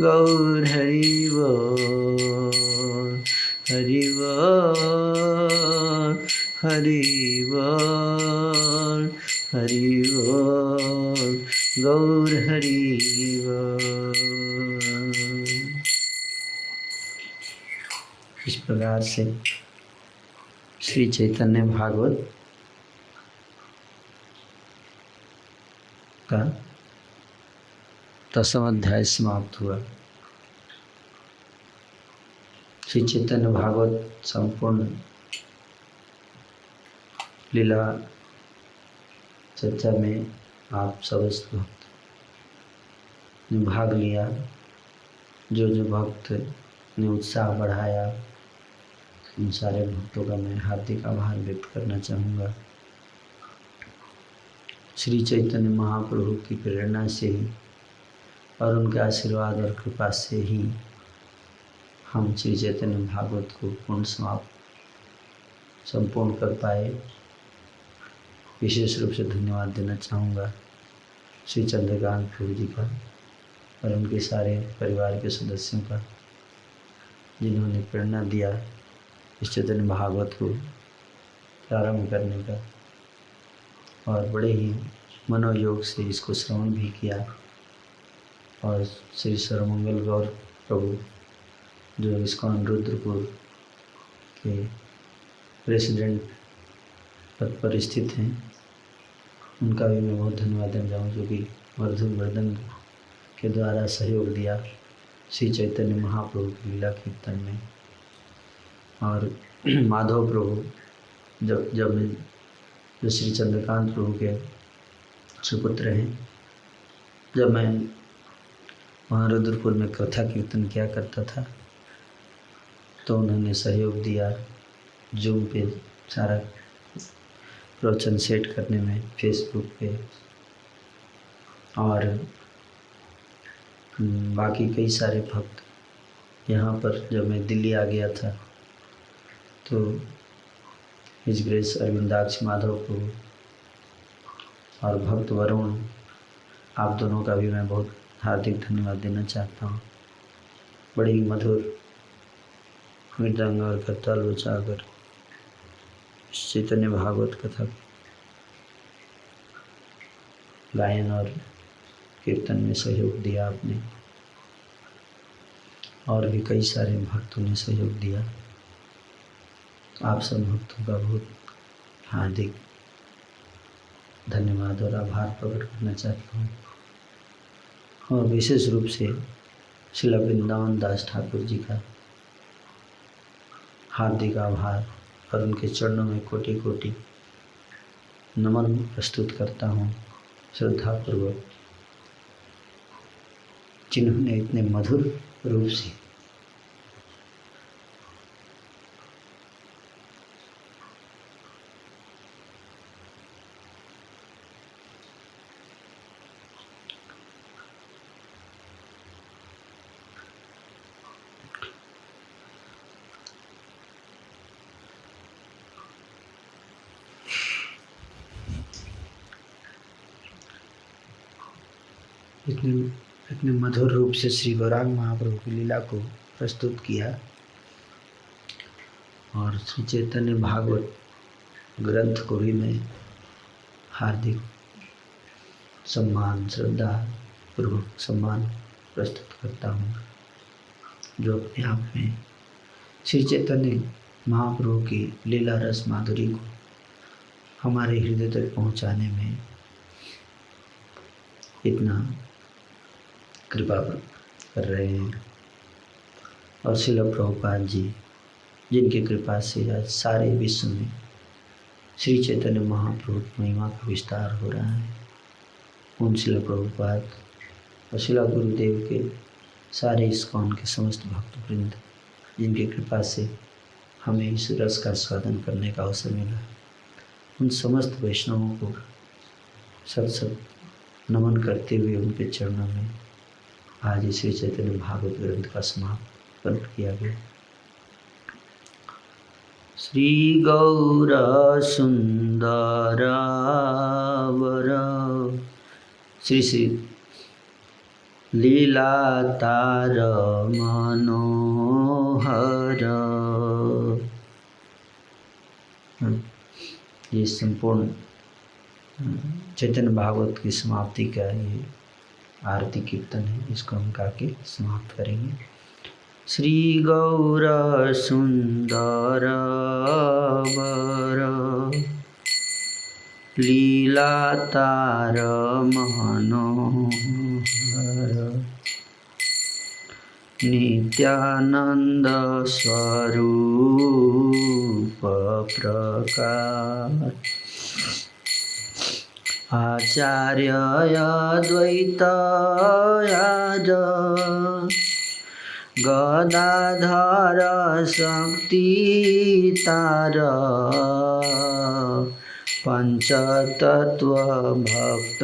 गौर हरि बोल हरि बोल हरि बोल हरि बोल गौर हरि इस प्रकार से श्री चैतन्य भागवत का 10वां अध्याय समाप्त हुआ। श्री चैतन्य भागवत संपूर्ण लीला चर्चा में आप समस्त भक्त ने भाग लिया। जो भक्त ने उत्साह बढ़ाया, उन सारे भक्तों का मैं हार्दिक आभार व्यक्त करना चाहूँगा। श्री चैतन्य महाप्रभु की प्रेरणा से ही और उनके आशीर्वाद और कृपा से ही हम श्री चैतन्य भागवत को संपूर्ण कर पाए। विशेष रूप से धन्यवाद देना चाहूँगा श्री चंद्रकांत प्रभु जी का और उनके सारे परिवार के सदस्यों का, जिन्होंने प्रेरणा दिया इस चैतन्य भागवत को प्रारंभ करने का और बड़े ही मनोयोग से इसको श्रवण भी किया। और श्री सर्वमंगल गौर प्रभु जो इस्कॉन रुद्रपुर के प्रेसिडेंट पद पर स्थित हैं, उनका भी मैं बहुत धन्यवाद देना चाहूँ, जो कि मधुर मृदंग के द्वारा सहयोग दिया श्री चैतन्य महाप्रभु की लीला कीर्तन में। और माधव प्रभु जो श्री चंद्रकांत प्रभु के सुपुत्र हैं, जब मैं वहाँ रुद्रपुर में कथा कीर्तन किया करता था तो उन्होंने सहयोग दिया जूम पे सारा प्रवचन सेट करने में, फेसबुक पे। और बाकी कई सारे भक्त यहाँ पर जब मैं दिल्ली आ गया था तो हिज ग्रेस अरविंदाक्ष माधव को और भक्त वरुण, आप दोनों का भी मैं बहुत हार्दिक धन्यवाद देना चाहता हूँ। बड़ी मधुर मृदंग और करताल बजाकर चैतन्य भागवत कथा गायन और कीर्तन में सहयोग दिया आपने, और भी कई सारे भक्तों ने सहयोग दिया। आप सब भक्तों का बहुत हार्दिक धन्यवाद और आभार प्रकट करना चाहता हूँ। और विशेष रूप से श्रील वृंदावन दास ठाकुर जी का हार्दिक आभार और उनके चरणों में कोटि कोटि नमन प्रस्तुत करता हूँ श्रद्धापूर्वक, जिन्होंने इतने मधुर रूप से इतने मधुर रूप से श्री गौरांग महाप्रभु की लीला को प्रस्तुत किया। और श्री चैतन्य भागवत ग्रंथ को भी मैं हार्दिक सम्मान, श्रद्धा पूर्वक सम्मान प्रस्तुत करता हूँ, जो अपने आप में श्री चैतन्य महाप्रभु की लीला रस माधुरी को हमारे हृदय तक पहुँचाने में इतना कृपा कर रहे हैं। और श्रील प्रभुपाद जी, जिनकी कृपा से आज सारे विश्व में श्री चैतन्य महाप्रभु की महिमा का विस्तार हो रहा है, उन श्रील प्रभुपाद और श्रील गुरुदेव के सारे इस्कॉन के समस्त भक्तवृंद, जिनकी कृपा से हमें इस रस का स्वादन करने का अवसर मिला, उन समस्त वैष्णवों को सत नमन करते हुए उनके चरणों में आज श्री चैतन्य भागवत ग्रंथ का समापन किया गया। श्री गौर सुंदर वर श्री श्री लीला तार मनोहर। ये संपूर्ण चैतन्य भागवत की समाप्ति का ये आरती कीर्तन है, इसको हम गा के समाप्त करेंगे। श्री गौर सुंदर वर लीला तार मनोहर नित्यानंद स्वरूप प्रकाश आचार्य अद्वैत याज गदाधर शक्ति तार पंचतत्व भक्त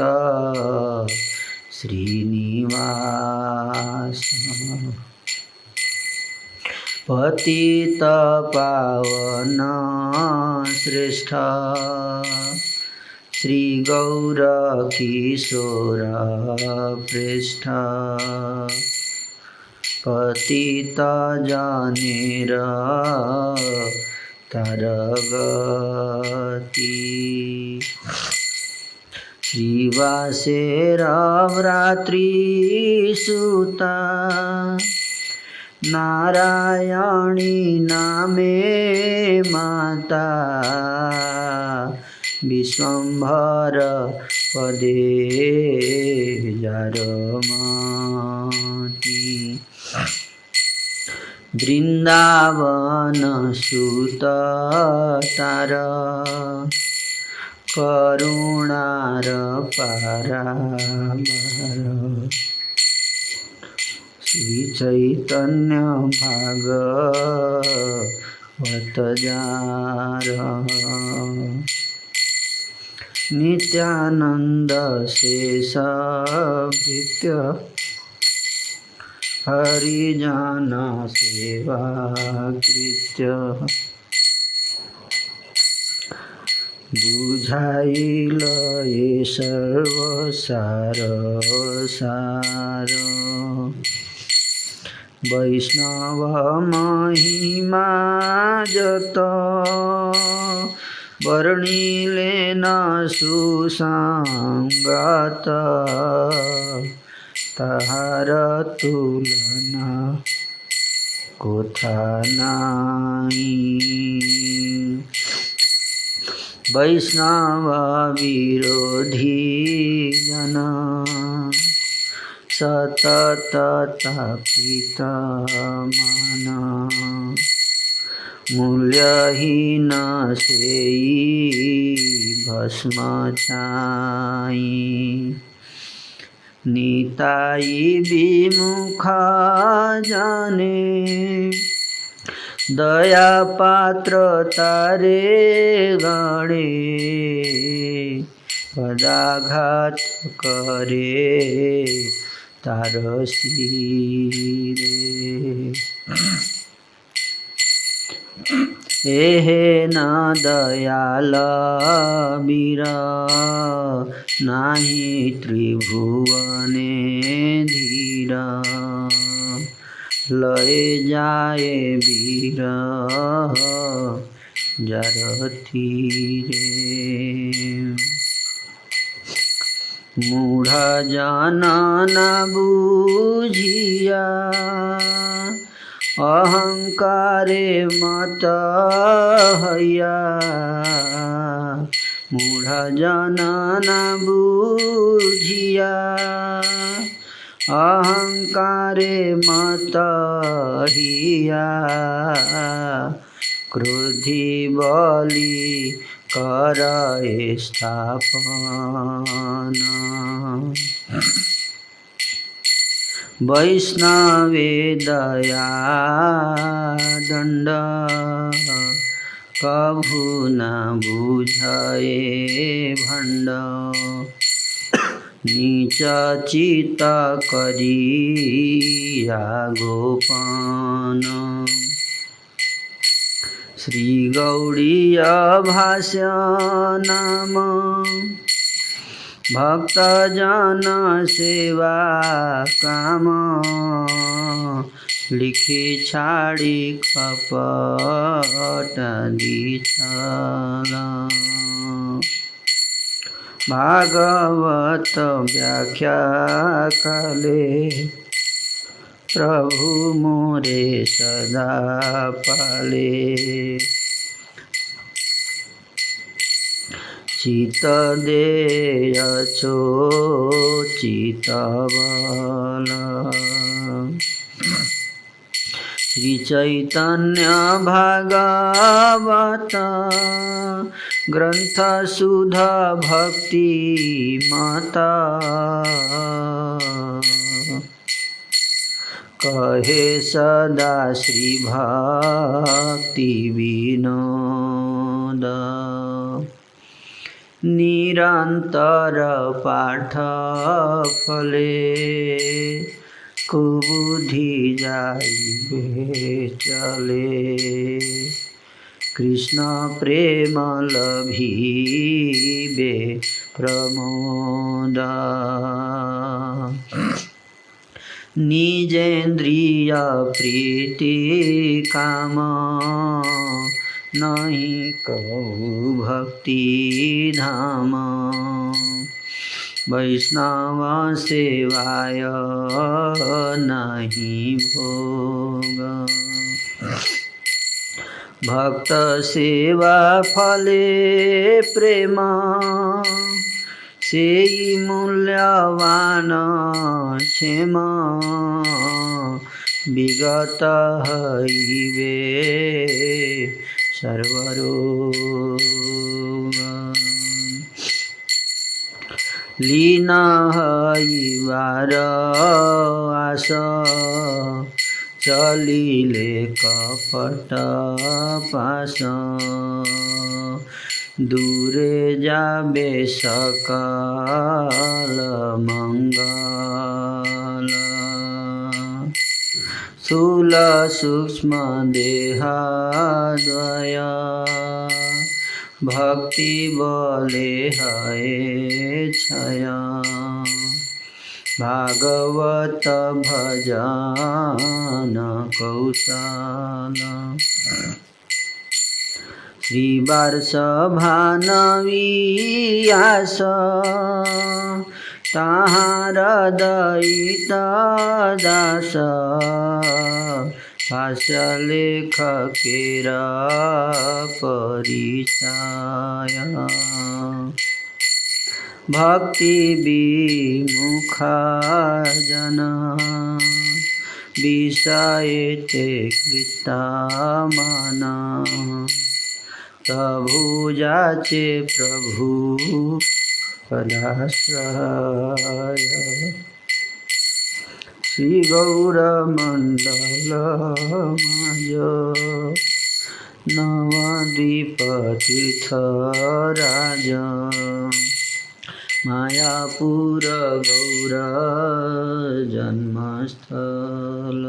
श्रीनिवास पतित पावन श्रेष्ठ श्री गौर किशोर पृष्ठ पतित जनेर तरगति श्रीवासेर भ्रातृसुता नारायणी नामे माता विश्वम्भर पदे जरमति वृंदावन सुत तार करुणार पारावार श्री चैतन्य भागवत जार नित्यानंद शेष भृत्य हरिजन सेवा कृत्य बुझाइल ये सर्वसार सार वैष्णव महिमा जत वर्णिले न सुसंगत ताहार तुलना कोथा नाई वैष्णव विरोधी जन सतत तापित मन मूल्यहीन सेई भस्म छाई निताई विमुख जाने दया पात्र तारे गणे पदाघात करे तार सिरे एहे न दयाल वीर नाही त्रिभुवने धीर लय जाए वीर जरती रे मूढ़ जन न बूझिया अहंकारे मत हया मूढ़ जन न बूझिया अहंकारे मत हिया क्रोधी बलि कर स्थापन वैष्णवे दया दंड कभू न बुझे भंड नीच चित करिया गोपन श्री गौड़ीय भाष्य नाम भक्त जन सेवा काम लिखी छाड़ी कपट दिछल भागवत व्याख्या काले प्रभु मोरे सदा पाले। चित देय छो चितबल श्री चैतन्य भागवत ग्रंथ सुध भक्ति माता कहे सदा श्री भक्ति विनोद। निरंतर पाठ फले कुबुद्धि जाइबे चले। कृष्ण प्रेम लभिबे प्रमोद। निजेन्द्रिय प्रीति काम नहीं कहु भक्ति धाम। वैष्णव सेवाय नहीं भोग। भक्त सेवा फले प्रेम सेई मूल्यवान क्षेम। विगत हईबे सर्वरोग। लीन हईबार आस चलिले कपट पास। दूरे जाबे सकल मंगल। स्थूल सूक्ष्म देहद्वय भक्ति बोले है छय। भागवत भजन कौशल। श्रीवार्ष भानवियास ताहार दयित दास। भाष्य लेख केरा परिचय। भक्ति विमुख जन विषय ते कृता मन। तभु जाचे प्रभु पदाश्रय। श्री गौरमंडल माज नवद्वीप तीर्थराज। मायापुर गौर जन्मस्थल।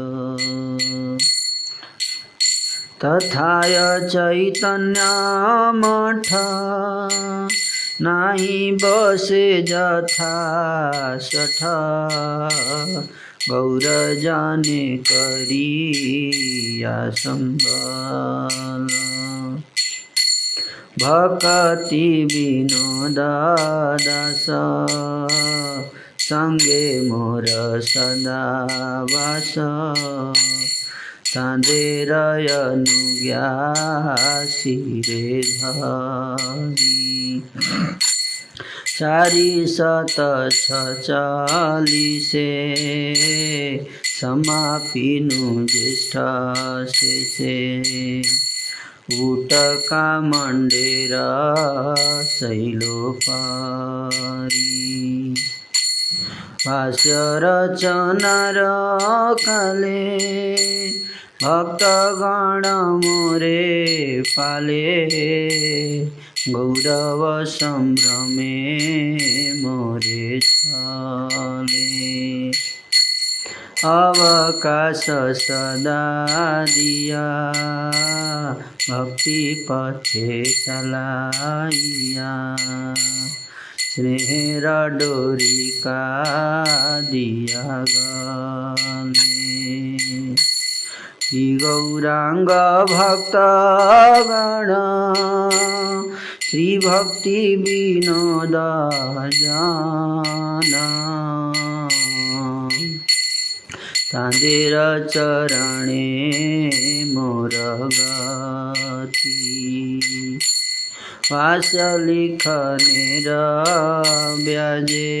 तथाय चैतन्य मठ नाही बसे जथा सठ। गौर जाने करिया संबल। भक्ति विनोद दास संगे मोर सदा वास। साँधेर अनुज्ञासिरे धरी। 446 समापिनु ज्येष्ठ शेषे। उटका मण्डेर शैलोपरि। भाष्य रचनार काले भक्तगण मोरे पाले। गौरव संभ्रमे मोरे चले। अवकाश सदा दिया भक्ति पथे चलाइया। स्नेहर डोरी का दिया गले। श्री गौरांग भक्तगण श्री भक्ति विनोदा जाना तांदेर चरणे मोर गति वास लिखनेर ब्याजे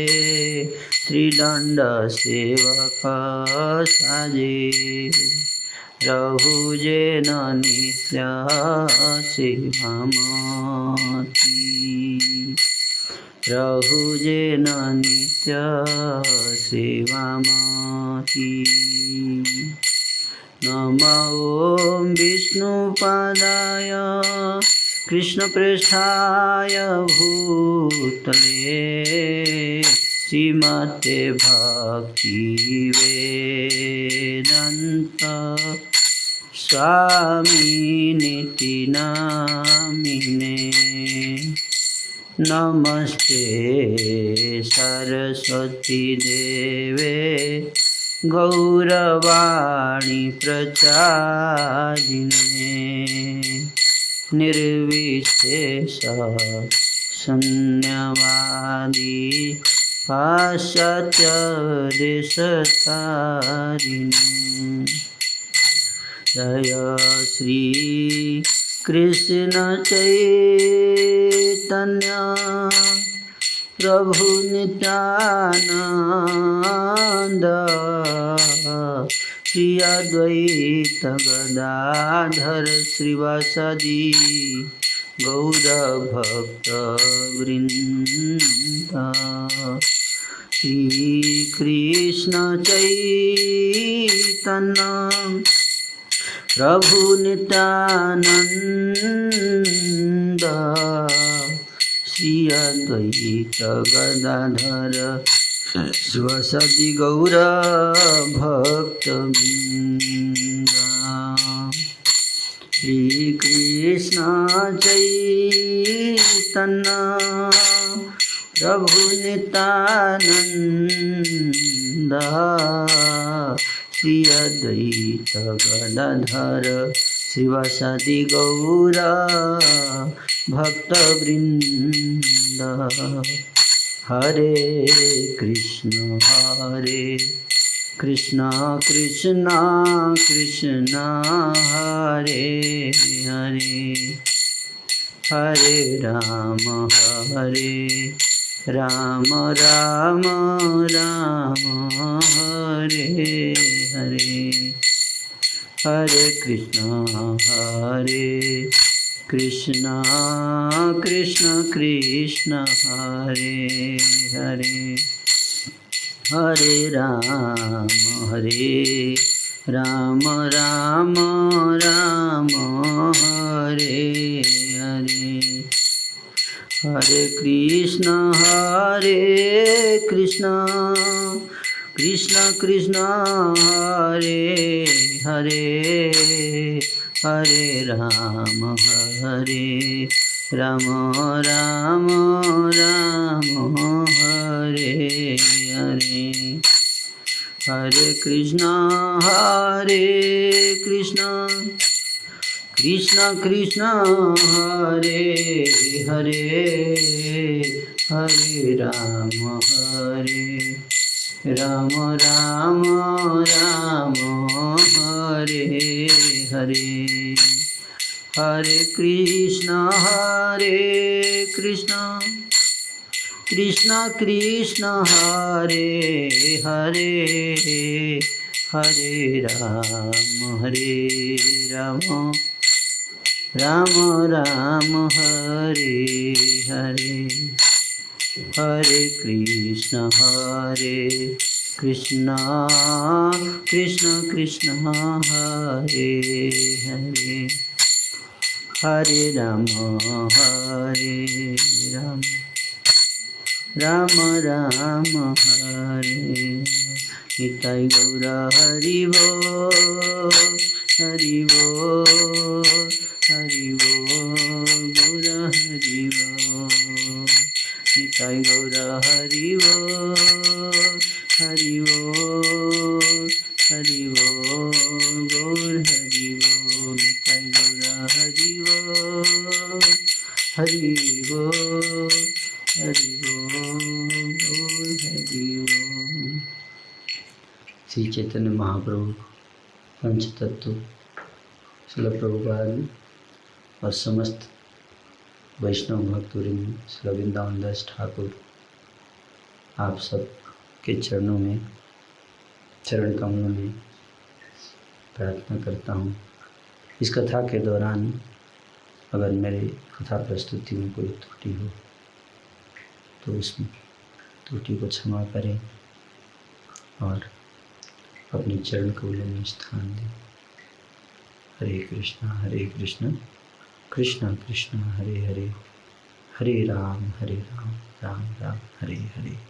श्रीदंड सेवक साजे रहुजे न नित्य सेवामती रहुजे न नित्य सेवामती नमो ॐ विष्णुपादाय कृष्णप्रेष्ठाय भूतले श्रीमते भक्तिवेदान्त स्वामिनिति नामिने नमस्ते सरस्वती देवे गौरवाणी प्रचारिणे निर्विशेष शून्यवादी पाश्चात्य देशतारिणे जय श्री कृष्ण चैतन्य प्रभु नित्यानंद श्री अद्वैत गदाधर श्रीवासादि गौर भक्त वृंद श्री कृष्ण चैतन्य प्रभु नित्यानंद श्री अद्वैत गदाधर शिवसदि गौर भक्तवृंद श्री कृष्ण चैतन्य प्रभु नित्यानंद श्री अद्वैत गदाधर शिवसदि गौर भक्तवृंद हरे कृष्ण कृष्ण कृष्ण हरे हरे हरे राम राम राम हरे हरे हरे कृष्ण कृष्ण कृष्ण हरे हरे हरे राम राम हरे हरे हरे कृष्ण कृष्ण कृष्ण हरे हरे हरे राम राम हरे हरे हरे कृष्ण कृष्ण कृष्ण हरे हरे हरे राम राम हरे हरे हरे कृष्ण कृष्ण कृष्ण हरे हरे हरे राम राम हरे हरे हरे कृष्ण कृष्ण कृष्ण हरे हरे हरे राम राम हरे निताई गौर हरि बोल गौर हरि बोल निताई गौर हरि बोल गौर हरि बोल निताई गौर हरि हरि बोल, हरि बोल, हरि बोल। श्री चैतन्य महाप्रभु पंचतत्व श्रील प्रभुपाद और समस्त वैष्णव भक्तवृंद श्री वृंदावन दास ठाकुर आप सब के चरणों में, चरण कमलों में प्रार्थना करता हूँ। इस कथा के दौरान अगर मेरे कथा प्रस्तुति में कोई त्रुटि हो तो उस त्रुटि को क्षमा करें और अपने चरण कमलों में स्थान दें। हरे कृष्णा कृष्ण कृष्ण हरे हरे, हरे राम राम राम हरे हरे।